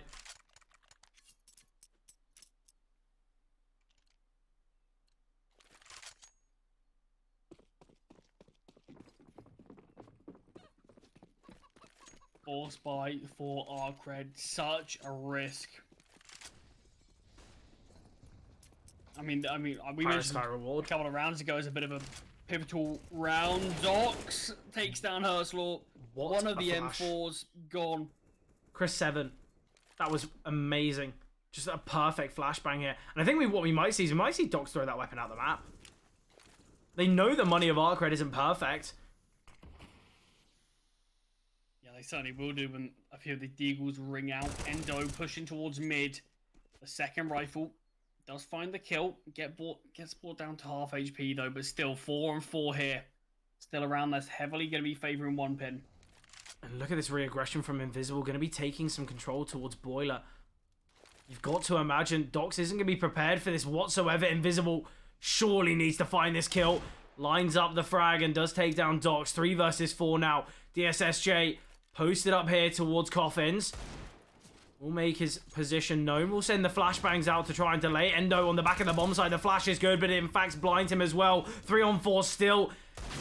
Force buy for Arcred, such a risk. I mean, we mentioned a couple of rounds ago as a bit of a pivotal round. Dox takes down Herslaw. One of the M4s gone. Chris 7, that was amazing. Just a perfect flashbang here. And I think what we might see is we might see Dox throw that weapon out the map. They know the money of Arcred isn't perfect. They certainly will do when a few of the Deagles ring out. Endo pushing towards mid. The second rifle does find the kill. Gets brought down to half HP though, but still 4-on-4 here. Still around, that's heavily going to be favouring 1pin. And look at this re-aggression from Invisible. Going to be taking some control towards Boiler. You've got to imagine Dox isn't going to be prepared for this whatsoever. Invisible surely needs to find this kill. Lines up the frag and does take down Dox. 3 versus 4 now. DSSJ posted up here towards Coffins. Will make his position known. We'll send the flashbangs out to try and delay. Endo on the back of the bomb side. The flash is good, but it in fact blinds him as well. 3-on-4 still.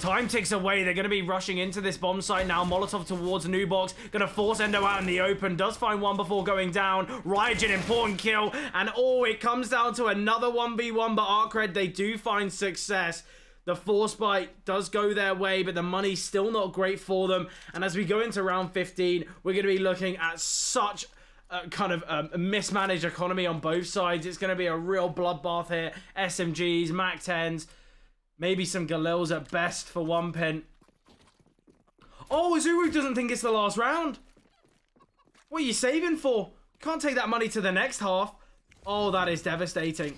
Time ticks away. They're going to be rushing into this bomb site now. Molotov towards Nubox. Going to force Endo out in the open. Does find one before going down. Ryujin, important kill. And it comes down to another 1v1, but Arcred, they do find success. The force bite does go their way, but the money's still not great for them. And as we go into round 15, we're going to be looking at such a kind of a mismanaged economy on both sides. It's going to be a real bloodbath here. SMGs, MAC-10s, maybe some Galils at best for 1pin. Oh, Azuru doesn't think it's the last round. What are you saving for? Can't take that money to the next half. Oh, that is devastating.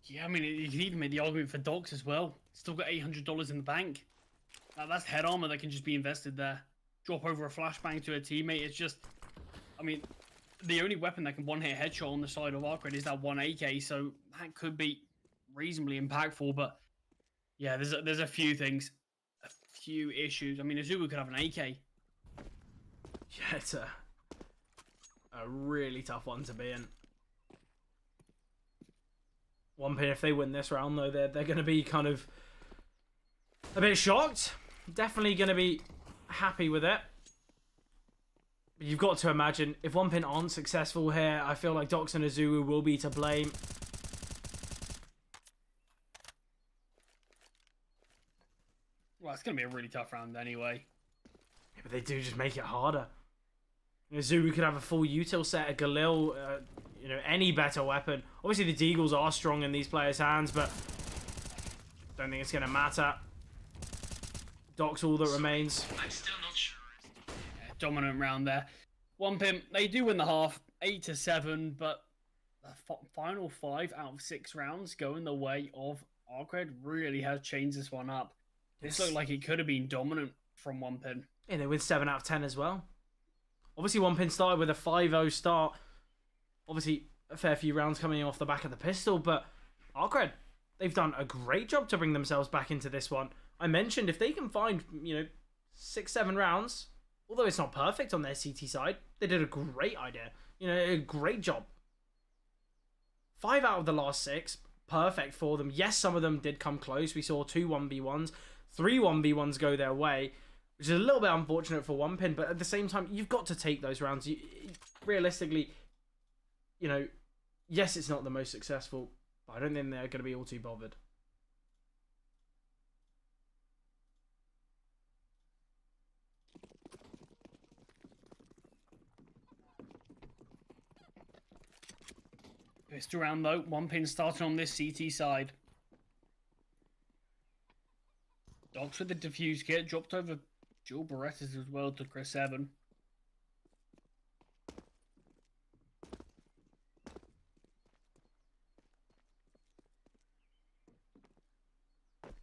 Yeah, I mean, you can even make the argument for Dox as well. Still got $800 in the bank. That's head armor that can just be invested there. Drop over a flashbang to a teammate. It's just, I mean, the only weapon that can one-hit headshot on the side of Arcred is that 1 AK, so that could be reasonably impactful. But yeah, there's a few things, a few issues. I mean, Azulu could have an AK. Yeah, it's a really tough one to be in. 1pin, if they win this round, though, they're going to be kind of a bit shocked. Definitely going to be happy with it. But you've got to imagine, if 1pin aren't successful here, I feel like Dox and Azulu will be to blame. Well, it's going to be a really tough round anyway. Yeah, but they do just make it harder. Azulu could have a full util set, a Galil, you know, any better weapon. Obviously, the Deagles are strong in these players' hands, but don't think it's going to matter. Dox all that remains. I'm still not sure. Yeah, dominant round there. 1pin, they do win the half, 8-7, but the final 5 out of 6 rounds going the way of Arcred really has changed this one up. This looked like it could have been dominant from 1pin. Yeah, they win 7 out of 10 as well. Obviously, 1pin started with a 5-0 start. Obviously, a fair few rounds coming off the back of the pistol, but Arcred, they've done a great job to bring themselves back into this one. I mentioned if they can find, 6-7 rounds, although it's not perfect on their CT side, they did a great idea. A great job. 5 out of the last 6, perfect for them. Yes, some of them did come close. We saw 2 1v1s, 3 1v1s go their way, which is a little bit unfortunate for 1pin, but at the same time, you've got to take those rounds. Realistically, yes, it's not the most successful, but I don't think they're going to be all too bothered. Pistol round though. One pin starting on this CT side. Docs with the defuse kit. Dropped over dual Berettas as well to Chris 7.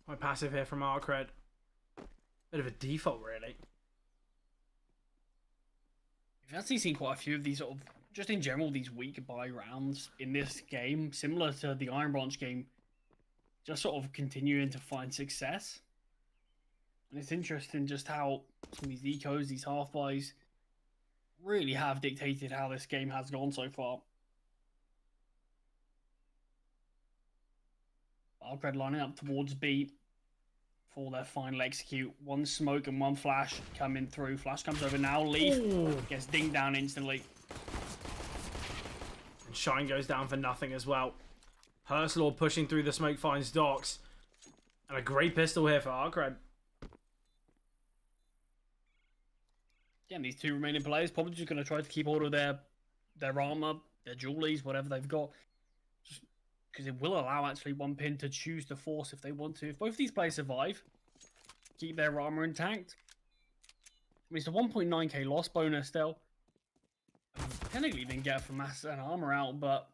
Quite passive here from Arcred. Bit of a default, really. We've actually seen quite a few of these sort of, just in general, these weak buy rounds in this game, similar to the Iron Branch game, just sort of continuing to find success. And it's interesting just how some of these ecos, these half buys, really have dictated how this game has gone so far. Arcred lining up towards B for their final execute. One smoke and one flash coming through. Flash comes over now. Leaf gets dinged down instantly. And Shine goes down for nothing as well. Herslord pushing through the smoke finds Docs. And a great pistol here for Arcred. Yeah, and these two remaining players probably just going to try to keep hold of their armor, their jewelries, whatever they've got. Just because it will allow actually one pin to choose the force if they want to. If both these players survive, keep their armor intact. I mean, it's a 1.9k loss bonus still. Technically didn't get from mass and armor out, but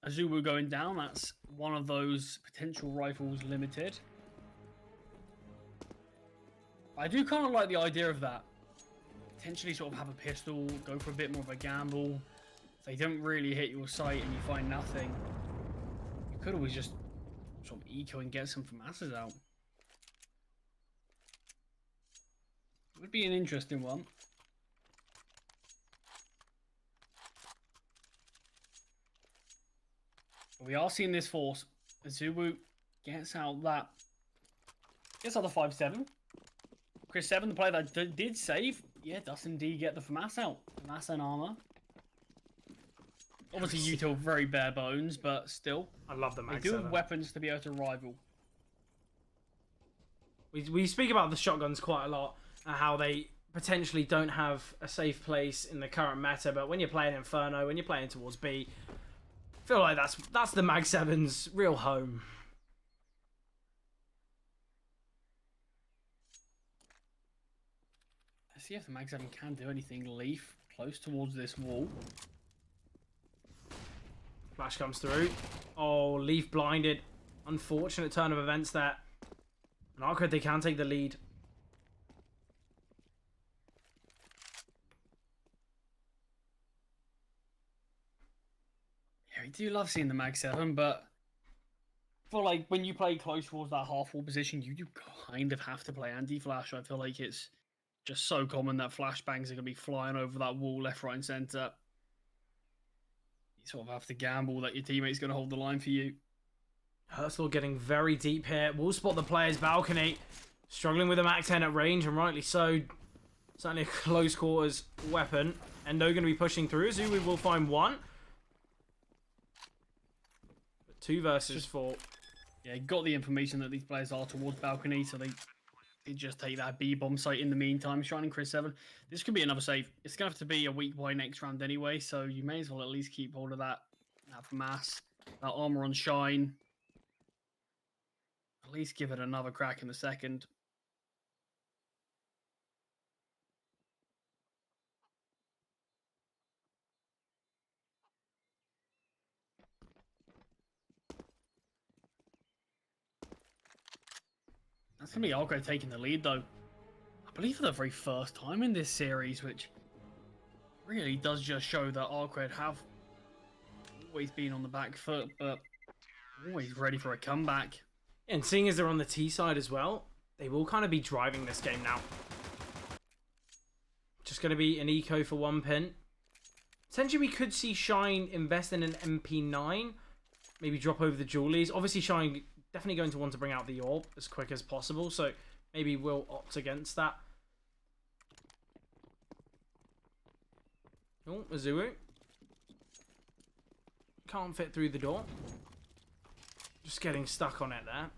Azubu going down, that's one of those potential rifles limited. I do kind of like the idea of that. Potentially sort of have a pistol, go for a bit more of a gamble. If they don't really hit your sight and you find nothing, you could always just sort of eco and get some FAMASs out. It would be an interesting one. But we are seeing this force. Azubu gets out the 5-7. Chris 7, the player that did save, yeah, does indeed get the FAMAS out. FAMAS and armor. Obviously, Util very bare bones, but still. I love the Mag They do 7. have weapons to be able to rival. We speak about the shotguns quite a lot and how they potentially don't have a safe place in the current meta, but when you're playing Inferno, when you're playing towards B, I feel like that's the Mag 7's real home. Let's see if the Mag 7 can do anything. Leaf close towards this wall. Flash comes through. Oh, Leaf blinded. Unfortunate turn of events there. And Arcred, they can take the lead. Yeah, we do love seeing the Mag 7, but I feel like when you play close towards that half wall position, you do kind of have to play anti-flash. I feel like it's just so common that flashbangs are going to be flying over that wall left, right, and centre. You sort of have to gamble that your teammate's going to hold the line for you. Herslord getting very deep here. Will spot the player's balcony. Struggling with a Mac 10 at range, and rightly so. Certainly a close quarters weapon. Endo going to be pushing through. Azubu will find one. But 2 versus 4. Yeah, got the information that these players are towards balcony, so they just take that B bomb site in the meantime. Shining Chris 7. This could be another save. It's going to have to be a weak buy next round anyway, so you may as well at least keep hold of that FAMAS, that armor on Shine. At least give it another crack in the second. That's going to be Arcred taking the lead, though. I believe for the very first time in this series, which really does just show that Arcred have always been on the back foot, but always ready for a comeback. And seeing as they're on the T side as well, they will kind of be driving this game now. Just going to be an eco for 1 pin. Essentially, we could see Shine invest in an MP9. Maybe drop over the jewelries. Obviously, Shine definitely going to want to bring out the orb as quick as possible. So maybe we'll opt against that. Oh, Azubu. Can't fit through the door. Just getting stuck on it there.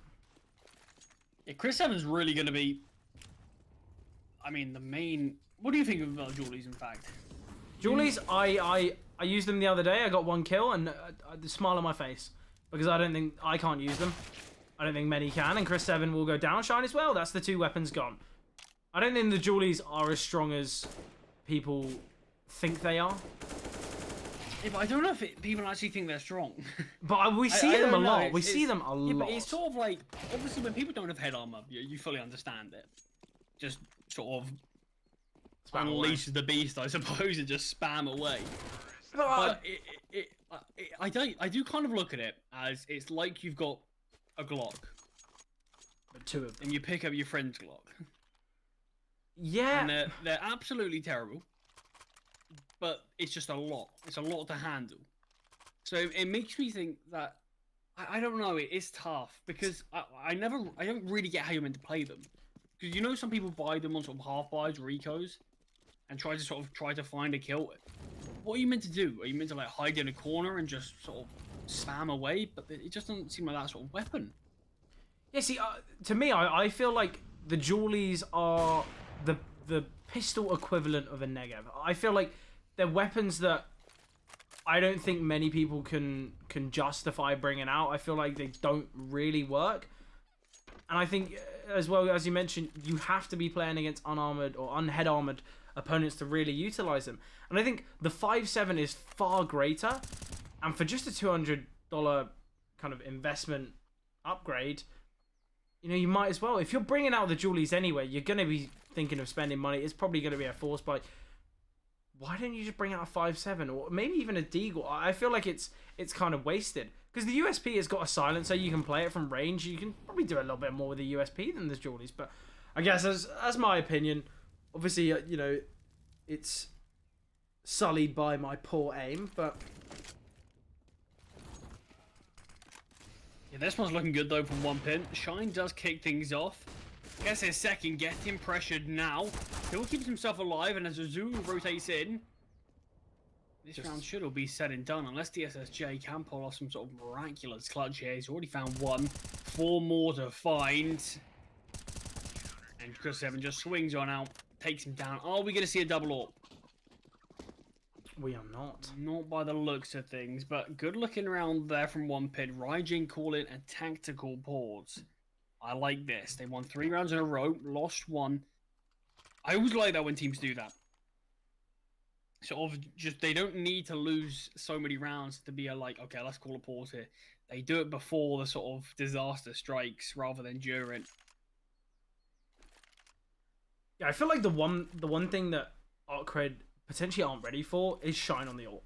Yeah, Chris 7's really going to be, I mean, the main... What do you think about jewelries, in fact? Jewelries, I I used them the other day. I got 1 kill and a smile on my face because I can't use them. I don't think many can, and Chris 7 will go down. Shine as well. That's the 2 weapons gone. I don't think the Julies are as strong as people think they are. Yeah, but I don't know if people actually think they're strong. But we see them a lot. We see them a yeah, lot. But it's sort of like, obviously when people don't have head armor, you fully understand it. Just sort of unleash the beast, I suppose, and just spam away. But I do kind of look at it as it's like you've got a Glock. 2 of them. And you pick up your friend's Glock. Yeah. And they're absolutely terrible. But it's just a lot. It's a lot to handle. So it makes me think that I don't know. It is tough because I don't really get how you're meant to play them. Because you know some people buy them on sort of half buys or ecos and try to find a kill. What are you meant to do? Are you meant to like hide in a corner and just sort of spam away? But it just doesn't seem like that sort of weapon. Yeah. See, to me, I feel like the Julies are the pistol equivalent of a Negev. I feel like they're weapons that I don't think many people can justify bringing out. I feel like they don't really work. And I think, as well as you mentioned, you have to be playing against unarmored or unhead armored opponents to really utilize them. And I think the 5.7 is far greater. And for just a $200 kind of investment upgrade, you know, you might as well. If you're bringing out the Julies anyway, you're going to be thinking of spending money. It's probably going to be a force buy. Why don't you just bring out a 5.7 or maybe even a Deagle? I feel like it's kind of wasted. Because the USP has got a silencer, you can play it from range. You can probably do a little bit more with the USP than the Julies. But I guess as my opinion, obviously, you know, it's sullied by my poor aim, but... Yeah, this one's looking good though from 1 pin. Shine does kick things off. Gets his second, getting pressured now. Still keeps himself alive, and as Azul rotates in, this round should all be said and done, unless DSSJ can pull off some sort of miraculous clutch here. He's already found 1. 4 more to find. And Chris 7 just swings on out, takes him down. Are we going to see a double AWP? We are not. Not by the looks of things, but good looking around there from 1 pin. Raijin calling a tactical pause. I like this. They won 3 rounds in a row, lost 1. I always like that when teams do that. Sort of just, they don't need to lose so many rounds to be like, okay, let's call a pause here. They do it before the sort of disaster strikes rather than during. Yeah, I feel like the one thing that Artcred potentially aren't ready for is Shine on the AWP.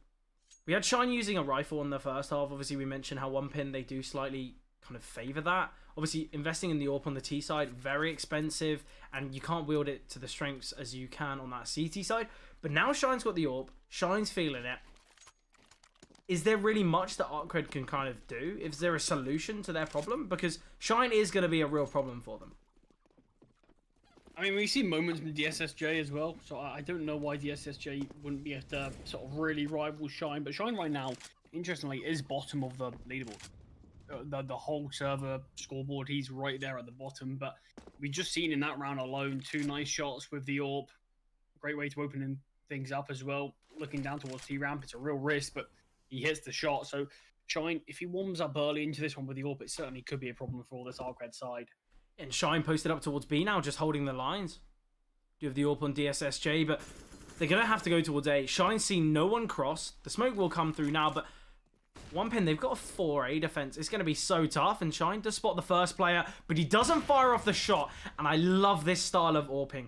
We had Shine using a rifle in the first half. Obviously, we mentioned how 1 pin, they do slightly kind of favor that. Obviously, investing in the AWP on the T side, very expensive, and you can't wield it to the strengths as you can on that CT side. But now Shine's got the AWP, Shine's feeling it. Is there really much that Artcred can kind of do? Is there a solution to their problem? Because Shine is going to be a real problem for them. I mean, we see moments from DSSJ as well, so I don't know why DSSJ wouldn't be able to sort of really rival Shine. But Shine right now, interestingly, is bottom of the leaderboard. The whole server scoreboard, he's right there at the bottom. But we just seen in that round alone 2 nice shots with the AWP. Great way to open things up as well. Looking down towards T-Ramp, it's a real risk, but he hits the shot. So Shine, if he warms up early into this one with the AWP, it certainly could be a problem for this Artcred side. And Shine posted up towards B now, just holding the lines. Do have the AWP on DSSJ, but they're going to have to go towards A. Shine's seen no one cross. The smoke will come through now, but 1 pin, they've got a 4A defense. It's going to be so tough, and Shine does spot the first player, but he doesn't fire off the shot, and I love this style of AWPing.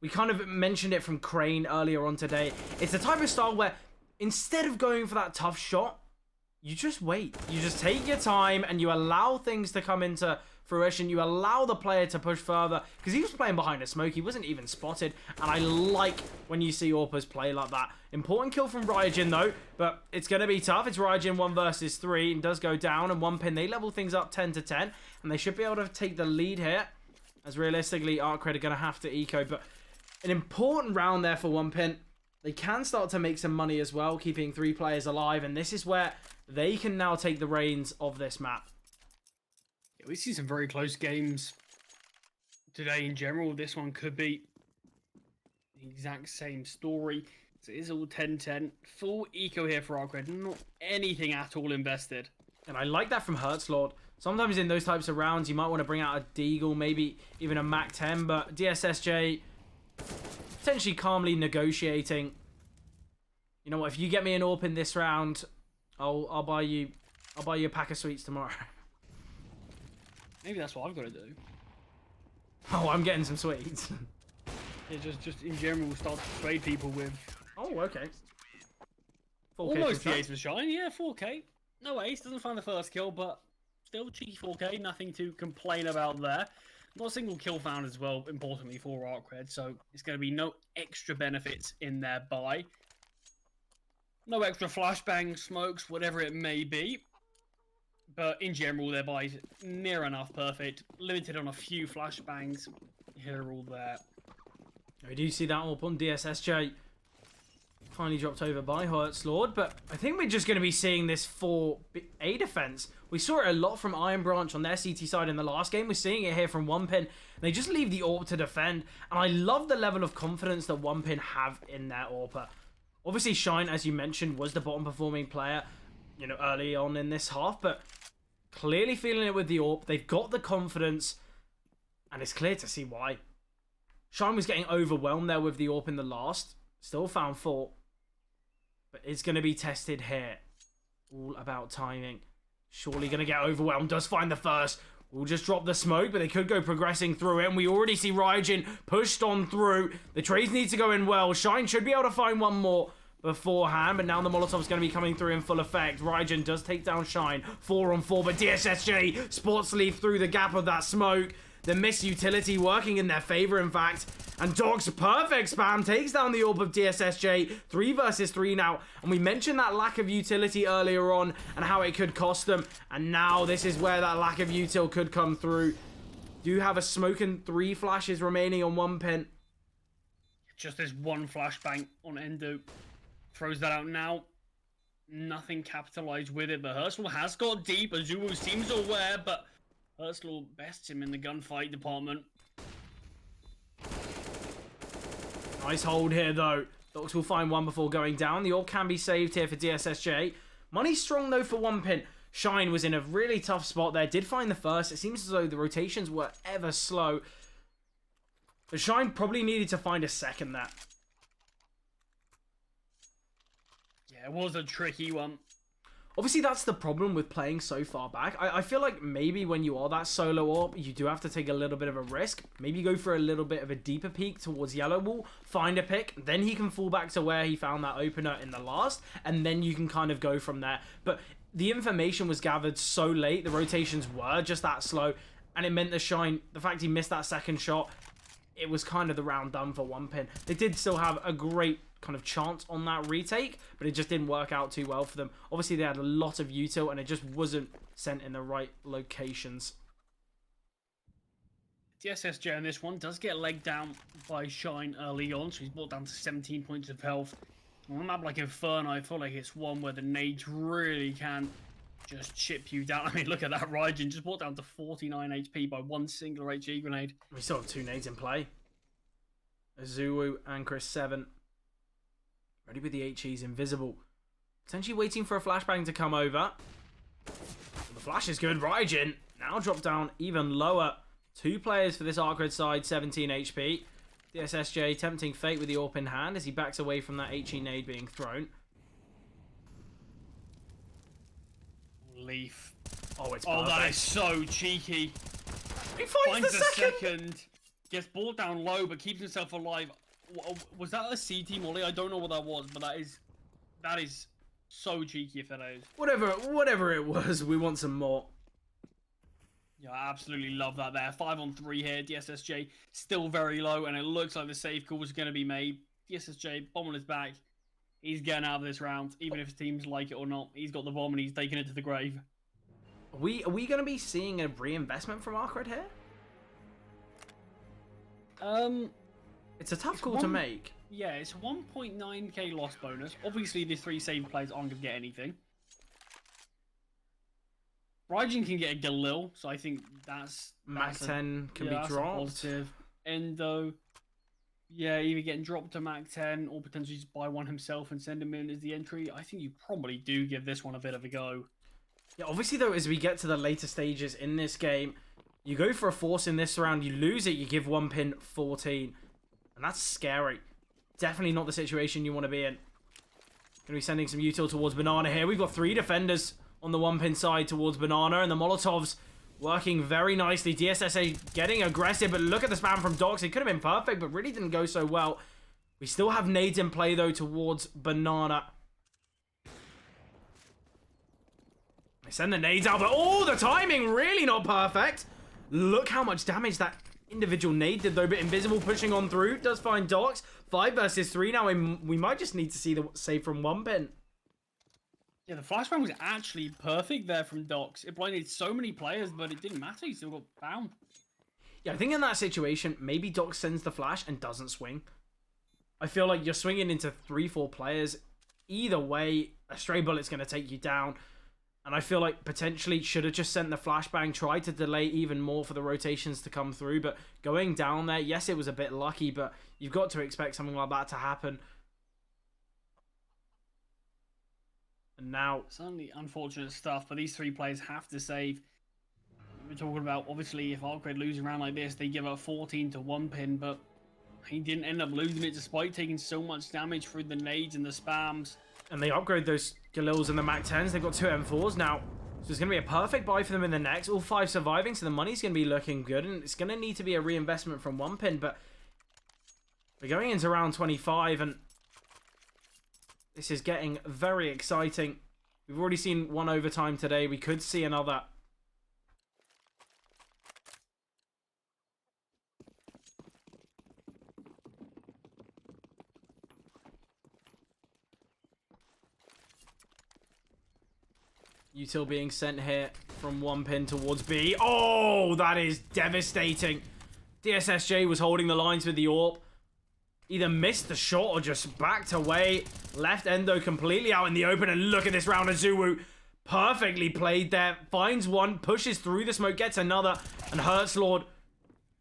We kind of mentioned it from Crane earlier on today. It's the type of style where instead of going for that tough shot, you just wait. You just take your time, and you allow things to come into fruition. You allow the player to push further, because he was playing behind a smoke. He wasn't even spotted, and I like when you see AWPers play like that. Important kill from Raijin though, but it's going to be tough. It's Raijin 1 versus 3 and does go down, and 1 pin, they level things up 10 to 10, and they should be able to take the lead here, as realistically Artcred are going to have to eco. But an important round there for 1 pin. They can start to make some money as well, keeping 3 players alive, and this is where they can now take the reins of this map. We see some very close games today in general. This one could be the exact same story. It is all 10-10. Full eco here for Arcred. Not anything at all invested. And I like that from Hertzlord. Sometimes in those types of rounds, you might want to bring out a Deagle, maybe even a Mac 10, but DSSJ potentially calmly negotiating. You know what? If you get me an AWP in this round, I'll buy you a pack of sweets tomorrow. Maybe that's what I've got to do. Oh, I'm getting some sweets. Yeah, just in general, we'll start to trade people with. Oh, okay. 4K Almost from the ace for Shine, yeah, 4K. No ace, doesn't find the first kill, but still cheeky 4K, nothing to complain about there. Not a single kill found as well, importantly for Arcred, so it's going to be no extra benefits in their buy. No extra flashbang, smokes, whatever it may be. But in general, their buy is near enough perfect. Limited on a few flashbangs here or there. We do see that AWP on DSSJ. Finally dropped over by Hertzlord, but I think we're just going to be seeing this 4A defense. We saw it a lot from Iron Branch on their CT side in the last game. We're seeing it here from OnePin. They just leave the AWP to defend, and I love the level of confidence that OnePin have in their AWPer. Obviously, Shine, as you mentioned, was the bottom performing player, you know, early on in this half, but clearly feeling it with the AWP. They've got the confidence, and it's clear to see why. Shine was getting overwhelmed there with the AWP in the last. Still found 4. But it's going to be tested here. All about timing. Surely going to get overwhelmed. Does find the first. We'll just drop the smoke, but they could go progressing through it. And we already see Ryujin pushed on through. The trades need to go in well. Shine should be able to find one more beforehand, but now the Molotov's going to be coming through in full effect. Ryujin does take down Shine. 4 on 4, but DSSJ spots leave through the gap of that smoke. The miss utility working in their favor, in fact. And Dog's perfect spam takes down the AWP of DSSJ. 3 versus 3 now. And we mentioned that lack of utility earlier on and how it could cost them. And now this is where that lack of util could come through. Do have a smoke and 3 flashes remaining on OnePin. Just this one flashbang on Endo. Throws that out now. Nothing capitalized with it, but Hertzl has got deep. Azuwu seems aware, but Hertzl bests him in the gunfight department. Nice hold here, though. Dogs will find one before going down. The AWP can be saved here for DSSJ. Money strong, though, for OnePin. Shine was in a really tough spot there. Did find the first. It seems as though the rotations were ever slow. But Shine probably needed to find a second there. Yeah, it was a tricky one. Obviously, that's the problem with playing so far back. I feel like maybe when you are that solo AWP, you do have to take a little bit of a risk. Maybe go for a little bit of a deeper peek towards yellow wall, find a pick, then he can fall back to where he found that opener in the last, and then you can kind of go from there. But the information was gathered so late, the rotations were just that slow, and it meant the Shine, the fact he missed that second shot, it was kind of the round done for OnePin. They did still have a great kind of chance on that retake, but it just didn't work out too well for them. Obviously, they had a lot of util, and it just wasn't sent in the right locations. DSSJ on this one does get legged down by Shine early on, so he's brought down to 17 points of health. On a map like Inferno, I feel like it's one where the nades really can just chip you down. I mean, look at that. Ryujin just brought down to 49 HP by one single HE grenade. We still have 2 nades in play. Azuwu and Chris 7. Ready with the HEs, invisible. Potentially waiting for a flashbang to come over. The flash is good. Ryujin now dropped down even lower. 2 players for this Arcred side, 17 HP. DSSJ tempting fate with the AWP in hand as he backs away from that HE nade being thrown. Leaf. Oh, it's perfect. Oh, that is so cheeky. He finds the second. Gets brought down low, but keeps himself alive. Was that a CT molly? I don't know what that was, but that is so cheeky if that is. Whatever it was, we want some more. Yeah, I absolutely love that there. 5 on 3 here. DSSJ still very low, and it looks like the save call is going to be made. DSSJ, bomb on his back. He's getting out of this round, even if his teams like it or not. He's got the bomb, and he's taking it to the grave. Are we going to be seeing a reinvestment from Arcred here? It's a tough call to make. Yeah, it's 1.9k loss bonus. Obviously, the 3 save players aren't going to get anything. Ryujin can get a Galil, so I think that's Mac 10 can be dropped. Positive. Endo, Yeah, either getting dropped to Mac 10 or potentially just buy one himself and send him in as the entry. I think you probably do give this one a bit of a go. Yeah, obviously, though, as we get to the later stages in this game, you go for a force in this round, you lose it, you give one pin 14. And that's scary. Definitely not the situation you want to be in. Gonna be sending some util towards Banana here. We've got 3 defenders on the 1-pin side towards Banana, and the Molotovs working very nicely. DSSA getting aggressive, but look at the spam from Dox. It could have been perfect, but really didn't go so well. We still have nades in play, though, towards Banana. They send the nades out, but oh, the timing really not perfect. Look how much damage that individual nade did, though, but Invisible pushing on through. Does find Dox. 5 versus 3 now. We might just need to see the save from 1-pin. Yeah, the flashbang was actually perfect there from Dox. It blinded so many players, but it didn't matter. He still got found. Yeah, I think in that situation, maybe Dox sends the flash and doesn't swing. I feel like you're swinging into 3-4 players. Either way, a stray bullet's going to take you down. And I feel like potentially should have just sent the flashbang, tried to delay even more for the rotations to come through. But going down there, yes, it was a bit lucky, but you've got to expect something like that to happen. And now... Certainly unfortunate stuff, but these 3 players have to save. We're talking about, obviously, if Arcade lose a round like this, they give up 14 to 1-pin, but he didn't end up losing it despite taking so much damage through the nades and the spams. And they upgrade those Galils and the Mac 10s. They've got 2 M4s now. So it's going to be a perfect buy for them in the next. All 5 surviving, so the money's going to be looking good. And it's going to need to be a reinvestment from 1-pin. But we're going into round 25, and this is getting very exciting. We've already seen 1 overtime today. We could see another. Util being sent here from 1-pin towards B. Oh, that is devastating. DSSJ was holding the lines with the AWP. Either missed the shot or just backed away. Left Endo completely out in the open. And look at this round of Zuwu. Perfectly played there. Finds one, pushes through the smoke, gets another. And Hertzlord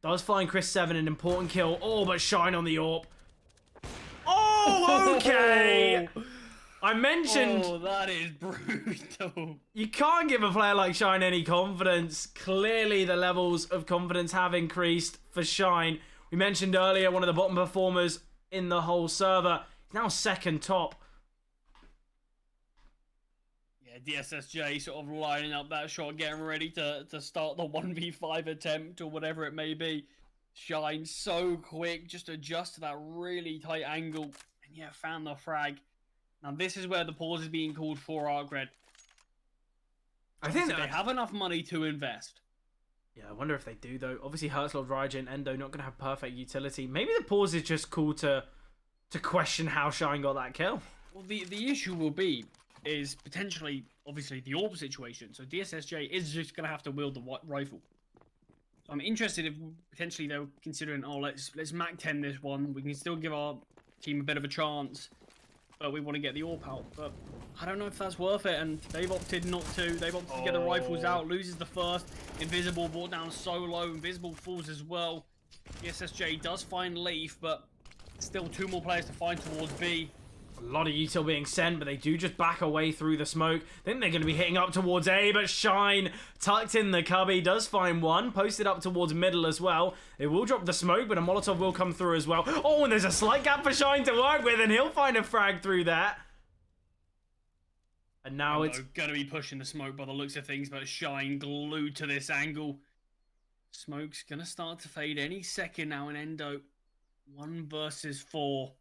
does find Chris 7 an important kill. Oh, but Shine on the AWP. Oh, okay. I mentioned... Oh, that is brutal. You can't give a player like Shine any confidence. Clearly, the levels of confidence have increased for Shine. We mentioned earlier, one of the bottom performers in the whole server. He's now 2nd top. Yeah, DSSJ sort of lining up that shot, getting ready to start the 1v5 attempt or whatever it may be. Shine so quick, just adjust to that really tight angle. And yeah, found the frag. Now, this is where the pause is being called for Arcred. I think they have enough money to invest. Yeah, I wonder if they do, though. Obviously, Hertzlord, Raijin, Endo not going to have perfect utility. Maybe the pause is just cool to question how Shine got that kill. Well, the issue will be is potentially, obviously, the AWP situation. So DSSJ is just going to have to wield the rifle. So I'm interested if potentially they're considering, oh, let's Mac 10 this one. We can still give our team a bit of a chance. But we want to get the AWP out. But I don't know if that's worth it. And they've opted not to. They've opted to get the rifles out. Loses the first. Invisible brought down solo. Invisible falls as well. The SSJ does find Leaf, but still 2 more players to find towards B. A lot of util being sent, but they do just back away through the smoke. Then they're going to be hitting up towards A, but Shine tucked in the cubby does find one. Posted up towards middle as well. They will drop the smoke, but a Molotov will come through as well. Oh, and there's a slight gap for Shine to work with, and he'll find a frag through that. And now it's going to be pushing the smoke by the looks of things, but Shine glued to this angle. Smoke's going to start to fade any second now in Endo. 1 versus 4.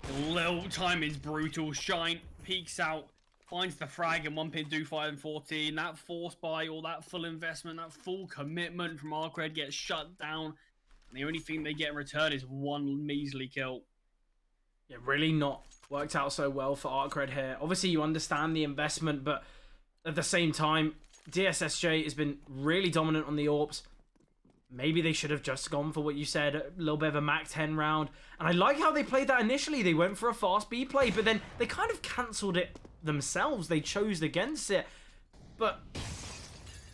The little time is brutal. Shine peeks out, finds the frag, and 1-pin do 5 and 14. That force buy, all that full investment, that full commitment from Arcred gets shut down. And the only thing they get in return is 1 measly kill. Yeah, really not worked out so well for Arcred here. Obviously, you understand the investment, but at the same time, DSSJ has been really dominant on the AWPs. Maybe they should have just gone for what you said, a little bit of a Mac 10 round. And I like how they played that initially. They went for a fast B play, but then they kind of cancelled it themselves. They chose against it. But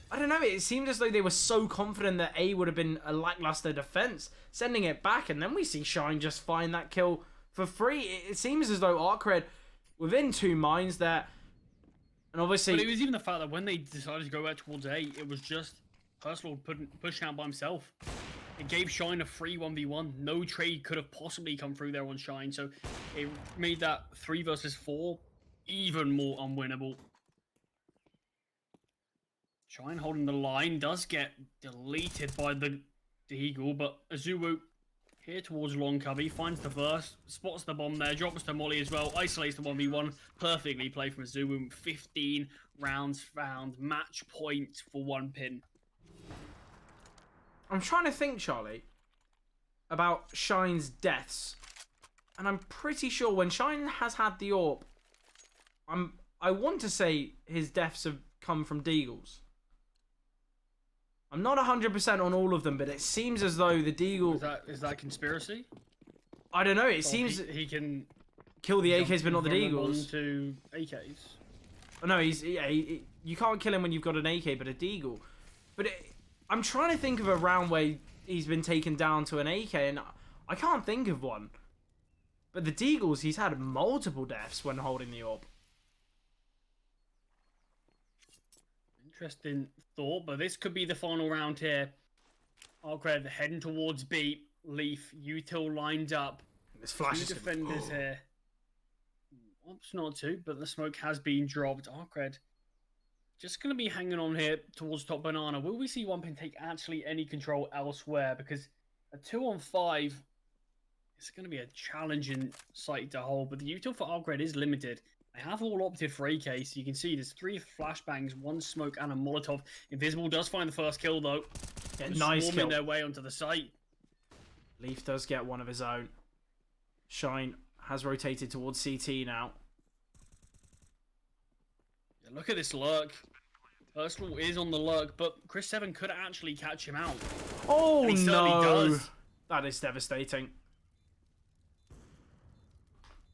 I don't know, it seemed as though they were so confident that A would have been a lackluster defense, sending it back, and then we see Shine just find that kill for free. It seems as though Arcred within two minds there, and obviously... But it was even the fact that when they decided to go back towards A, it was just Herslord pushing out by himself. It gave Shine a free 1v1. No trade could have possibly come through there on Shine, so it made that 3 versus 4 even more unwinnable. Shine holding the line does get deleted by the Eagle, but Azuwu here towards long cubby finds the burst, spots the bomb there, drops to Molly as well, isolates the 1v1, perfectly played from Azuwu. 15 rounds found, match point for 1pin. I'm trying to think, Charlie, about Shine's deaths, and I'm pretty sure when Shine has had the AWP, I want to say his deaths have come from Deagles. I'm not 100% on all of them, but it seems as though the Deagle... Is that conspiracy? I don't know, it seems... He can... Kill the AKs, but not the Deagles. To AKs. Oh, no, you can't kill him when you've got an AK, but a Deagle. But I'm trying to think of a round where he's been taken down to an AK, and I can't think of one. But the Deagles, he's had multiple deaths when holding the AWP. Interesting thought, but this could be the final round here. Arcred heading towards B. Leaf, Util lined up. This flash two defenders here. Oops, not two, but the smoke has been dropped. Arcred just going to be hanging on here towards top banana. Will we see 1pin take actually any control elsewhere? Because a 2-on-5 is going to be a challenging site to hold, but the util for Arcred is limited. They have all opted for AK, so you can see there's 3 flashbangs, 1 smoke, and a Molotov. Invisible does find the first kill, though. Yeah, nice kill. Their way onto the site. Leaf does get one of his own. Shine has rotated towards CT now. Yeah, look at this lurk. Ursula is on the lurk, but Chris 7 could actually catch him out. Oh, and he no. Does. That is devastating.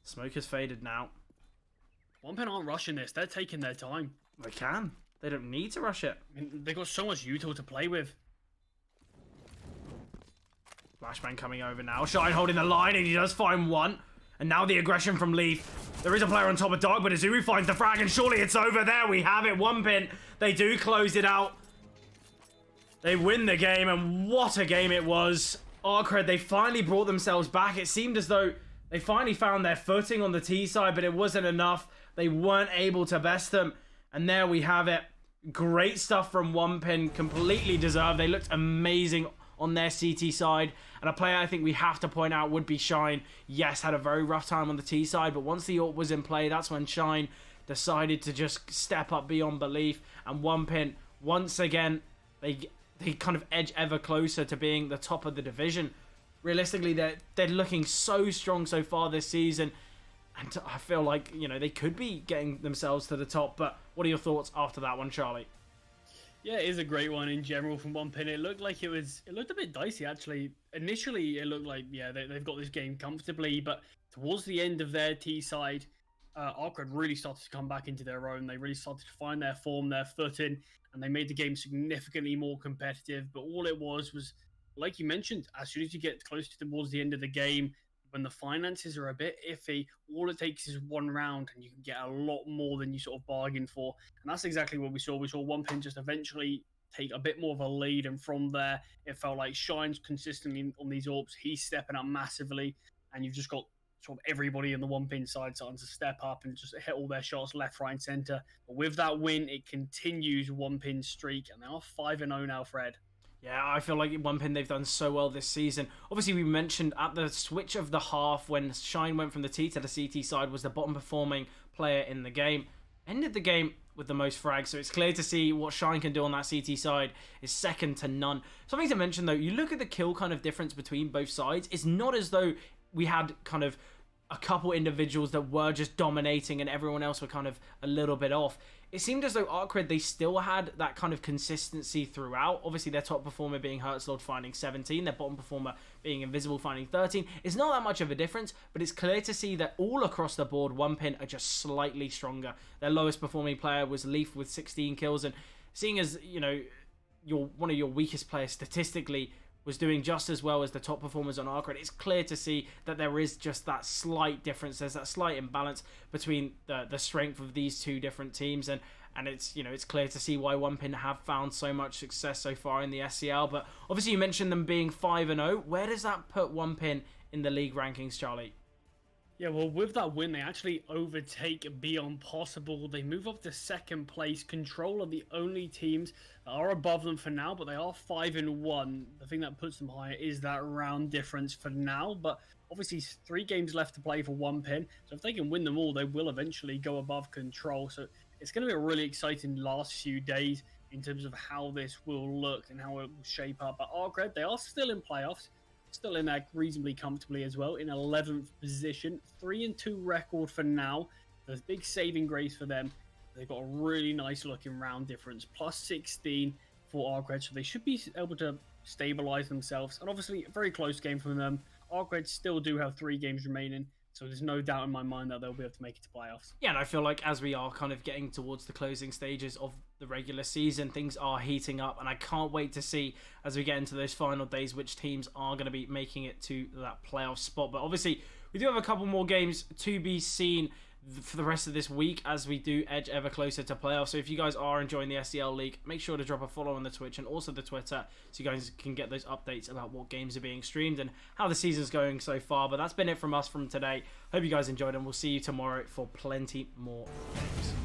Smoke has faded now. 1pin aren't rushing this. They're taking their time. They can. They don't need to rush it. I mean, they've got so much util to play with. Flashbang coming over now. Shine holding the line, and he does find one. And now the aggression from Leaf. There is a player on top of Dark, but Azuri finds the frag, and surely it's over. There we have it. 1pin. They do close it out. They win the game, and what a game it was. Arcred, they finally brought themselves back. It seemed as though they finally found their footing on the T side, but it wasn't enough. They weren't able to best them. And there we have it. Great stuff from 1pin. Completely deserved. They looked amazing on their CT side. And a player I think we have to point out would be Shine. Yes, had a very rough time on the T side, but once the AWP was in play, that's when Shine decided to just step up beyond belief. And 1pin, once again, they kind of edge ever closer to being the top of the division. Realistically, they're looking so strong so far this season. And I feel like, you know, they could be getting themselves to the top. But what are your thoughts after that one, Charlie? Yeah, it is a great one in general from 1pin. It looked like it looked a bit dicey, actually. Initially, it looked like, yeah, they've got this game comfortably. But towards the end of their T side, Arcred really started to come back into their own. They really started to find their form, their footing. And they made the game significantly more competitive. But all it was, like you mentioned, as soon as you get close towards the end of the game, when the finances are a bit iffy, all it takes is one round and you can get a lot more than you sort of bargained for. And that's exactly what we saw. We saw 1pin just eventually take a bit more of a lead. And from there, it felt like Shine's consistently on these AWPs. He's stepping up massively. And you've just got sort of everybody in the 1pin side starting to step up and just hit all their shots left, right, and center. But with that win, it continues 1pin's streak. And they are 5-0 now, Fred. Yeah, I feel like 1pin, they've done so well this season. Obviously, we mentioned at the switch of the half when Shine went from the T to the CT side was the bottom performing player in the game. Ended the game with the most frags, so it's clear to see what Shine can do on that CT side is second to none. Something to mention though, you look at the kill kind of difference between both sides. It's not as though we had kind of a couple individuals that were just dominating and everyone else were kind of a little bit off. It seemed as though Arcred, they still had that kind of consistency throughout. Obviously, their top performer being Herzlord finding 17, their bottom performer being Invisible finding 13. It's not that much of a difference, but it's clear to see that all across the board, 1pin are just slightly stronger. Their lowest performing player was Leaf with 16 kills, and seeing as, you know, one of your weakest players statistically was doing just as well as the top performers on Arcred, it's clear to see that there is just that slight difference. There's that slight imbalance between the strength of these two different teams, and it's, you know, it's clear to see why OnePin have found so much success so far in the SCL. But obviously you mentioned them being 5-0. Where does that put OnePin in the league rankings, Charlie? Yeah, well, with that win, they actually overtake Beyond Possible. They move up to second place. Control are the only teams that are above them for now, but they are 5-1. The thing that puts them higher is that round difference for now, but obviously 3 games left to play for OnePin, so if they can win them all, they will eventually go above Control. So it's going to be a really exciting last few days in terms of how this will look and how it will shape up. But Arcred, they are still in playoffs. Still in there reasonably comfortably as well, in 11th position, 3-2 record for now. There's big saving grace for them. They've got a really nice looking round difference, plus 16 for Arcred, so they should be able to stabilize themselves. And obviously, a very close game from them. Arcred still do have 3 games remaining, so there's no doubt in my mind that they'll be able to make it to playoffs. Yeah, and I feel like as we are kind of getting towards the closing stages of the regular season, things are heating up, and I can't wait to see as we get into those final days which teams are going to be making it to that playoff spot. But obviously, we do have a couple more games to be seen for the rest of this week as we do edge ever closer to playoffs. So if you guys are enjoying the SCL League, make sure to drop a follow on the Twitch and also the Twitter so you guys can get those updates about what games are being streamed and how the season's going so far. But that's been it from us from today. Hope you guys enjoyed, and we'll see you tomorrow for plenty more games.